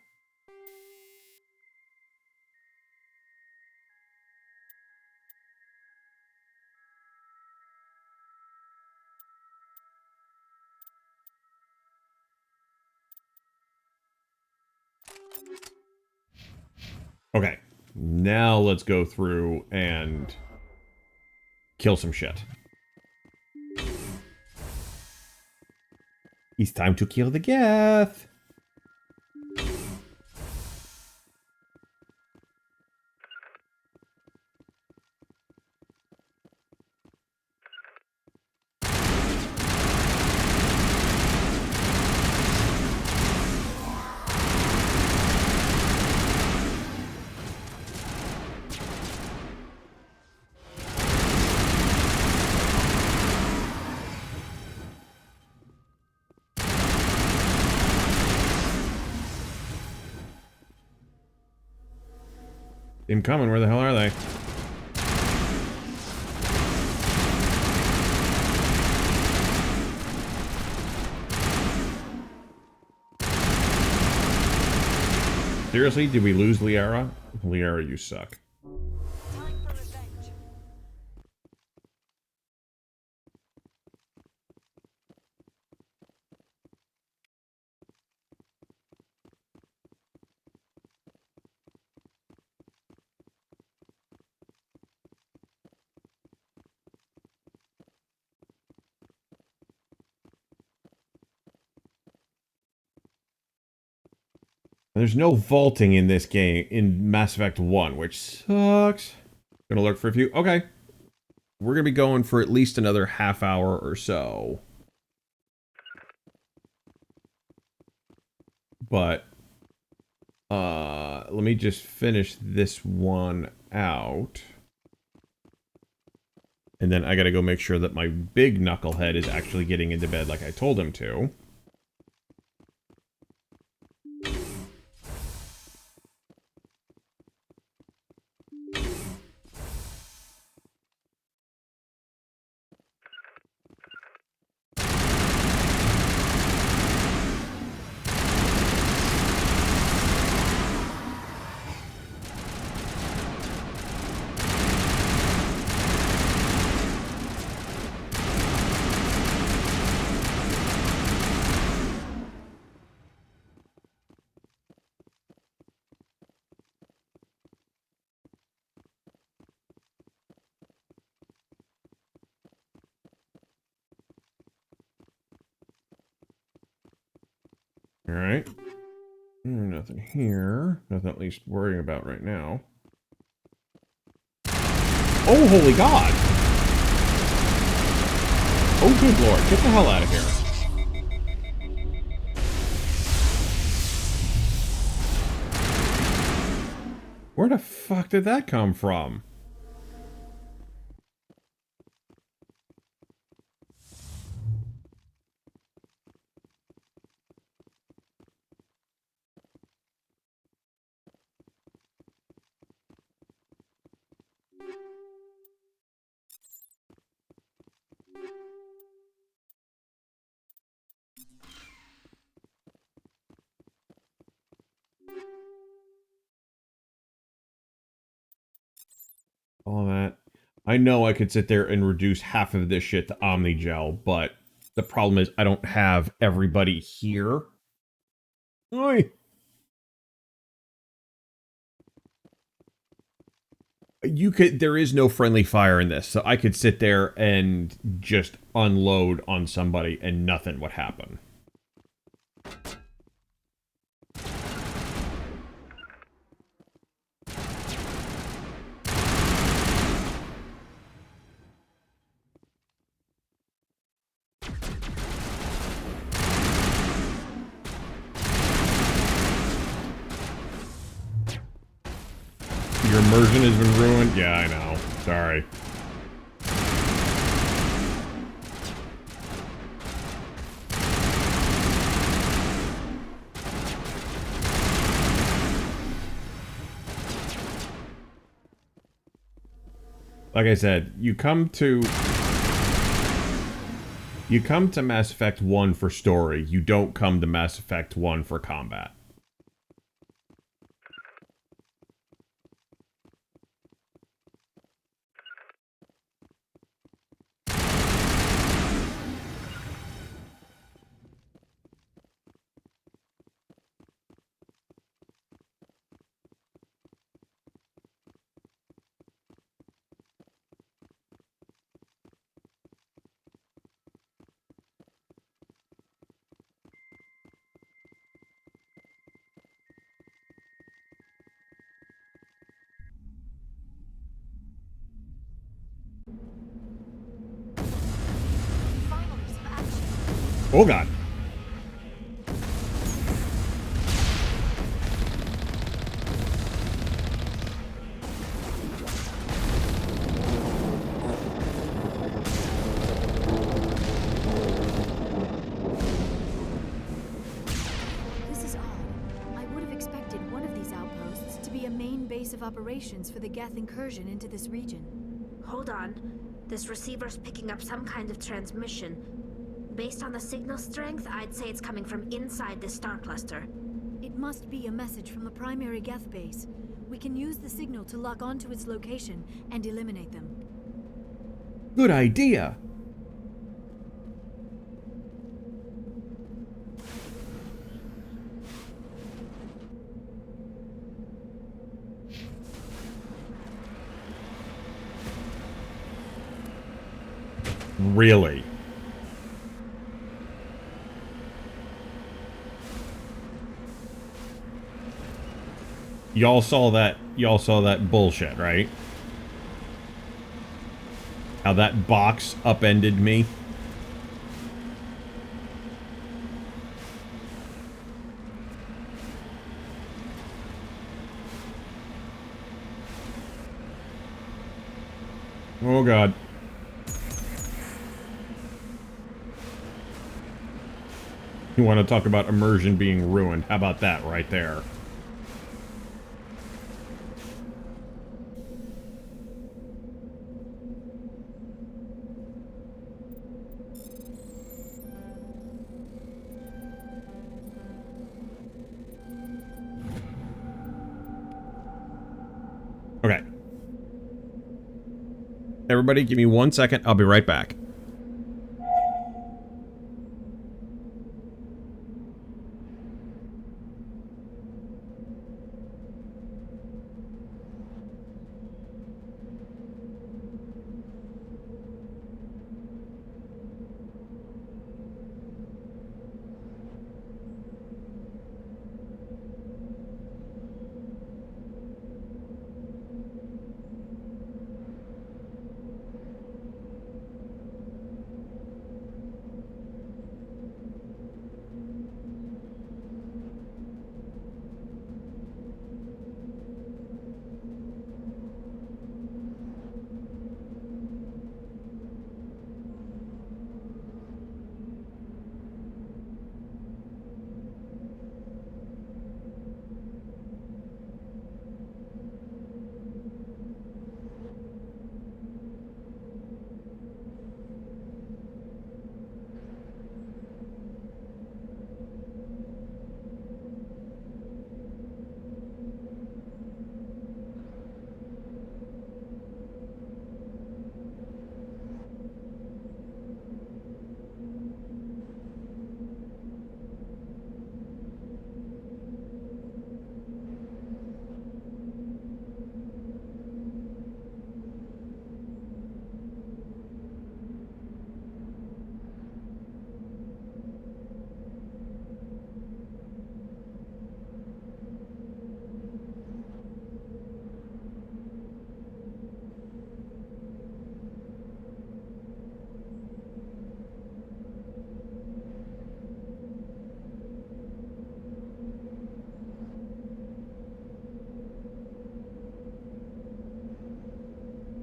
Okay. Now let's go through and kill some shit. It's time to kill the Geth. Incoming, where the hell are they? Seriously, did we lose Liara? Liara, you suck.
Time for revenge.
There's no vaulting in this game, in Mass Effect 1, which sucks. Gonna look for a few. Okay. We're gonna be going for at least another half hour or so. But, let me just finish this one out. And then I gotta go make sure that my big knucklehead is actually getting into bed like I told him to. Alright. Nothing here. Nothing at least worrying about right now. Oh, holy God! Oh, good lord. Get the hell out of here. Where the fuck did that come from? All that. I know I could sit there and reduce half of this shit to Omnigel, but the problem is I don't have everybody here. Oi! there is no friendly fire in this, so I could sit there and just unload on somebody and nothing would happen. Your immersion has been ruined? Yeah, I know. Sorry. Like I said, you come to Mass Effect 1 for story. You don't come to Mass Effect 1 for combat. Oh god.
This is odd. I would have expected one of these outposts to be a main base of operations for the Geth incursion into this region.
Hold on. This receiver's picking up some kind of transmission. Based on the signal strength, I'd say it's coming from inside this star cluster.
It must be a message from the primary Geth base. We can use the signal to lock onto its location and eliminate them.
Good idea. Really? Y'all saw that bullshit, right? How that box upended me? Oh god. You want to talk about immersion being ruined? How about that right there? Okay. Everybody, give me 1 second. I'll be right back.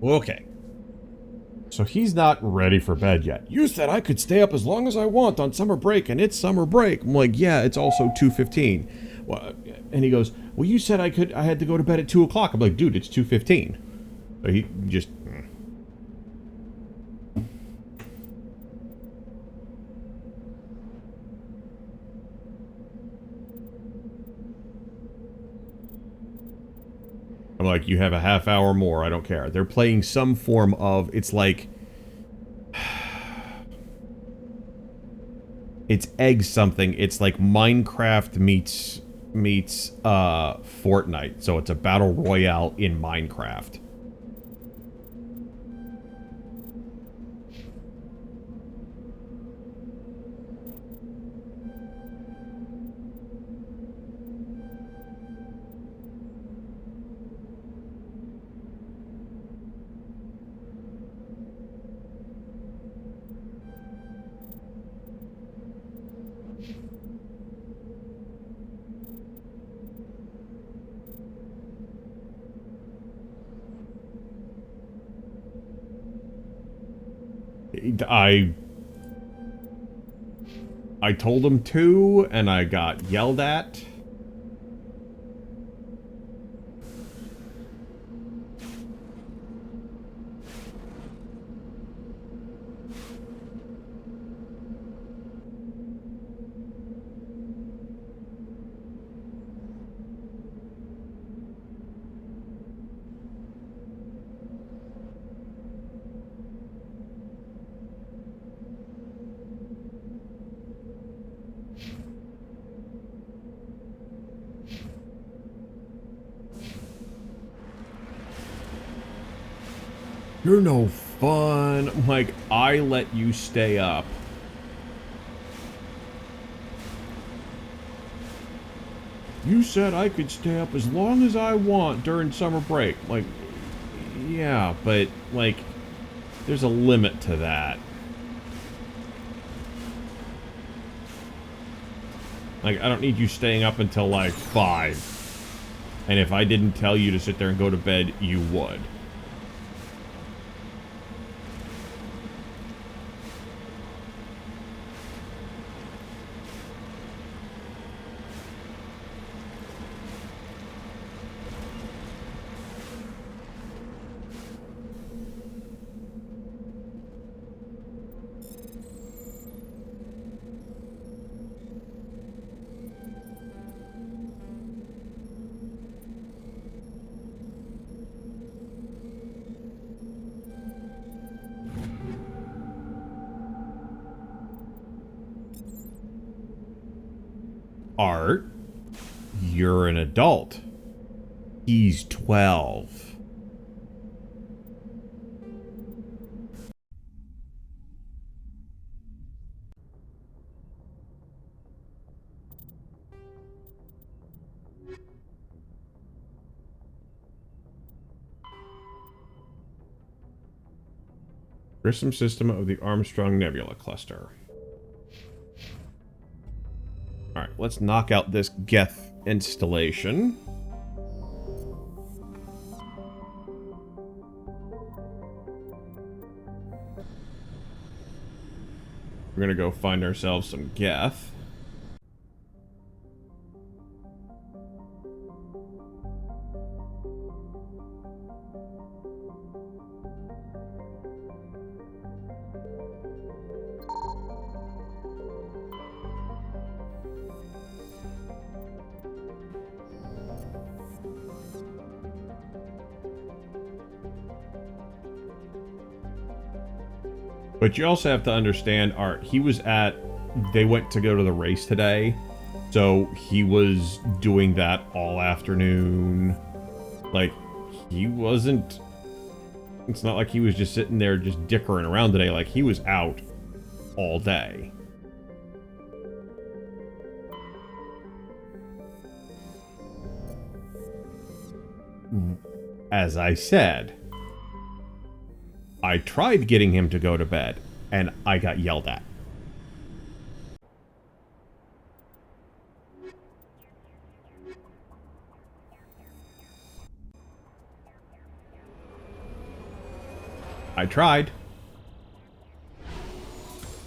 Okay. So he's not ready for bed yet. You said I could stay up as long as I want on summer break, and it's summer break. I'm like, yeah, it's also 2:15. Well, and he goes, well, you said I had to go to bed at 2 o'clock. I'm like, dude, it's 2:15. So he just... I'm like, you have a half hour more. I don't care. They're playing some form of... It's like... It's egg something. It's like Minecraft meets Fortnite. So it's a battle royale in Minecraft. I told him to, and I got yelled at. You're no fun. I'm like, I let you stay up. You said I could stay up as long as I want during summer break. Like, yeah, but, like, there's a limit to that. Like, I don't need you staying up until, like, 5. And if I didn't tell you to sit there and go to bed, you would. Art, you're an adult. He's 12. Grissom system of the Armstrong Nebula cluster. Alright, let's knock out this Geth installation. We're gonna go find ourselves some Geth. But you also have to understand, Art, they went to go to the race today, so he was doing that all afternoon. Like, he wasn't, it's not like he was just sitting there just dickering around today, like he was out all day. As I said, I tried getting him to go to bed, and I got yelled at. I tried.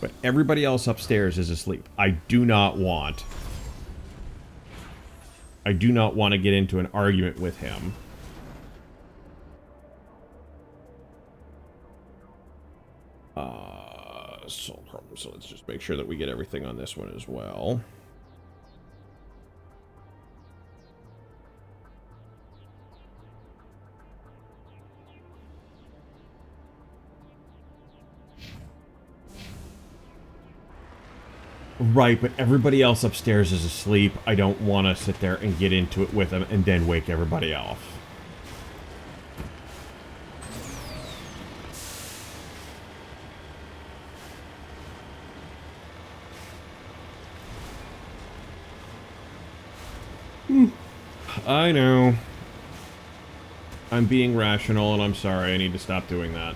But everybody else upstairs is asleep. I do not want to get into an argument with him. So let's just make sure that we get everything on this one as well. Right, but everybody else upstairs is asleep. I don't want to sit there and get into it with them and then wake everybody off. I know. I'm being rational, and I'm sorry. I need to stop doing that.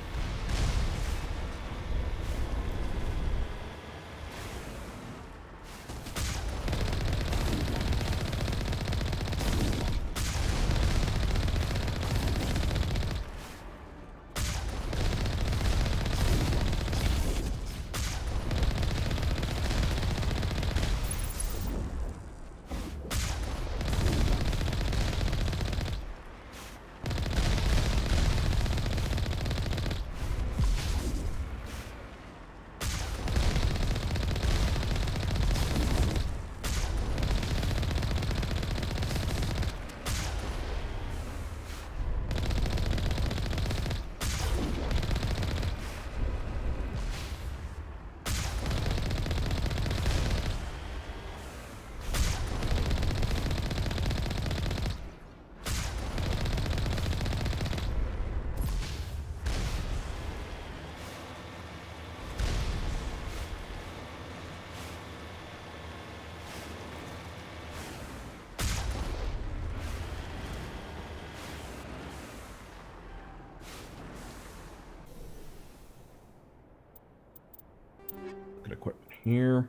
Good equipment here.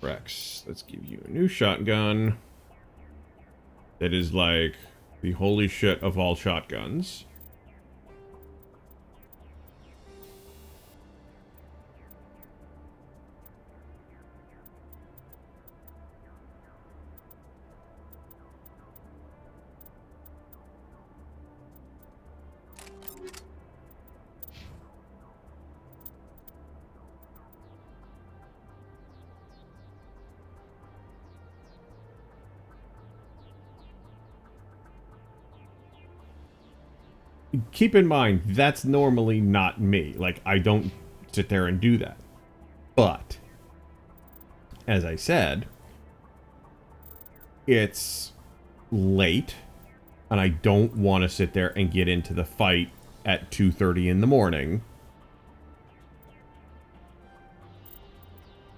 Rex, let's give you a new shotgun. That is like the holy shit of all shotguns. Keep in mind, that's normally not me. Like, I don't sit there and do that. But, as I said, it's late, and I don't want to sit there and get into the fight at 2:30 in the morning.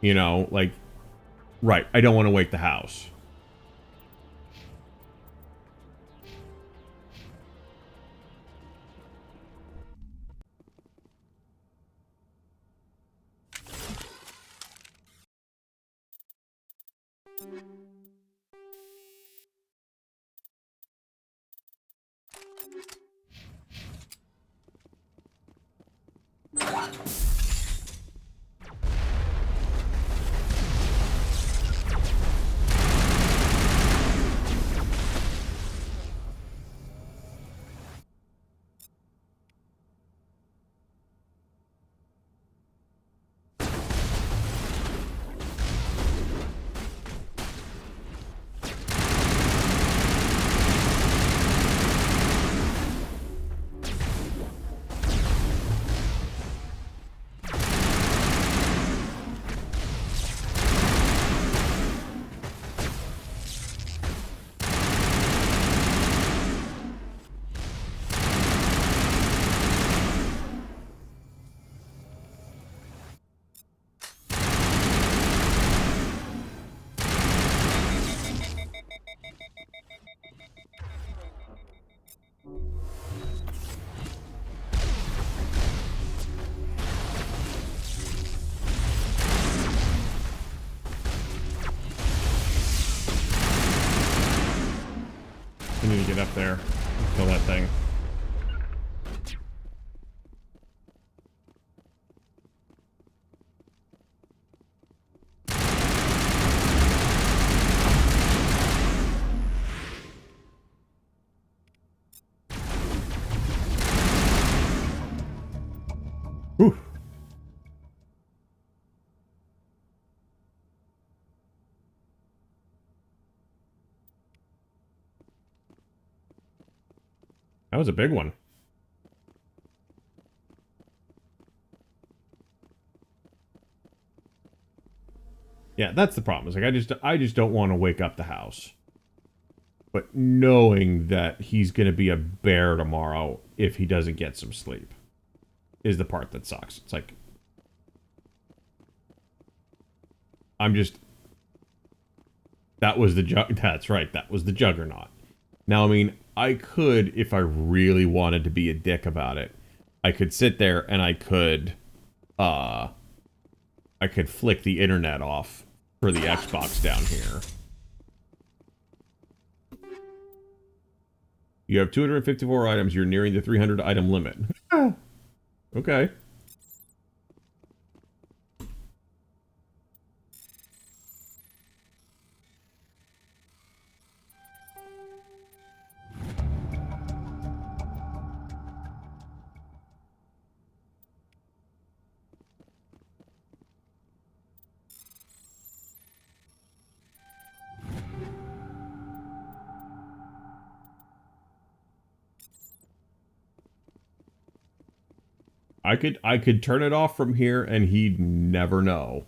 You know, like, right, I don't want to wake the house. I need to get up there. Kill that thing. Whew. That was a big one. Yeah, that's the problem. It's like I just don't want to wake up the house. But knowing that he's going to be a bear tomorrow if he doesn't get some sleep is the part that sucks. It's like that was the that's right. That was the juggernaut. Now, I mean, I could, if I really wanted to be a dick about it, I could sit there and I could flick the internet off for the Xbox down here. You have 254 items. You're nearing the 300 item limit. Okay. I could turn it off from here and he'd never know.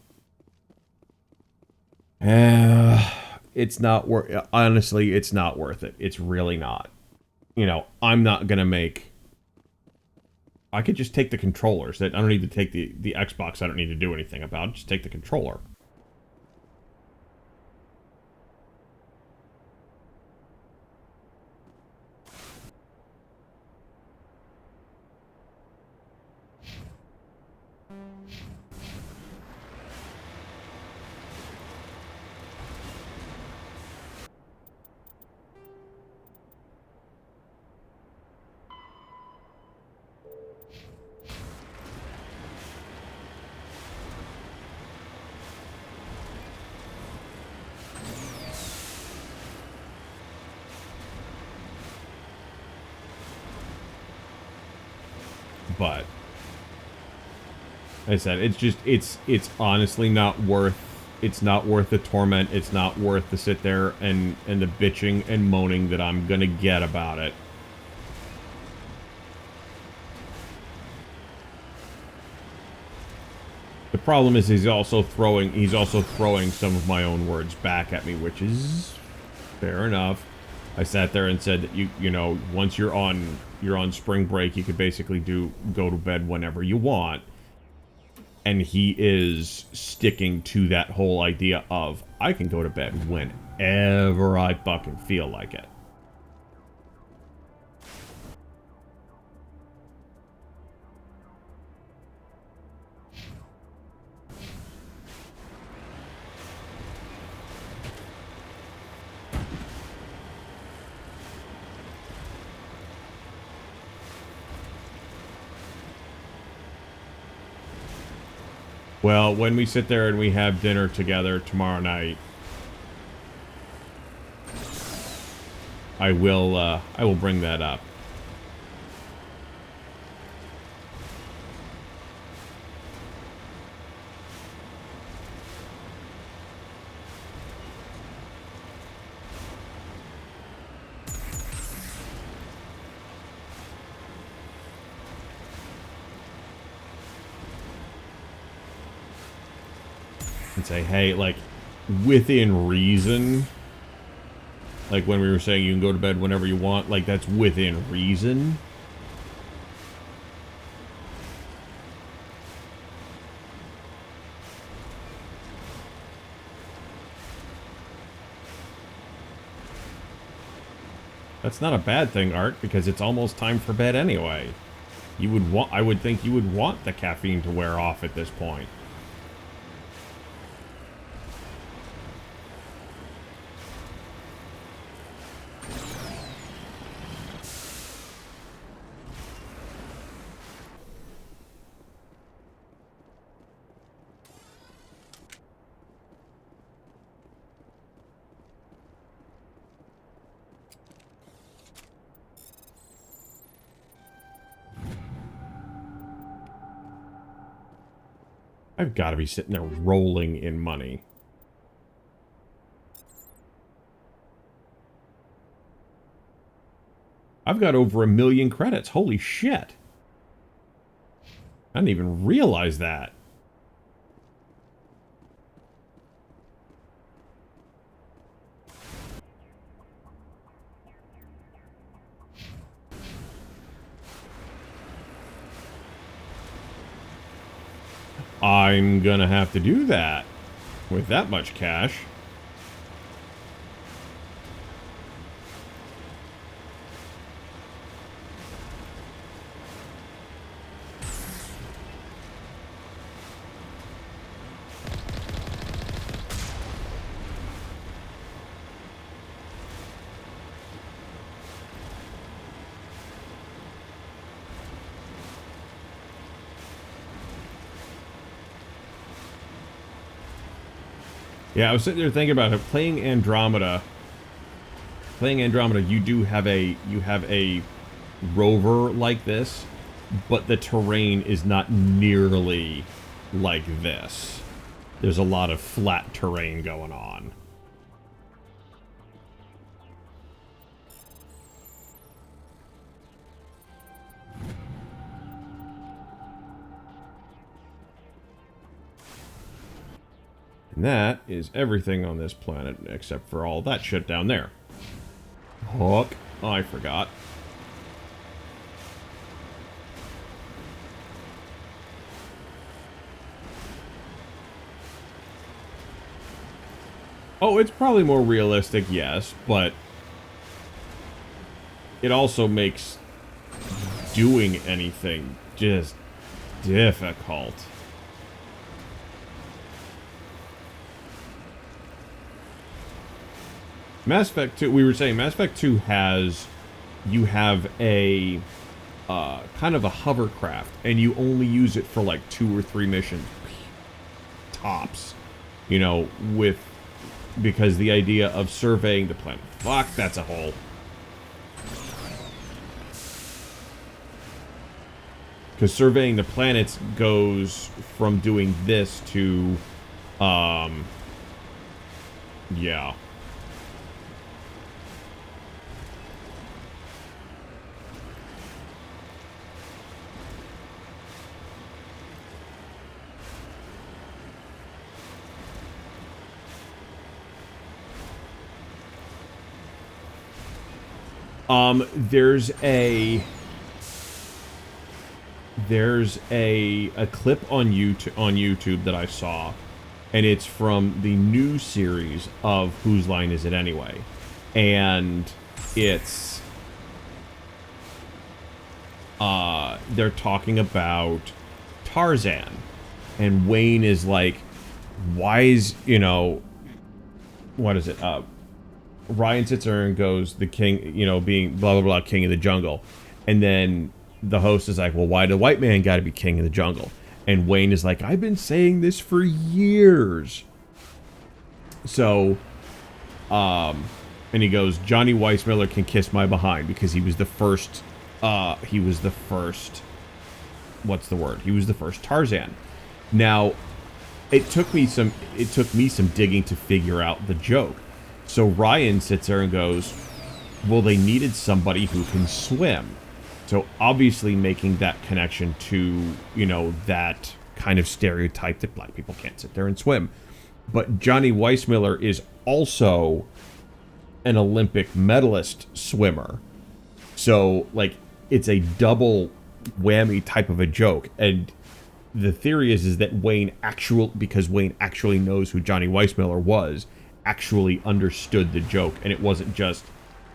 It's not worth, honestly, it's not worth it. It's really not. You know, I'm not gonna make, I could just take the controllers. I don't need to take the Xbox. I don't need to do anything about it. Just take the controller. But like I said, it's just it's honestly not worth, it's not worth the torment. It's not worth to sit there and the bitching and moaning that I'm gonna get about it. The problem is he's also throwing some of my own words back at me, which is fair enough. I sat there and said that you know, once you're on spring break, you could basically go to bed whenever you want. And he is sticking to that whole idea of, I can go to bed whenever I fucking feel like it. Well, when we sit there and we have dinner together tomorrow night, I will bring that up. And say, hey, like, within reason, like when we were saying you can go to bed whenever you want, like, that's within reason. That's not a bad thing, Art, because it's almost time for bed anyway. I would think you would want the caffeine to wear off at this point. I've got to be sitting there rolling in money. I've got over 1 million credits. Holy shit. I didn't even realize that. I'm gonna have to do that with that much cash. Yeah, I was sitting there thinking about it. Playing Andromeda, you do have a rover like this, but the terrain is not nearly like this. There's a lot of flat terrain going on. And that is everything on this planet, except for all that shit down there. Hook. Oh, I forgot. Oh, it's probably more realistic, yes, but it also makes doing anything just difficult. Mass Effect 2, we were saying Mass Effect 2 has, you have a kind of a hovercraft, and you only use it for like 2 or 3 missions tops, you know, because the idea of surveying the planet. Fuck, that's a hole. Because surveying the planets goes from doing this to, yeah. There's a clip on YouTube that I saw, and it's from the new series of Whose Line Is It Anyway? And it's they're talking about Tarzan, and Wayne is like, why is, you know, what is it, Ryan sits there and goes, the king, you know, being blah, blah, blah, king of the jungle. And then the host is like, well, why the white man got to be king of the jungle? And Wayne is like, I've been saying this for years. So, and he goes, Johnny Weissmuller can kiss my behind because he was the first, what's the word? He was the first Tarzan. Now, it took me some digging to figure out the joke. So Ryan sits there and goes, well, they needed somebody who can swim. So obviously making that connection to, you know, that kind of stereotype that black people can't sit there and swim. But Johnny Weissmuller is also an Olympic medalist swimmer. So, like, it's a double whammy type of a joke. And the theory is that because Wayne actually knows who Johnny Weissmuller was, actually understood the joke, and it wasn't just,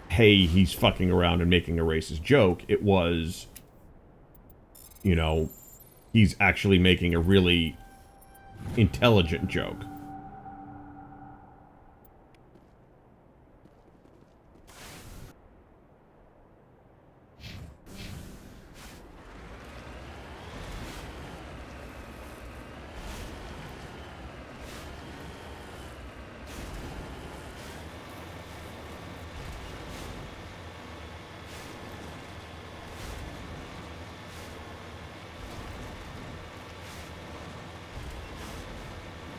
hey, he's fucking around and making a racist joke. It was, you know, he's actually making a really intelligent joke.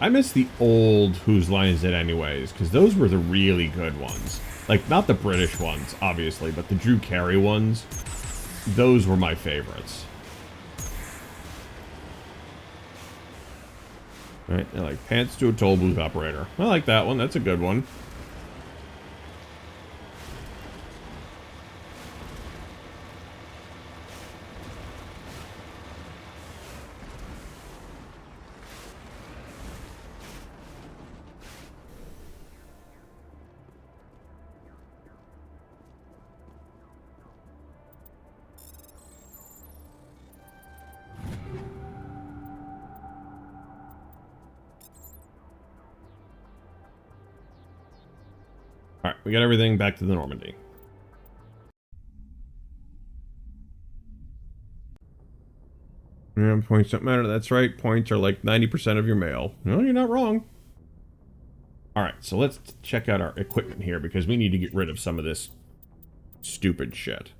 I miss the old Whose Line Is It Anyways, because those were the really good ones. Like, not the British ones, obviously, but the Drew Carey ones. Those were my favorites. Right, they're like pants to a toll booth operator. I like that one. That's a good one. All right, we got everything back to the Normandy. Yeah, points don't matter. That's right. Points are like 90% of your mail. No, you're not wrong. All right, so let's check out our equipment here because we need to get rid of some of this stupid shit.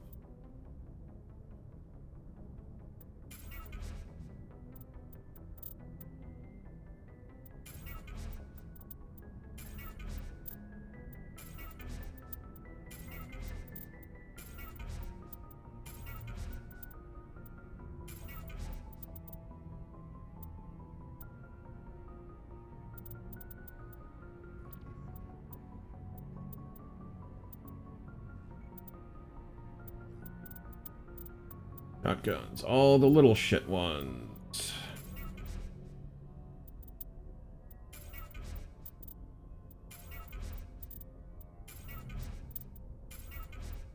Shotguns, all the little shit ones.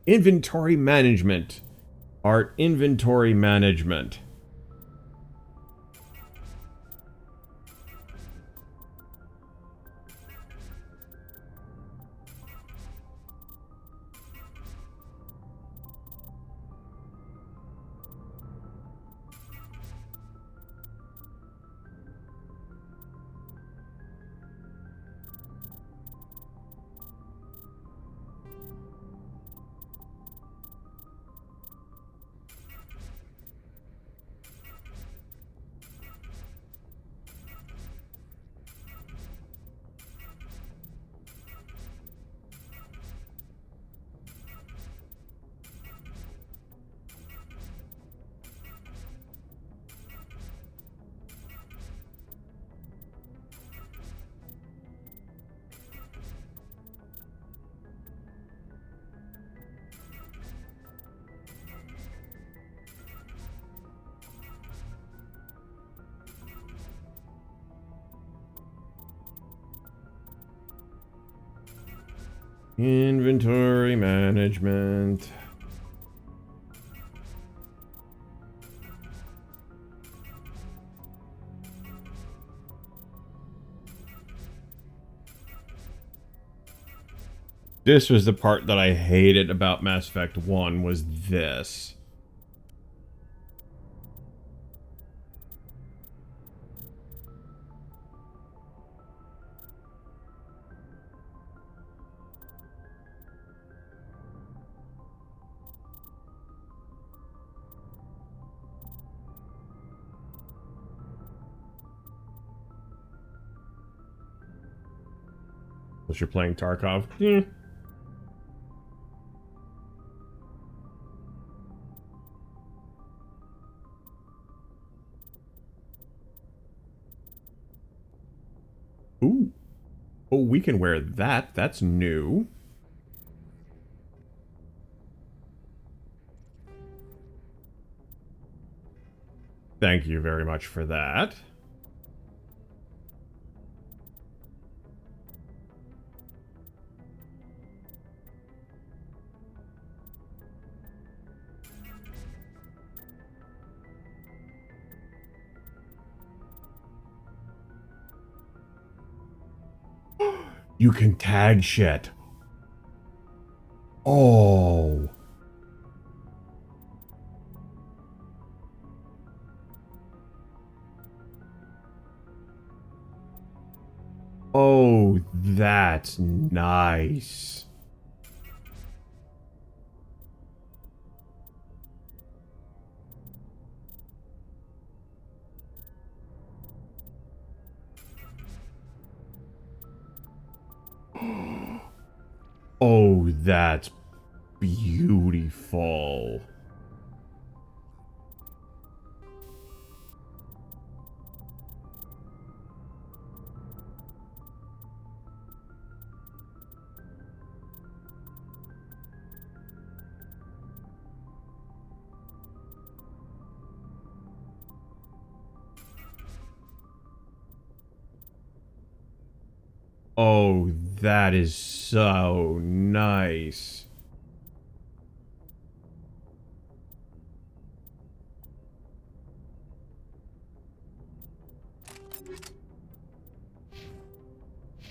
Inventory management. Our inventory management. Inventory management. This was the part that I hated about Mass Effect 1 was this. Unless you're playing Tarkov. Ooh. Oh, we can wear that. That's new. Thank you very much for that. You can tag shit. Oh. Oh, that's nice. Oh, that's beautiful. Oh, that is so nice.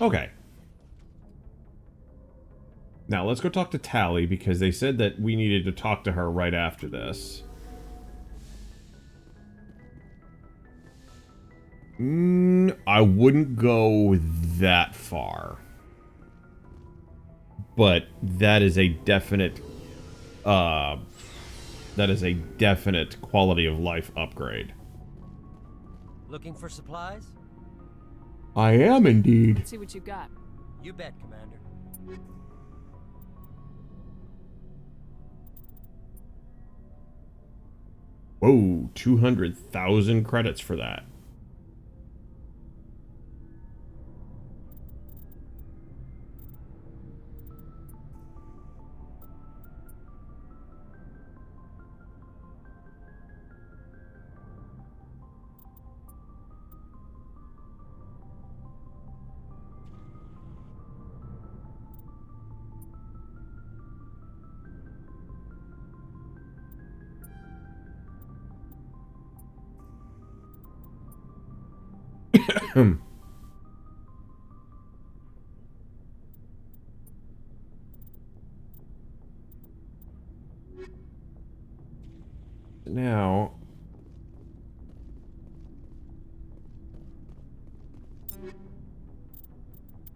Okay. Now, let's go talk to Tally, because they said that we needed to talk to her right after this. I wouldn't go that far. But that is a definite, quality of life upgrade.
Looking for supplies?
I am indeed.
Let's see what you got.
You bet, Commander.
Whoa, 200,000 credits for that. Now,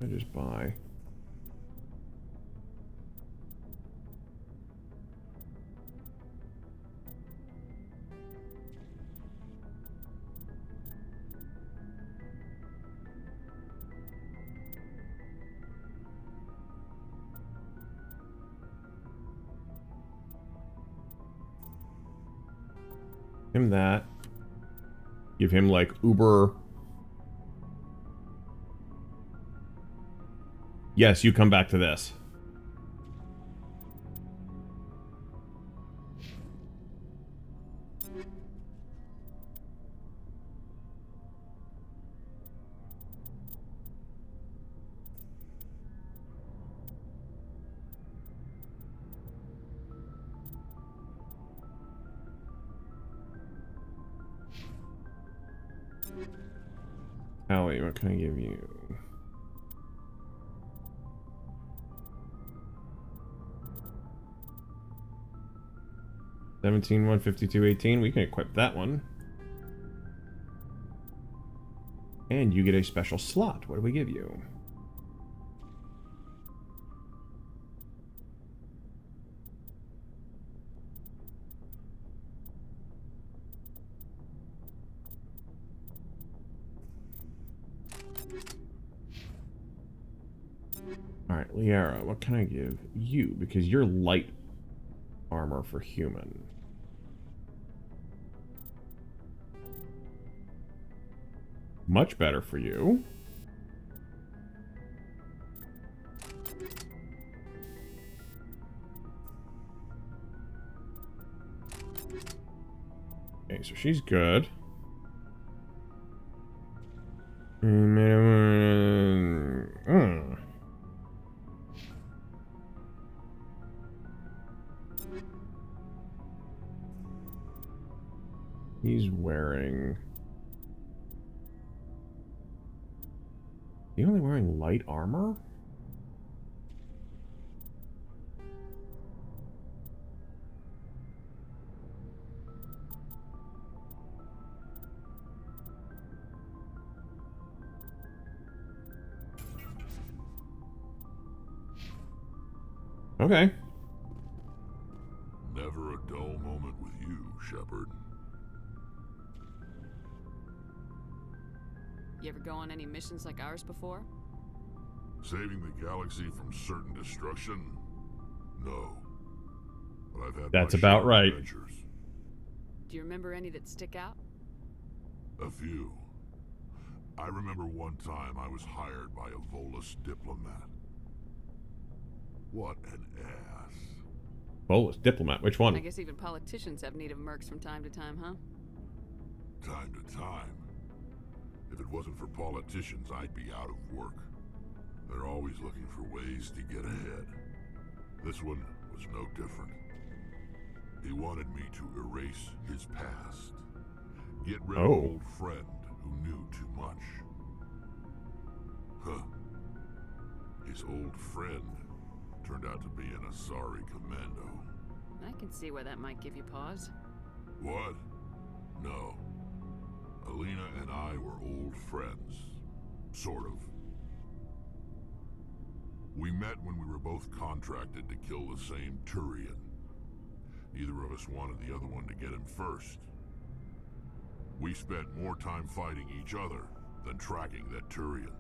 I just buy. Him that. Give him like Uber. Yes, you come back to this. Allie, what can I give you? $17, $152, $18. We can equip that one. And you get a special slot. What do we give you? Alright, Liara, what can I give you? Because you're light armor for human. Much better for you. Okay, so she's good. He's wearing... He only wearing light armor? Okay.
Never a dull moment with you, Shepard.
You ever go on any missions like ours before?
Saving the galaxy from certain destruction? No. But I've had
That's
my
about
share of
right.
adventures.
Do you remember any that stick out?
A few. I remember one time I was hired by a Volus diplomat. What an ass.
Volus diplomat, which one?
I guess even politicians have need of mercs from time to time, huh?
Time to time. If it wasn't for politicians, I'd be out of work. They're always looking for ways to get ahead. This one was no different. He wanted me to erase his past. Get rid of an old friend who knew too much. Huh. His old friend turned out to be an Asari commando.
I can see why that might give you pause.
What? No. Alina and I were old friends. Sort of. We met when we were both contracted to kill the same Turian. Neither of us wanted the other one to get him first. We spent more time fighting each other than tracking that Turian.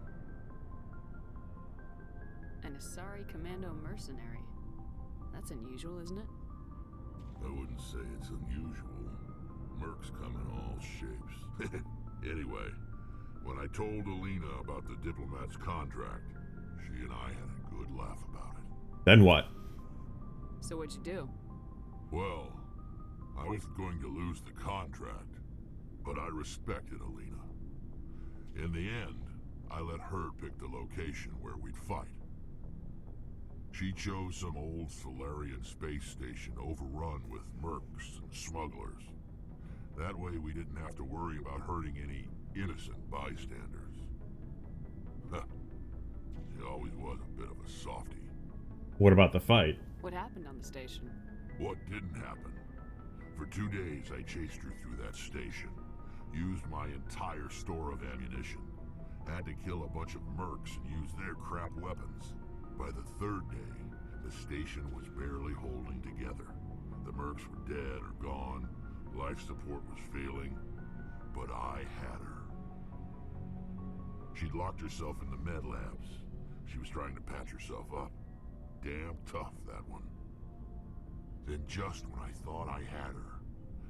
An Asari commando mercenary. That's unusual, isn't it?
I wouldn't say it's unusual. Mercs come in all shapes. Anyway, when I told Alina about the diplomat's contract, she and I had a good laugh about it.
Then what?
So what'd you do?
Well, I was going to lose the contract, but I respected Alina. In the end, I let her pick the location where we'd fight. She chose some old Solarian space station overrun with mercs and smugglers. That way we didn't have to worry about hurting any innocent bystanders. Huh. She always was a bit of a softie.
What about the fight?
What happened on the station?
What didn't happen? For 2 days I chased her through that station. Used my entire store of ammunition. Had to kill a bunch of mercs and use their crap weapons. By the 3rd day, the station was barely holding together. The mercs were dead or gone. Life support was failing. But I had her. She'd locked herself in the med labs. She was trying to patch herself up. Damn tough, that one. Then just when I thought I had her,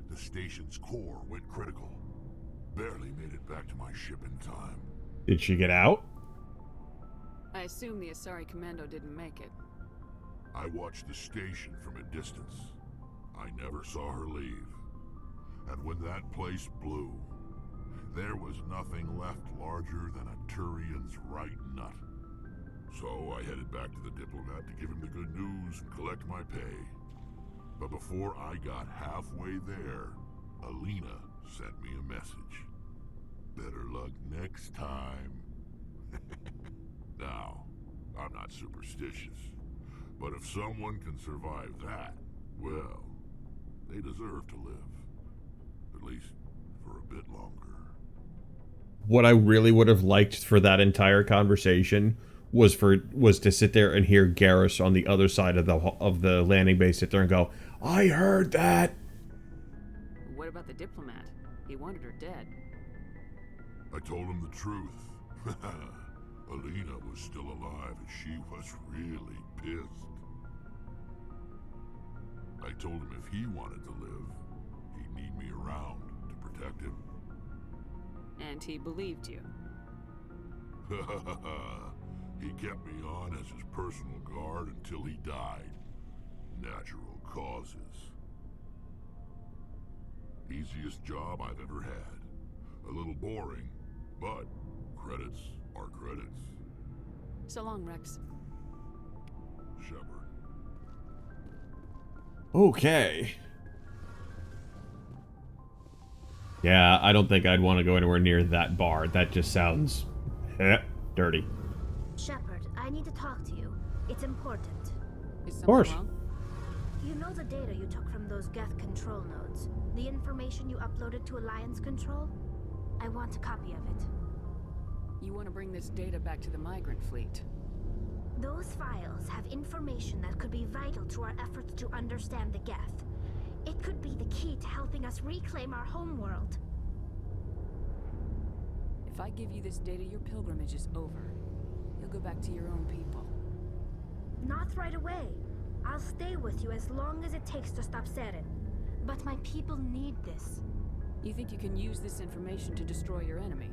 the station's core went critical. Barely made it back to my ship in time.
Did she get out?
I assume the Asari commando didn't make it.
I watched the station from a distance. I never saw her leave. And when that place blew, there was nothing left larger than a Turian's right nut. So I headed back to the diplomat to give him the good news and collect my pay. But before I got halfway there, Alina sent me a message. Better luck next time. Now, I'm not superstitious, but if someone can survive that, well, they deserve to live. At least for a bit longer.
What I really would have liked for that entire conversation was to sit there and hear Garrus on the other side of the landing base sit there and go, "I heard that."
What about the diplomat? He wanted her dead.
I told him the truth. Alina was still alive and she was really pissed. I told him if he wanted to live, he'd need me around to protect him.
And he believed you.
He kept me on as his personal guard until he died. Natural causes. Easiest job I've ever had. A little boring, but credits are credits.
So long, Rex.
Shepard.
Okay. Yeah, I don't think I'd want to go anywhere near that bar. That just sounds dirty.
Shepard, I need to talk to you. It's important.
Is
Of course.
wrong?
You know the data you took from those Geth control nodes? The information you uploaded to Alliance Control? I want a copy of it.
You want to bring this data back to the migrant fleet?
Those files have information that could be vital to our efforts to understand the Geth. It could be the key to helping us reclaim our homeworld.
If I give you this data, your pilgrimage is over. You'll go back to your own people.
Not right away. I'll stay with you as long as it takes to stop Seren. But my people need this.
You think you can use this information to destroy your enemy?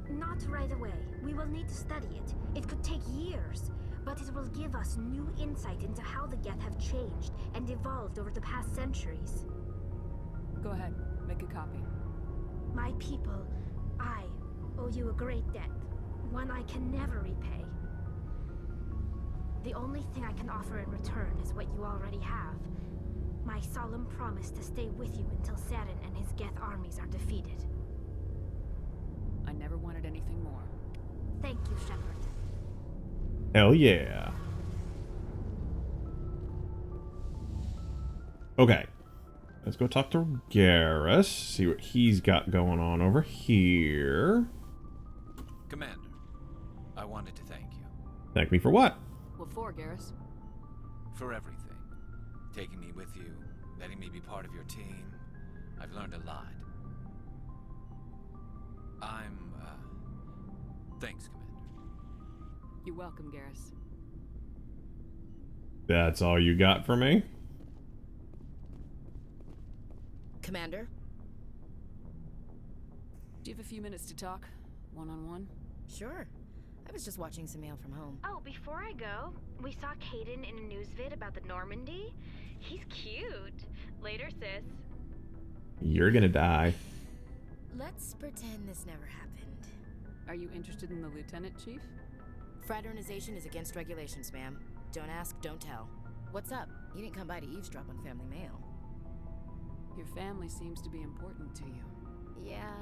Not right away. We will need to study it. It could take years, but it will give us new insight into how the Geth have changed and evolved over the past centuries.
Go ahead, make a copy.
My people, I owe you a great debt, one I can never repay. The only thing I can offer in return is what you already have. My solemn promise to stay with you until Seren and his Geth armies are defeated.
I never wanted anything more.
Thank you, Shepard.
Hell yeah. Okay. Let's go talk to Garrus, see what he's got going on over here.
Commander, I wanted to thank you.
Thank me for what?
What for, Garrus?
For everything. Taking me with you, letting me be part of your team. I've learned a lot. Thanks, Commander.
You're welcome, Garrus.
That's all you got for me?
Commander?
Do you have a few minutes to talk? One-on-one?
Sure. I was just watching some mail from home.
Oh, before I go, we saw Caden in a news vid about the Normandy. He's cute. Later, sis.
You're gonna die.
Let's pretend this never happened.
Are you interested in the Lieutenant, Chief?
Fraternization is against regulations, ma'am. Don't ask, don't tell. What's up? You didn't come by to eavesdrop on family mail.
Your family seems to be important to you.
Yeah,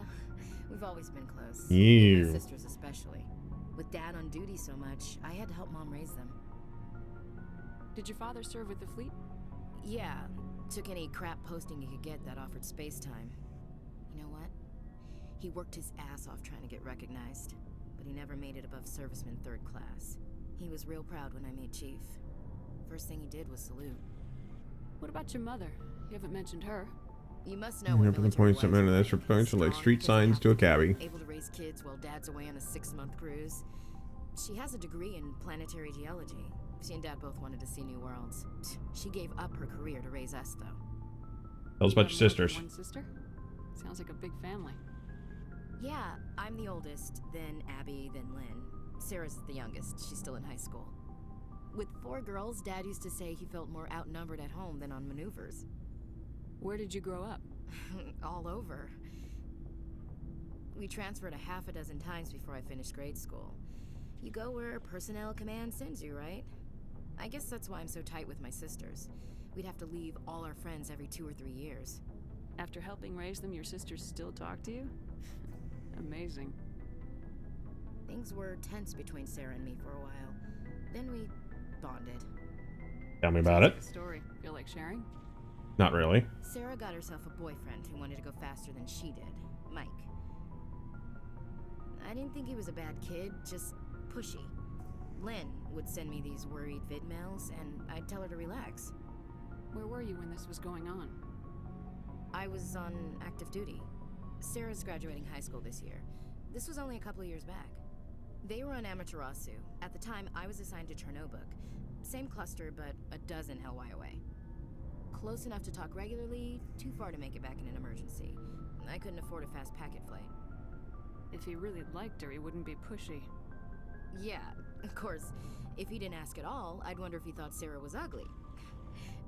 we've always been close.
Ew.
My sisters especially. With Dad on duty so much, I had to help Mom raise them.
Did your father serve with the fleet?
Yeah, took any crap posting he could get that offered space time. You know what? He worked his ass off trying to get recognized, but he never made it above serviceman 3rd class. He was real proud when I made Chief. First thing he did was salute.
What about your mother? You haven't mentioned her.
You must know
I'm
what
gonna point something into this for potential like street signs to a cabbie.
Able to raise kids while Dad's away on a 6-month cruise. She has a degree in planetary geology. She and Dad both wanted to see new worlds. She gave up her career to raise us, though.
Tell us about your sisters.
One sister? Sounds like a big family.
Yeah, I'm the oldest, then Abby, then Lynn. Sarah's the youngest. She's still in high school. With 4 girls, Dad used to say he felt more outnumbered at home than on maneuvers.
Where did you grow up?
All over. We transferred a half a dozen times before I finished grade school. You go where personnel command sends you, right? I guess that's why I'm so tight with my sisters. We'd have to leave all our friends every 2 or 3 years.
After helping raise them, your sisters still talk to you? Amazing.
Things were tense between Sarah and me for a while. Then we bonded.
Tell me about it.
Like a story. Feel like sharing?
Not really.
Sarah got herself a boyfriend who wanted to go faster than she did, Mike. I didn't think he was a bad kid, just pushy. Lynn would send me these worried vid mails, and I'd tell her to relax.
Where were you when this was going on?
I was on active duty. Sarah's graduating high school this year. This was only a couple of years back. They were on Amaterasu. At the time, I was assigned to Chernobog. Same cluster, but a dozen LY away. Close enough to talk regularly, too far to make it back in an emergency. I couldn't afford a fast packet flight.
If he really liked her, he wouldn't be pushy.
Yeah, of course. If he didn't ask at all, I'd wonder if he thought Sarah was ugly.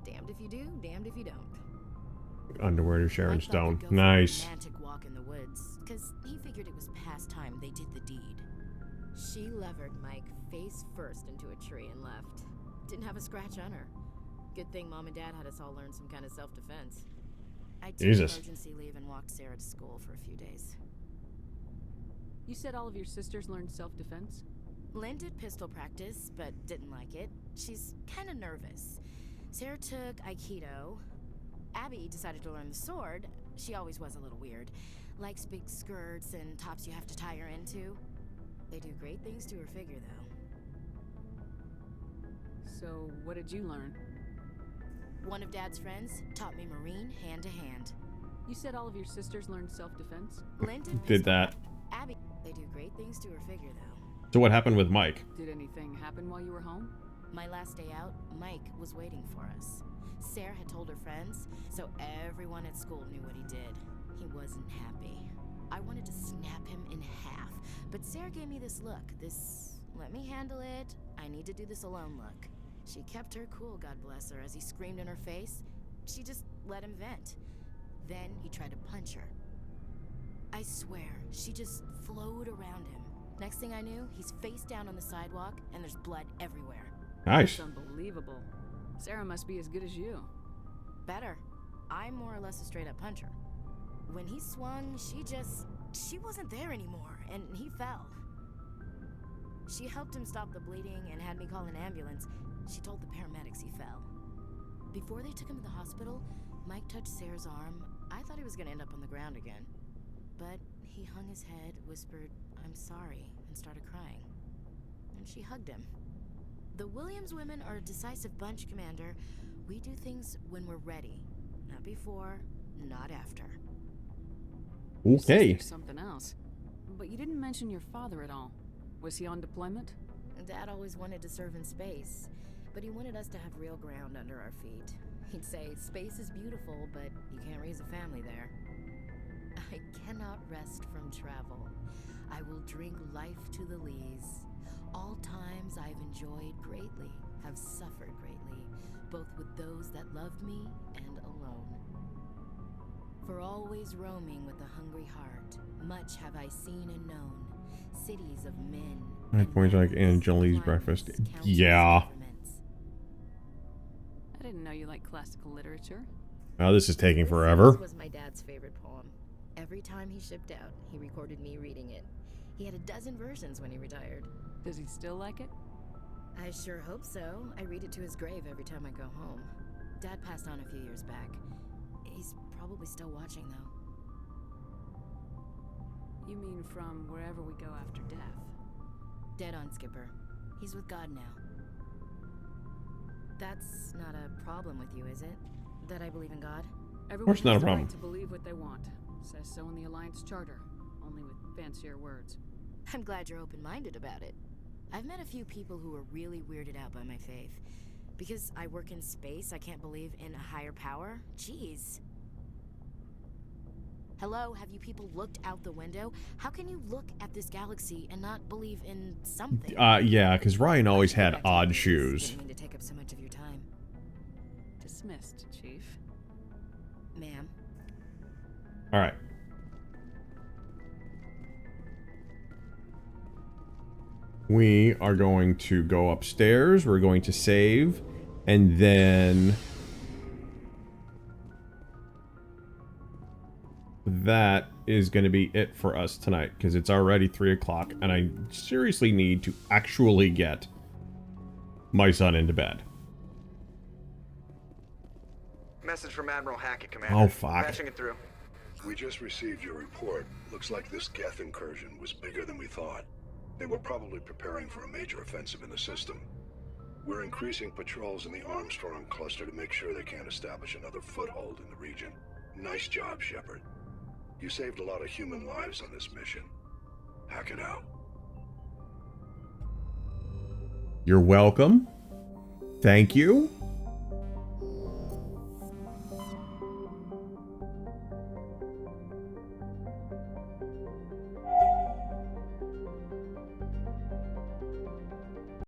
Damned if you do, damned if you don't.
Underwear to Sharon
Mike
Stone.
thought they'd go for a
Nice.
romantic walk in the woods, because he figured it was past time they did the deed. She levered Mike face first into a tree and left. Didn't have a scratch on her. Good thing Mom and Dad had us all learn some kind of self-defense. I took
Jesus.
emergency leave and walked Sarah to school for a few days.
You said all of your sisters learned self-defense?
Lynn did pistol practice, but didn't like it. She's kind of nervous. Sarah took Aikido. Abby decided to learn the sword. She always was a little weird. Likes big skirts and tops you have to tie her into. They do great things to her figure, though.
So, what did you learn?
One of Dad's friends taught me Marine hand to hand.
You said all of your sisters learned self-defense?
Lynn
Did that.
Abby, they do great things to her figure, though.
So what happened with Mike?
Did anything happen while you were home?
My last day out, Mike was waiting for us. Sarah had told her friends, so everyone at school knew what he did. He wasn't happy. I wanted to snap him in half, but Sarah gave me this look, this let me handle it, I need to do this alone look. She kept her cool, God bless her, as he screamed in her face. She just let him vent. Then he tried to punch her. I swear, she just flowed around him. Next thing I knew, he's face down on the sidewalk, and there's blood everywhere.
Nice.
That's unbelievable. Sarah must be as good as you.
Better. I'm more or less a straight-up puncher. When he swung, she wasn't there anymore, and he fell. She helped him stop the bleeding and had me call an ambulance. She told the paramedics he fell. Before they took him to the hospital, Mike touched Sarah's arm. I thought he was gonna end up on the ground again. But he hung his head, whispered, "I'm sorry," and started crying. And she hugged him. The Williams women are a decisive bunch, Commander. We do things when we're ready. Not before, not after.
Okay.
There's something else. But you didn't mention your father at all. Was he on deployment?
Dad always wanted to serve in space, but he wanted us to have real ground under our feet. He'd say, space is beautiful, but you can't raise a family there. I cannot rest from travel. I will drink life to the lees. All times I've enjoyed greatly, have suffered greatly, both with those that loved me and alone. For always roaming with a hungry heart, much have I seen and known, cities of men.
That points like Angelie's breakfast. Yeah.
I didn't know you liked classical literature.
Now this is taking forever.
This was my dad's favorite poem. Every time he shipped out, he recorded me reading it. He had a dozen versions when he retired.
Does he still like it?
I sure hope so. I read it to his grave every time I go home. Dad passed on a few years back. He's probably still watching, though.
You mean from wherever we go after death?
Dead on, Skipper. He's with God now. That's not a problem with you, is it? That I believe in God?
Everyone
Of course not a
has the
problem.
right to believe what they want. Says so in the Alliance Charter, only with fancier words.
I'm glad you're open-minded about it. I've met a few people who are really weirded out by my faith. Because I work in space, I can't believe in a higher power? Jeez. Hello, have you people looked out the window? How can you look at this galaxy and not believe in something?
Yeah, because Ryan always had odd shoes.
Didn't mean to take up so much of your time.
Dismissed, Chief.
Ma'am.
Alright. We are going to go upstairs. We're going to save. And then... that is going to be it for us tonight. Because it's already 3 o'clock. And I seriously need to actually get my son into bed.
Message from Admiral Hackett, Commander.
Oh, fuck.
Patching it through.
We just received your report. Looks like this Geth incursion was bigger than we thought. They were probably preparing for a major offensive in the system. We're increasing patrols in the Armstrong cluster to make sure they can't establish another foothold in the region. Nice job, Shepard. You saved a lot of human lives on this mission. Hack it out.
You're welcome. Thank you.